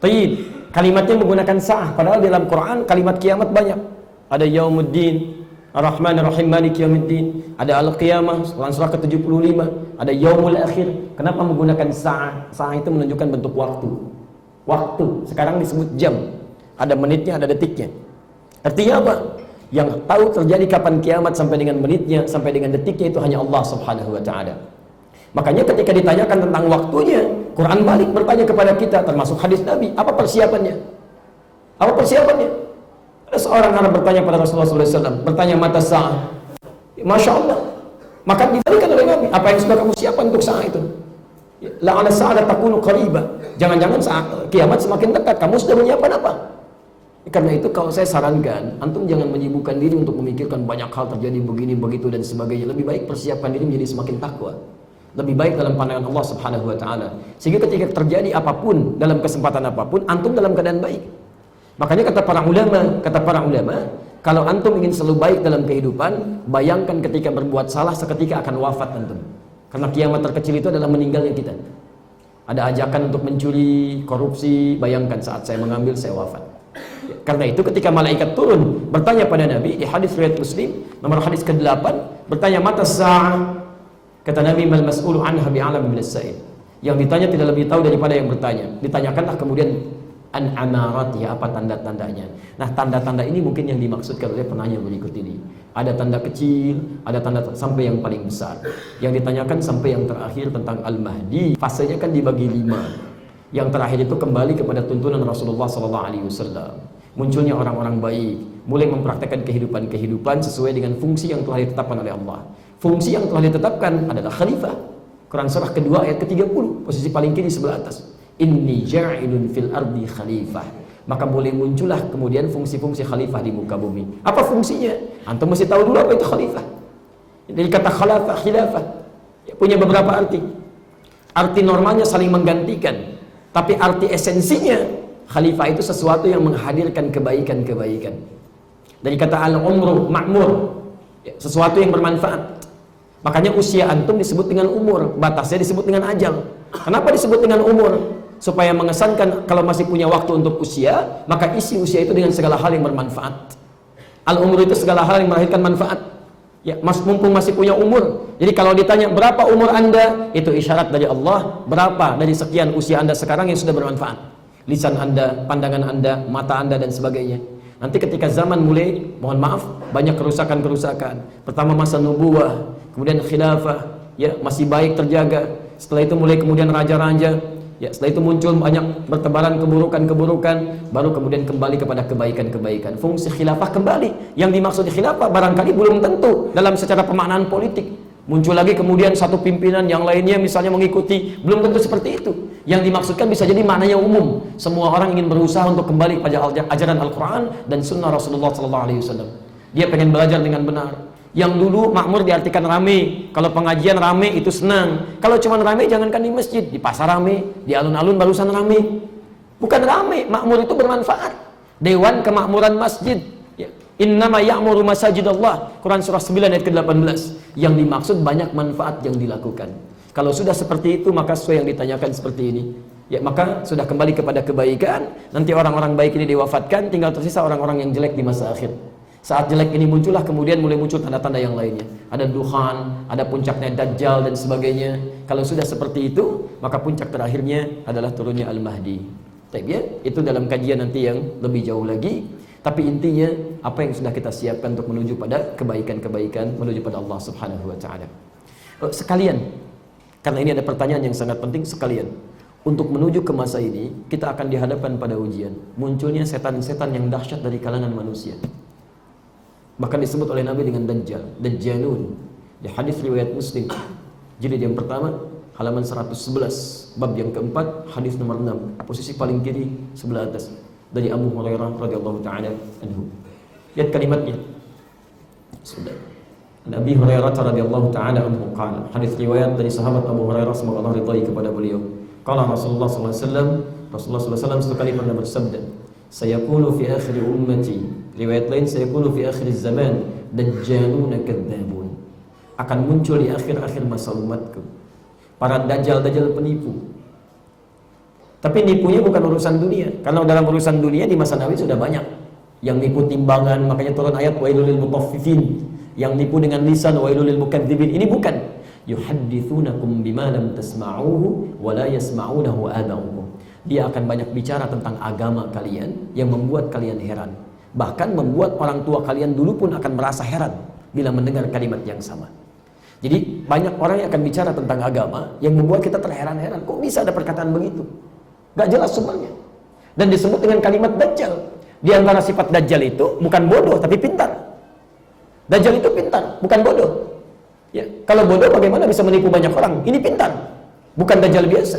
Tayyib, kalimatnya menggunakan sa'ah, padahal dalam Quran kalimat kiamat banyak. Ada yaumuddin, Ar-Rahman Ar-Rahim Maliki Yaumiddin, ada Al-Qiyamah, surah ke-75, ada Yaumul Akhir. Kenapa menggunakan sa'ah? Sa'ah itu menunjukkan bentuk waktu. Waktu, sekarang disebut jam. Ada menitnya, ada detiknya. Artinya apa? Yang tahu terjadi kapan kiamat sampai dengan menitnya, sampai dengan detiknya itu hanya Allah Subhanahu wa taala. Makanya ketika ditanyakan tentang waktunya, Quran balik bertanya kepada kita, termasuk hadis Nabi, apa persiapannya? Apa persiapannya? Ada seorang Arab bertanya pada Rasulullah SAW, bertanya mata sa'ah. Masya Allah. Maka diberikan oleh Nabi, apa yang sudah kamu siapkan untuk sa'ah itu? La'ala sa'ah takunu qariba. Jangan-jangan saat kiamat semakin dekat, kamu sudah menyiapkan apa? Karena itu kalau saya sarankan, antum jangan menyibukkan diri untuk memikirkan banyak hal terjadi begini, begitu dan sebagainya. Lebih baik persiapkan diri menjadi semakin takwa. Lebih baik dalam pandangan Allah Subhanahu wa taala. Sehingga ketika terjadi apapun, dalam kesempatan apapun, antum dalam keadaan baik. Makanya kata para ulama, kalau antum ingin selalu baik dalam kehidupan, bayangkan ketika berbuat salah seketika akan wafat antum. Karena kiamat terkecil itu adalah meninggalnya kita. Ada ajakan untuk mencuri, korupsi, bayangkan saat saya mengambil saya wafat. Karena itu ketika malaikat turun bertanya pada Nabi di hadis riwayat Muslim nomor hadis ke-8, bertanya mata sa'ah. Kata Nabi, mal mas'ulu anha bi'alam minas sa'il. Yang ditanya tidak lebih tahu daripada yang bertanya. Ditanyakanlah kemudian an amarati, apa tanda-tandanya. Nah, tanda-tanda ini mungkin yang dimaksudkan oleh penanya berikut ini. Ada tanda kecil, ada tanda sampai yang paling besar. Yang ditanyakan sampai yang terakhir tentang Al-Mahdi. Fasenya kan dibagi 5. Yang terakhir itu kembali kepada tuntunan Rasulullah SAW. Munculnya orang-orang baik, mulai mempraktekkan kehidupan sesuai dengan fungsi yang telah ditetapkan oleh Allah. Fungsi yang telah ditetapkan adalah khalifah. Quran surah kedua ayat ke-30, posisi paling kiri sebelah atas. Inni ja'ilun fil ardi khalifah. Maka boleh muncullah kemudian fungsi-fungsi khalifah di muka bumi. Apa fungsinya? Antum mesti tahu dulu apa itu khalifah. Dari kata khilafah punya beberapa arti. Arti normalnya saling menggantikan. Tapi arti esensinya, khalifah itu sesuatu yang menghadirkan kebaikan-kebaikan. Dari kata al-umru ma'mur, sesuatu yang bermanfaat. Makanya usia antum disebut dengan umur, batasnya disebut dengan ajal. Kenapa disebut dengan umur? Supaya mengesankan kalau masih punya waktu untuk usia, maka isi usia itu dengan segala hal yang bermanfaat. Al-umur itu segala hal yang melahirkan manfaat. Ya, mumpung masih punya umur. Jadi kalau ditanya berapa umur Anda, itu isyarat dari Allah, berapa dari sekian usia Anda sekarang yang sudah bermanfaat. Lisan Anda, pandangan Anda, mata Anda dan sebagainya. Nanti ketika zaman mulai, mohon maaf, banyak kerusakan-kerusakan. Pertama masa nubuwah, kemudian khilafah, ya masih baik terjaga. Setelah itu mulai kemudian raja-raja, ya setelah itu muncul banyak bertebaran keburukan-keburukan, baru kemudian kembali kepada kebaikan-kebaikan. Fungsi khilafah kembali. Yang dimaksud khilafah barangkali belum tentu dalam secara pemaknaan politik. Muncul lagi kemudian satu pimpinan yang lainnya misalnya mengikuti, belum tentu seperti itu. Yang dimaksudkan bisa jadi maknanya umum. Semua orang ingin berusaha untuk kembali pada ajaran Al-Quran dan Sunnah Rasulullah SAW. Dia pengen belajar dengan benar. Yang dulu makmur diartikan rame. Kalau pengajian rame itu senang. Kalau cuma rame jangankan di masjid, di pasar rame, di alun-alun barusan rame. Bukan rame, makmur itu bermanfaat. Dewan Kemakmuran Masjid. Innama ya'muru masajidallah. Quran surah 9 ayat ke-18. Yang dimaksud banyak manfaat yang dilakukan. Kalau sudah seperti itu, maka sesuai yang ditanyakan seperti ini. Ya, maka sudah kembali kepada kebaikan. Nanti orang-orang baik ini diwafatkan, tinggal tersisa orang-orang yang jelek di masa akhir. Saat jelek ini muncullah, kemudian mulai muncul tanda-tanda yang lainnya. Ada duhan, ada puncaknya Dajjal dan sebagainya. Kalau sudah seperti itu, maka puncak terakhirnya adalah turunnya Al-Mahdi. Ya, itu dalam kajian nanti yang lebih jauh lagi. Tapi intinya, apa yang sudah kita siapkan untuk menuju pada kebaikan-kebaikan, menuju pada Allah Subhanahu wa Ta'ala. Sekalian, karena ini ada pertanyaan yang sangat penting sekalian. Untuk menuju ke masa ini, kita akan dihadapkan pada ujian. Munculnya setan-setan yang dahsyat dari kalangan manusia. Bahkan disebut oleh Nabi dengan Dajjal, Dajjalun. Di hadis riwayat Muslim, jilid yang pertama, halaman 111, bab yang keempat, hadis nomor 6, posisi paling kiri sebelah atas. dari Abu Hurairah radhiyallahu taala anhu. Lihat kalimatnya. Sudah. Nabi Hurairah radhiyallahu taala anhu qala, hadis riwayat dari sahabat Abu Hurairah semoga Allah ridai kepada beliau. Qala Rasulullah sallallahu alaihi wasallam, Rasulullah sallallahu alaihi wasallam sekali pernah bersabda, sayaqulu fi akhir ummati, riwayat lain sayaqulu fi akhir zaman, dajjaluna kadzdzabun. Akan muncul di akhir-akhir masa umatku para dajjal-dajjal penipu. Tapi nipunya bukan urusan dunia. Karena dalam urusan dunia di masa Nabi sudah banyak yang nipu timbangan, makanya turun ayat wailul lil mutaffifin. Yang nipu dengan lisan wailul lil mukadzibin. Ini bukan. Yuhadditsunakum bima lam tasma'uhu wa la yasma'unahu aba'ukum. Dia akan banyak bicara tentang agama kalian yang membuat kalian heran. Bahkan membuat orang tua kalian dulu pun akan merasa heran bila mendengar kalimat yang sama. Jadi banyak orang yang akan bicara tentang agama yang membuat kita terheran-heran. Kok bisa ada perkataan begitu? Gak jelas sumbernya. Dan disebut dengan kalimat dajjal. Di antara sifat dajjal itu bukan bodoh tapi pintar. Dajjal itu pintar, bukan bodoh. Ya, kalau bodoh bagaimana bisa menipu banyak orang? Ini pintar, bukan dajjal biasa.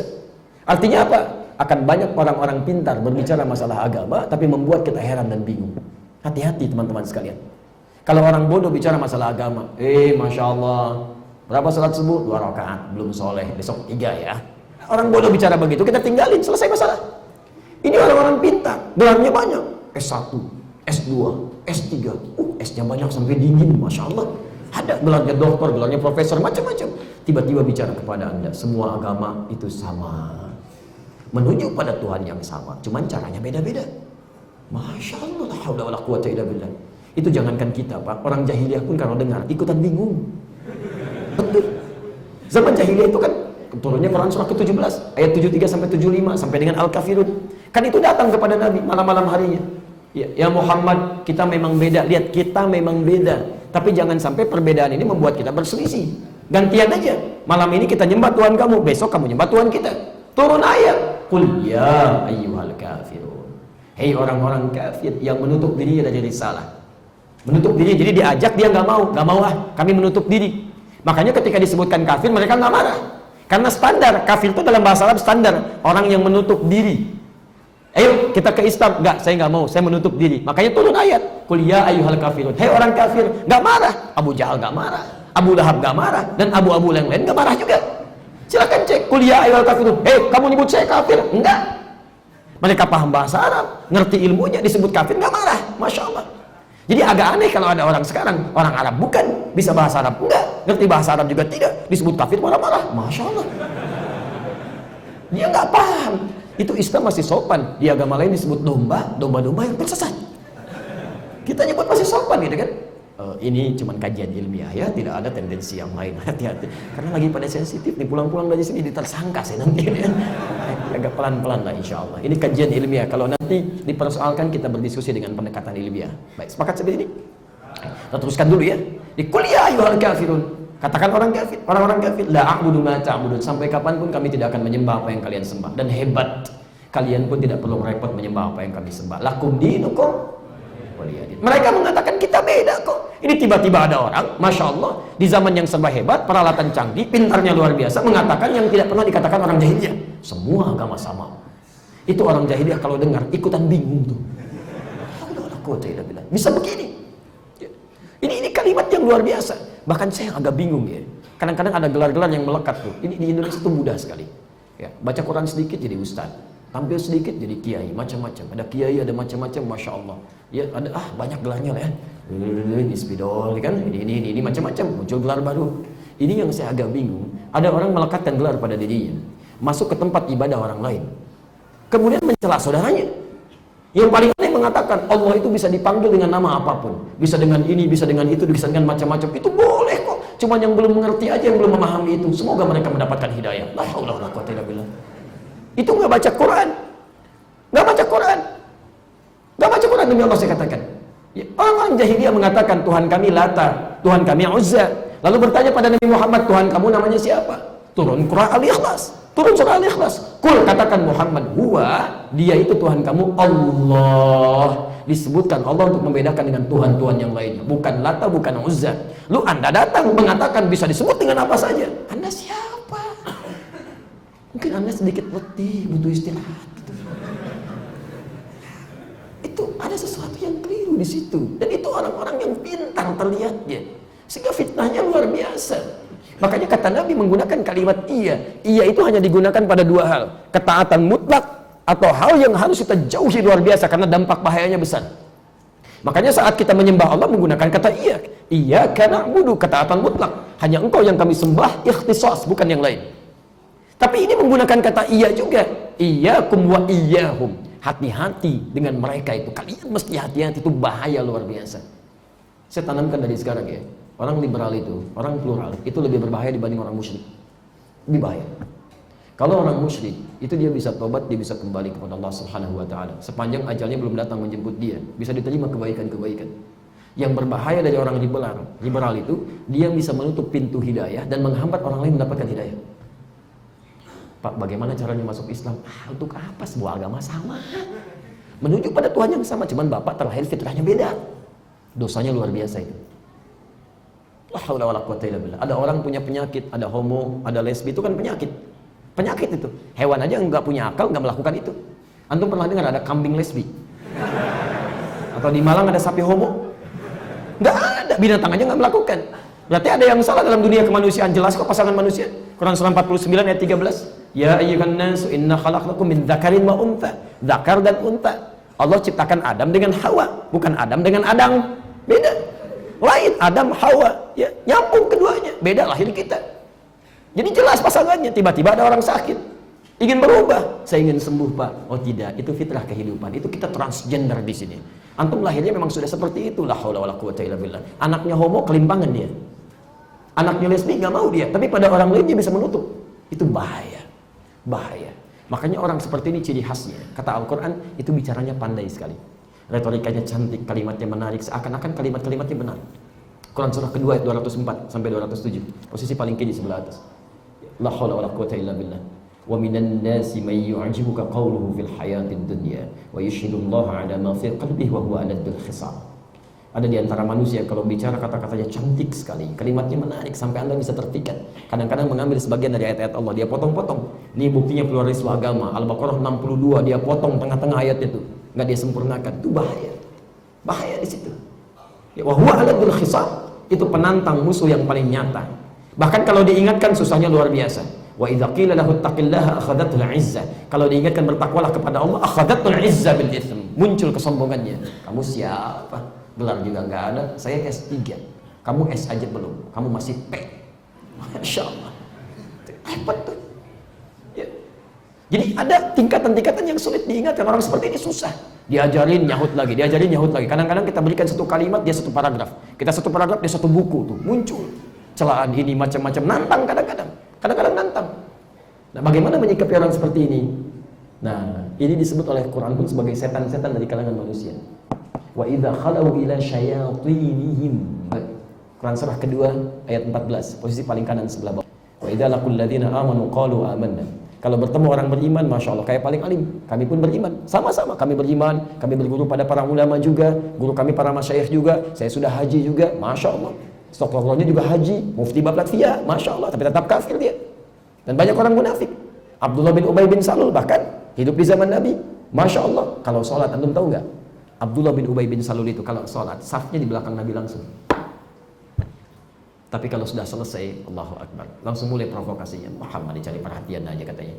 Artinya apa? Akan banyak orang-orang pintar berbicara masalah agama tapi membuat kita heran dan bingung. Hati-hati teman-teman sekalian. Kalau orang bodoh bicara masalah agama, masya Allah, berapa salat subuh? 2 rakaat, belum soleh, besok 3 ya. Orang bodoh bicara begitu, kita tinggalin, selesai masalah. Ini orang-orang pintar, gelarnya banyak, S1, S2, S3, S-nya banyak sampai dingin, masya Allah. Ada gelarnya doktor, gelarnya profesor, macam-macam. Tiba-tiba bicara kepada Anda, semua agama itu sama, menuju pada Tuhan yang sama, cuman caranya beda-beda. Masya Allah, la haula wala quwwata illa billah. Itu jangankan kita Pak, orang jahiliyah pun kalau dengar ikutan bingung. Betul. Zaman jahiliyah itu kan turunnya Quran surah ke-17 ayat 73 sampai 75 sampai dengan Al-Kafirun. Kan itu datang kepada Nabi malam-malam harinya. Ya Muhammad, kita memang beda. Lihat, kita memang beda. Tapi jangan sampai perbedaan ini membuat kita berselisih. Gantian aja. Malam ini kita nyembah Tuhan kamu, besok kamu nyembah Tuhan kita. Turun ayat. Qul ya ayyuhal kafirun. Hei orang-orang kafir yang menutup dirinya dari risalah. Menutup diri, jadi diajak dia nggak mau kami menutup diri. Makanya ketika disebutkan kafir mereka nggak marah, karena standar kafir itu dalam bahasa Arab standar orang yang menutup diri. Ayo kita ke Islam, nggak, saya nggak mau, saya menutup diri. Makanya turun ayat, qul ya ayyuhal kafirun. Hei orang kafir, nggak marah. Abu Jahal nggak marah, Abu Lahab nggak marah, dan abu-abu yang lain nggak marah juga. Silakan cek, qul ya ayyuhal kafirun. Hei kamu nyebut saya kafir, enggak. Mereka paham bahasa Arab, ngerti ilmunya, disebut kafir nggak marah, masya Allah. Jadi agak aneh kalau ada orang sekarang, orang Arab bukan, bisa bahasa Arab enggak, ngerti bahasa Arab juga tidak, disebut kafir marah-marah, masya Allah. Dia nggak paham. Itu Islam masih sopan. Di agama lain disebut domba-domba yang tersesat. Kita nyebut masih sopan gitu kan. Ini cuman kajian ilmiah ya, tidak ada tendensi yang lain. Hati-hati, karena lagi pada sensitif nih, pulang-pulang dari sini ditersangka saya nanti ya. Agak pelan-pelan lah insya Allah. Ini kajian ilmiah, kalau nanti dipersoalkan kita berdiskusi dengan pendekatan ilmiah. Baik, sepakat seperti ini? Kita teruskan dulu ya. Di kuliah ayyuhal kafirun. Katakan orang-orang kafir, la a'budu ma ta'budun. Sampai kapanpun kami tidak akan menyembah apa yang kalian sembah. Dan hebat, kalian pun tidak perlu repot menyembah apa yang kami sembah. Lakum dinukum waliyadin. Mereka mengatakan kita beda kok. Ini tiba-tiba ada orang, masya Allah, di zaman yang serba hebat, peralatan canggih, pintarnya luar biasa, mengatakan yang tidak pernah dikatakan orang jahiliyah. Semua agama sama. Itu orang jahiliyah kalau dengar ikutan bingung tuh. Bisa begini. Ini kalimat yang luar biasa. Bahkan saya agak bingung ya. Kadang-kadang ada gelar-gelar yang melekat tuh. Ini di Indonesia tuh mudah sekali. Ya, baca Quran sedikit jadi ustaz, tampil sedikit jadi kiai, macam-macam. Ada kiai, ada macam-macam, masya Allah. Ya ada banyak gelarnya lah ya. Ini spidol kan, ini macam-macam. Muncul gelar baru. Ini yang saya agak bingung. Ada orang melekatkan gelar pada dirinya, masuk ke tempat ibadah orang lain, kemudian mencela saudaranya. Yang paling aneh mengatakan Allah itu bisa dipanggil dengan nama apapun, bisa dengan ini, bisa dengan itu, bisa dengan macam-macam. Itu boleh kok. Cuma yang belum mengerti aja, yang belum memahami itu. Semoga mereka mendapatkan hidayah. La haula wala quwwata illa billah. Itu nggak baca Quran, nggak baca Quran, nggak baca Quran demi Allah saya katakan. Ya, orang-orang jahiliyah mengatakan Tuhan kami Lata, Tuhan kami Uzza. Lalu bertanya pada Nabi Muhammad, Tuhan kamu namanya siapa? Turun Quran Al-Ikhlas. Turun surah Al-Ikhlas. Kul, katakan Muhammad, huwa, dia itu Tuhan kamu Allah. Disebutkan Allah untuk membedakan dengan Tuhan-Tuhan yang lainnya. Bukan Lata, bukan Uzza. Lu Anda datang mengatakan bisa disebut dengan apa saja. Anda siapa? Mungkin Anda sedikit letih, butuh istirahat gitu. Itu ada sesuatu yang keliru di situ. Dan itu orang-orang yang pintar terlihatnya. Sehingga fitnahnya luar biasa. Makanya kata Nabi menggunakan kalimat iya. Iya itu hanya digunakan pada dua hal. Ketaatan mutlak atau hal yang harus kita jauhi luar biasa karena dampak bahayanya besar. Makanya saat kita menyembah Allah menggunakan kata iya. Iya karena na'budu, ketaatan mutlak. Hanya engkau yang kami sembah, ikhtisas, bukan yang lain. Tapi ini menggunakan kata iya juga. Iyyakum wa iyyahum. Hati-hati dengan mereka itu. Kalian mesti hati-hati, itu bahaya luar biasa. Saya tanamkan dari sekarang ya. Orang liberal itu, orang plural, itu lebih berbahaya dibanding orang musyrik. Lebih bahaya. Kalau orang musyrik, itu dia bisa tobat, dia bisa kembali kepada Allah Subhanahu wa Ta'ala. Sepanjang ajalnya belum datang menjemput dia, bisa diterima kebaikan-kebaikan. Yang berbahaya dari orang liberal itu, dia bisa menutup pintu hidayah dan menghambat orang lain mendapatkan hidayah. Pak, bagaimana caranya masuk Islam? Untuk apa? Sebuah agama sama. Menuju pada Tuhan yang sama, cuman bapak terlahir fitrahnya beda. Dosanya luar biasa itu. Ada orang punya penyakit, ada homo, ada lesbi, itu kan penyakit. Penyakit itu. Hewan aja nggak punya akal, nggak melakukan itu. Antum pernah dengar ada kambing lesbi? Atau di Malang ada sapi homo? Nggak ada, binatang aja nggak melakukan. Berarti ada yang salah dalam dunia kemanusiaan. Jelas kok pasangan manusia. Quran surah 49 ayat 13. Ya ayyuhan nasu inna khalaqnakum min dzakarin wa untha. Dzakar dan unta. Allah ciptakan Adam dengan Hawa, bukan Adam dengan Adang. Beda. Lain Adam Hawa, ya, nyambung keduanya, beda lahir kita. Jadi jelas pasangannya. Tiba-tiba ada orang sakit, ingin berubah, saya ingin sembuh Pak. Oh tidak, itu fitrah kehidupan. Itu kita transgender di sini. Antum lahirnya memang sudah seperti itu. La haula wala quwwata illa billah. Anaknya homo kelimpangan dia, anaknya lesbi nggak mau dia, tapi pada orang lain dia bisa menutup. Itu bahaya, bahaya. Makanya orang seperti ini ciri khasnya. Kata Al-Quran itu bicaranya pandai sekali. Retorikanya cantik, kalimatnya menarik, seakan-akan kalimat-kalimatnya benar. Quran surah kedua ayat 204 sampai 207. Posisi paling kiri sebelah atas. La haula wala quwwata illa billah. Wa minan nasi may yu'jibuka qawluhu fil hayatid dunya wa yashhadullaha 'ala ma fi qalbihi wa huwa aladul khisam. Ada di antara manusia kalau bicara kata-katanya cantik sekali, kalimatnya menarik sampai Anda bisa terpikat. Kadang-kadang mengambil sebagian dari ayat-ayat Allah, dia potong-potong. Ini buktinya pluralisme agama. Al-Baqarah 62 dia potong tengah-tengah ayat itu. Nggak dia sempurnakan, itu bahaya. Bahaya di situ. Ya, wa huwa aladul khisam, itu penantang musuh yang paling nyata. Bahkan kalau diingatkan susahnya luar biasa. Wa idza qila lahu taqillaha akhadhatul 'izzah. Kalau diingatkan bertakwalah kepada Allah, akhadhatul 'izzah bil itsm. Muncul kesombongannya. Kamu siapa? Gelar juga nggak ada. Saya S3. Kamu S aja belum. Kamu masih P. Masya Allah. Hebat tuh. Ya. Jadi ada tingkatan-tingkatan yang sulit diingatkan. Orang seperti ini susah. Diajarin nyahut lagi, diajarin nyahut lagi. Kadang-kadang kita berikan satu kalimat, dia satu paragraf. Kita satu paragraf, dia satu buku tuh. Muncul celaan ini macam-macam, nantang kadang-kadang. Kadang-kadang nantang. Nah, bagaimana menyikapi orang seperti ini? Nah, ini disebut oleh Quran pun sebagai setan-setan dari kalangan manusia. Wa idza khalau ila syayatinihim. Quran surah kedua ayat 14, posisi paling kanan sebelah bawah. Wa idza laqul ladzina amanu qalu amanna. Kalau bertemu orang beriman, Masya Allah, kayak paling alim. Kami pun beriman, sama-sama kami beriman. Kami berguru pada para ulama juga, guru kami para masyayikh juga. Saya sudah haji juga, Masya Allah. Stokrohnya juga haji, mufti bab Latvia, Masya Allah, tapi tetap kafir dia. Dan banyak orang munafik. Abdullah bin Ubay bin Salul bahkan hidup di zaman Nabi, Masya Allah. Kalau sholat, antum tahu nggak? Abdullah bin Ubay bin Salul itu kalau sholat, safnya di belakang Nabi langsung. Tapi kalau sudah selesai, Allahu Akbar, langsung mulai provokasinya. Muhammad dicari perhatian aja katanya.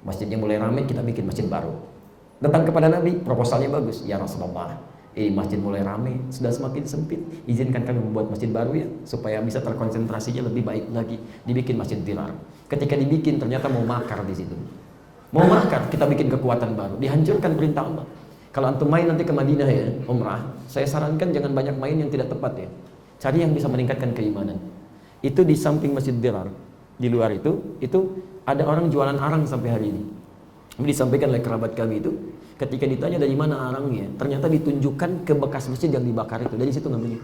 Masjidnya mulai ramai, kita bikin masjid baru. Datang kepada Nabi, proposalnya bagus. Ya Rasulullah, ini masjid mulai ramai, sudah semakin sempit. Izinkan kami membuat masjid baru ya, supaya bisa terkonsentrasinya lebih baik lagi. Dibikin masjid dirar. Ketika dibikin, ternyata mau makar di situ. Mau makar, kita bikin kekuatan baru. Dihancurkan perintah Allah. Kalau antum main nanti ke Madinah ya, umrah, saya sarankan jangan banyak main yang tidak tepat ya. Cari yang bisa meningkatkan keimanan. Itu di samping Masjid Dirar, di luar itu ada orang jualan arang sampai hari ini. Disampaikan oleh kerabat kami itu, ketika ditanya dari mana arangnya, ternyata ditunjukkan ke bekas masjid yang dibakar itu. Dari situ ngambilnya.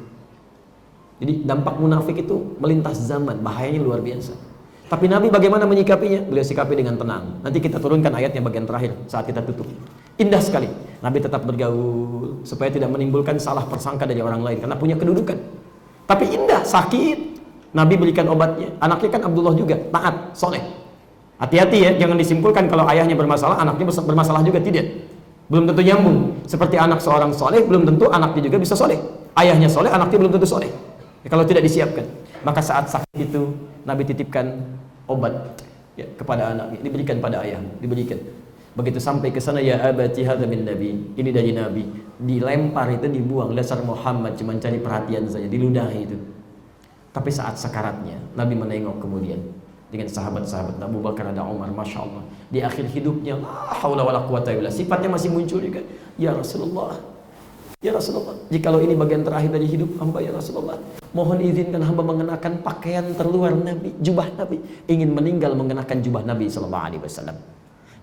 Jadi dampak munafik itu melintas zaman, bahayanya luar biasa. Tapi Nabi bagaimana menyikapinya? Beliau sikapi dengan tenang. Nanti kita turunkan ayatnya bagian terakhir saat kita tutup. Indah sekali. Nabi tetap bergaul supaya tidak menimbulkan salah persangka dari orang lain karena punya kedudukan. Tapi indah, sakit, Nabi berikan obatnya. Anaknya kan Abdullah juga, taat, soleh. Hati-hati ya, jangan disimpulkan kalau ayahnya bermasalah, anaknya bermasalah juga, tidak. Belum tentu nyambung. Seperti anak seorang soleh, belum tentu anaknya juga bisa soleh. Ayahnya soleh, anaknya belum tentu soleh. Ya, kalau tidak disiapkan. Maka saat sakit itu, Nabi titipkan obat ya, kepada anaknya, diberikan pada ayah, diberikan. Begitu sampai ke sana, ya abati hadza min nabi, ini dari Nabi. Dilempar itu, dibuang. Dasar Muhammad cuma cari perhatian saja, diludahi itu. Tapi saat sakaratnya, Nabi menengok kemudian dengan sahabat-sahabat Abu Bakar, ada Umar, masya Allah. Di akhir hidupnya, la haula wala quwata illa billah, sifatnya masih muncul juga. Ya Rasulullah, ya Rasulullah, jikalau ini bagian terakhir dari hidup hamba ya Rasulullah, mohon izinkan hamba mengenakan pakaian terluar Nabi, jubah Nabi. Ingin meninggal mengenakan jubah Nabi SAW.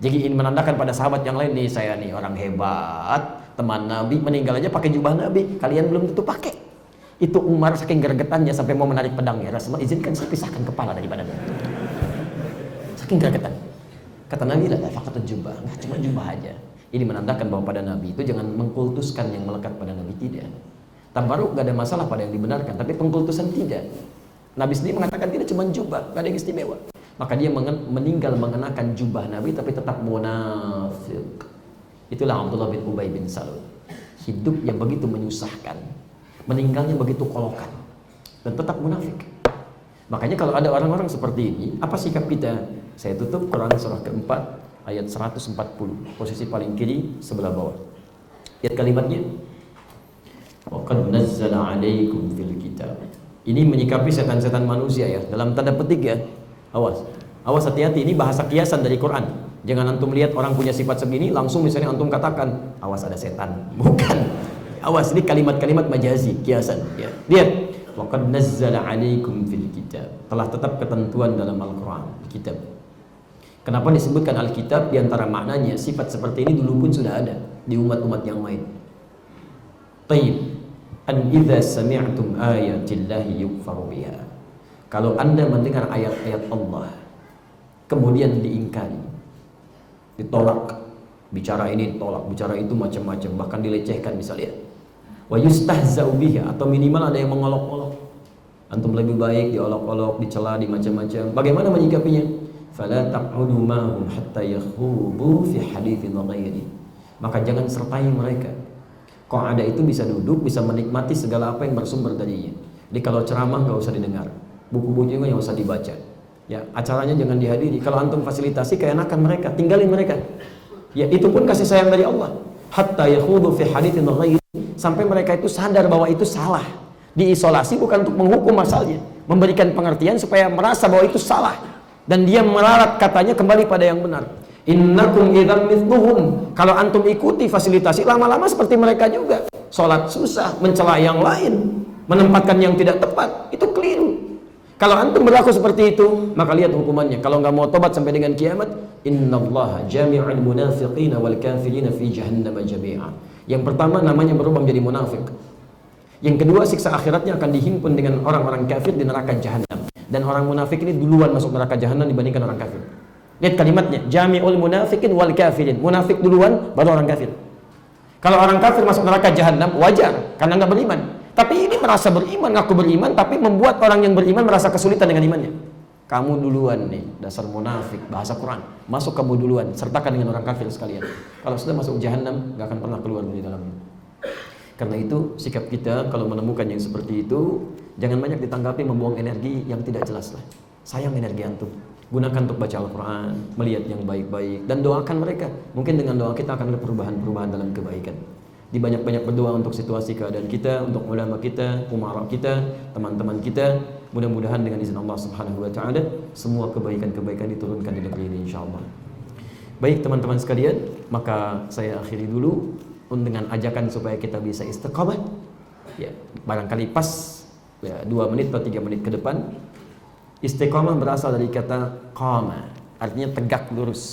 Jadi ingin menandakan pada sahabat yang lain, nih saya nih orang hebat, teman Nabi, meninggal aja pakai jubah Nabi, kalian belum tentu pakai. Itu Umar saking gregetannya sampai mau menarik pedangnya, Rasulullah izinkan saya pisahkan kepala daripada Nabi. Saking gregetan. Kata Nabi, la faqat jubah, nggak cuma jubah aja. Ini menandakan bahwa pada Nabi itu jangan mengkultuskan yang melekat pada Nabi, tidak. Tabaruk gak ada masalah pada yang dibenarkan, tapi pengkultusan tidak. Nabi sendiri mengatakan tidak, cuma jubah, gak ada yang istimewa. Maka dia meninggal mengenakan jubah Nabi tapi tetap munafik. Itulah Abdullah bin Ubay bin Salul. Hidup yang begitu menyusahkan, meninggalnya begitu kolokan, dan tetap munafik. Makanya kalau ada orang-orang seperti ini, apa sikap kita? Saya tutup Quran surah keempat ayat 140, posisi paling kiri sebelah bawah. Lihat kalimatnya. Wa qad nazzala 'alaikum fil kitab. Ini menyikapi setan-setan manusia ya, dalam tanda petik ya. Awas, awas, hati-hati, ini bahasa kiasan dari Quran. Jangan antum lihat orang punya sifat segini, langsung misalnya antum katakan, awas ada setan. Bukan. Awas, ini kalimat-kalimat majazi, kiasan. Ya. Lihat, waqad nazzala 'alaikum fil kitab. Telah tetap ketentuan dalam Al-Quran, kitab. Kenapa disebutkan Alkitab? Di antara maknanya, sifat seperti ini dulu pun sudah ada di umat-umat yang lain. Tayyib. An idza sami'tum ayatillahi yukfaru biha. Kalau Anda mendengar ayat-ayat Allah kemudian diingkari, ditolak, bicara ini ditolak, bicara itu macam-macam, bahkan dilecehkan misalnya, wa yustahza'u biha, atau minimal ada yang mengolok-olok, antum lebih baik diolok-olok, dicela, di macam-macam, bagaimana menyikapinya? Fala taq'udu ma'hum hatta yakhudu fi haditsin ghairi. Maka jangan sertai mereka. Qa'ada itu bisa duduk, bisa menikmati segala apa yang bersumber darinya. Jadi kalau ceramah nggak usah didengar, buku-bukunya nggak usah dibaca, ya acaranya jangan dihadiri. Kalau antum fasilitasi keenakan mereka, tinggalin mereka. Ya itu pun kasih sayang dari Allah. Hatta yakhudu fi haditsin ghairi, sampai mereka itu sadar bahwa itu salah. Diisolasi bukan untuk menghukum asalnya, memberikan pengertian supaya merasa bahwa itu salah, dan dia melarat katanya kembali pada yang benar. Innakum idzam mithluhum. Kalau antum ikuti fasilitasi, lama-lama seperti mereka juga. Salat susah, mencela yang lain, menempatkan yang tidak tepat, itu keliru. Kalau antum berlaku seperti itu, maka lihat hukumannya. Kalau nggak mau tobat sampai dengan kiamat, innallaha jami'ul munafiqina wal kafirina fi jahannam jami'a. Yang pertama namanya berubah menjadi munafik. Yang kedua, siksa akhiratnya akan dihimpun dengan orang-orang kafir di neraka jahanam. Dan orang munafik ini duluan masuk neraka jahanam dibandingkan orang kafir. Lihat kalimatnya, jami'ul munafiqin wal kafirin. Munafik duluan, baru orang kafir. Kalau orang kafir masuk neraka jahanam, wajar, karena nggak beriman. Tapi ini merasa beriman, ngaku beriman, tapi membuat orang yang beriman merasa kesulitan dengan imannya. Kamu duluan nih, dasar munafik, bahasa Quran. Masuk kamu duluan, sertakan dengan orang kafir sekalian. Kalau sudah masuk jahanam, nggak akan pernah keluar dari dalamnya. Karena itu, sikap kita kalau menemukan yang seperti itu, jangan banyak ditanggapi membuang energi yang tidak jelas lah. Sayang energi antum. Gunakan untuk baca Al-Quran, melihat yang baik-baik, dan doakan mereka. Mungkin dengan doa kita akan ada perubahan-perubahan dalam kebaikan. Dibanyak-banyak berdoa untuk situasi keadaan kita, untuk ulama kita, umara kita, teman-teman kita. Mudah-mudahan dengan izin Allah Subhanahu wa Ta'ala, semua kebaikan-kebaikan diturunkan di negeri ini insyaAllah. Baik teman-teman sekalian, maka saya akhiri dulu dengan ajakan supaya kita bisa istiqamah. Ya, barangkali pas ya, 2 menit atau 3 menit ke depan. Istiqamah berasal dari kata qama, artinya tegak lurus.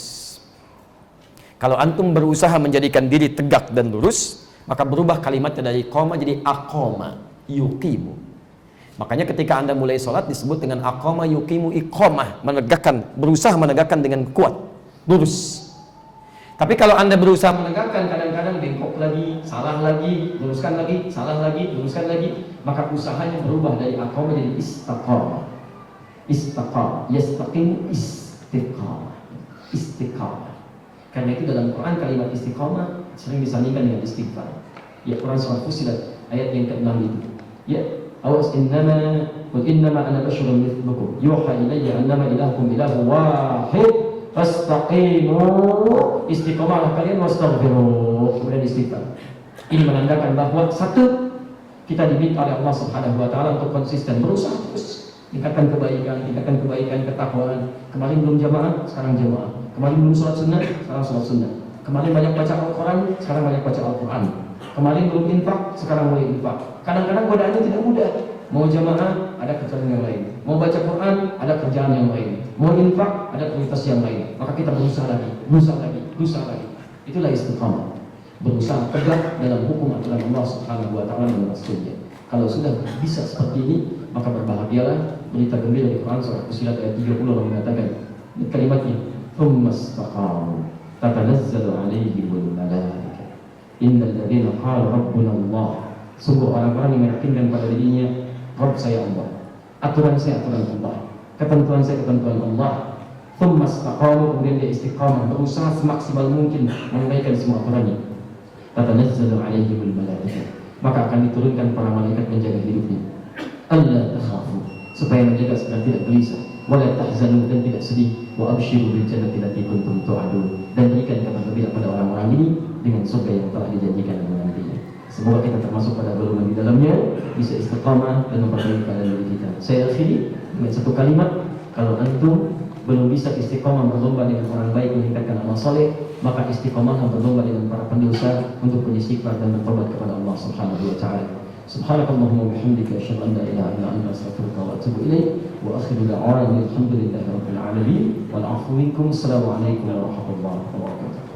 Kalau antum berusaha menjadikan diri tegak dan lurus, maka berubah kalimatnya dari qama jadi aqama, yuqimu. Makanya ketika Anda mulai sholat disebut dengan aqama yuqimu iqamah, menegakkan, berusaha menegakkan dengan kuat, lurus. Tapi kalau Anda berusaha menegakkan, kadang-kadang bengkok lagi, salah lagi, luruskan lagi, salah lagi, luruskan lagi, maka usahanya berubah dari aqama jadi istaqamah. Istaqamah, yastaqim istiqamah. Istiqamah. Karena itu dalam Quran kalimat istiqamah sering disandingkan dengan istighfar. Ya, Quran surah Fussilat ayat yang ke-6 itu. Ya, awas innama ana basyarun mithlukum yuha ilayya annama ilahukum ilahu wahid fastaqimu, istiqomahlah kalian, wastaghfiru, kemudian istighfar. Ini menandakan bahwa satu, kita diminta oleh Allah Subhanahu wa taala untuk konsisten berusaha terus tingkatkan kebaikan, ketakwaan. Kemarin belum jamaah, sekarang jamaah. Kemarin belum sholat sunnah, sekarang sholat sunnah. Kemarin banyak baca Al-Quran, sekarang banyak baca Al-Quran. Kemarin belum infak, sekarang mulai infak. Kadang-kadang godaannya tidak mudah. Mau jamaah, ada kerjaan yang lain. Mau baca Quran, ada kerjaan yang lain. Mau infak, ada prioritas yang lain. Maka kita berusaha lagi. Itulah istiqamah. Berusaha tegak dalam hukum aturan Allah Subhanahu wa taala dan Rasulnya. Kalau sudah bisa seperti ini, maka berbahagialah. Berita gembira di Quran surah Fussilat ayat 30 Allah mengatakan kalimatnya, "Tsumastaqamu tatanazzalu 'alaihimul malaikah innal ladzina qala rabbuna Allah." Sungguh orang-orang yang meyakinkan pada dirinya, Rabb saya Allah, aturan saya aturan Allah, ketentuan saya ketentuan Allah. Tsumastaqamu, kemudian dia istiqamah, berusaha semaksimal mungkin menunaikan semua aturannya. Tatanazzalu 'alaihimul malaikah, maka akan diturunkan para malaikat menjaga hidupnya. Allah takhafu, supaya menjaga supaya tidak gelisah, wala tahzanu, dan tidak sedih, wa abshiru bil jannati allati kuntum tu'adun, dan berikan kabar gembira pada orang-orang ini dengan surga yang telah dijanjikan menantinya. Semoga kita termasuk pada golongan di dalamnya, bisa istiqamah dan memperbaiki keadaan diri kita. Saya akhiri dengan satu kalimat, kalau antum belum bisa istiqamah berlomba dengan orang baik meningkatkan amal soleh, maka istiqamah berlomba dengan para pendosa untuk beristighfar dan bertobat kepada Allah Subhanahu wa taala. Subhanakallahumma wa bihamdika asyhadu an la ilaha illa anta astaghfiruka wa atubu ilaik, wa akhiru da'wana alhamdulillahi rabbil alamin wal 'afwu minkum. Assalamualaikum warahmatullahi wabarakatuh.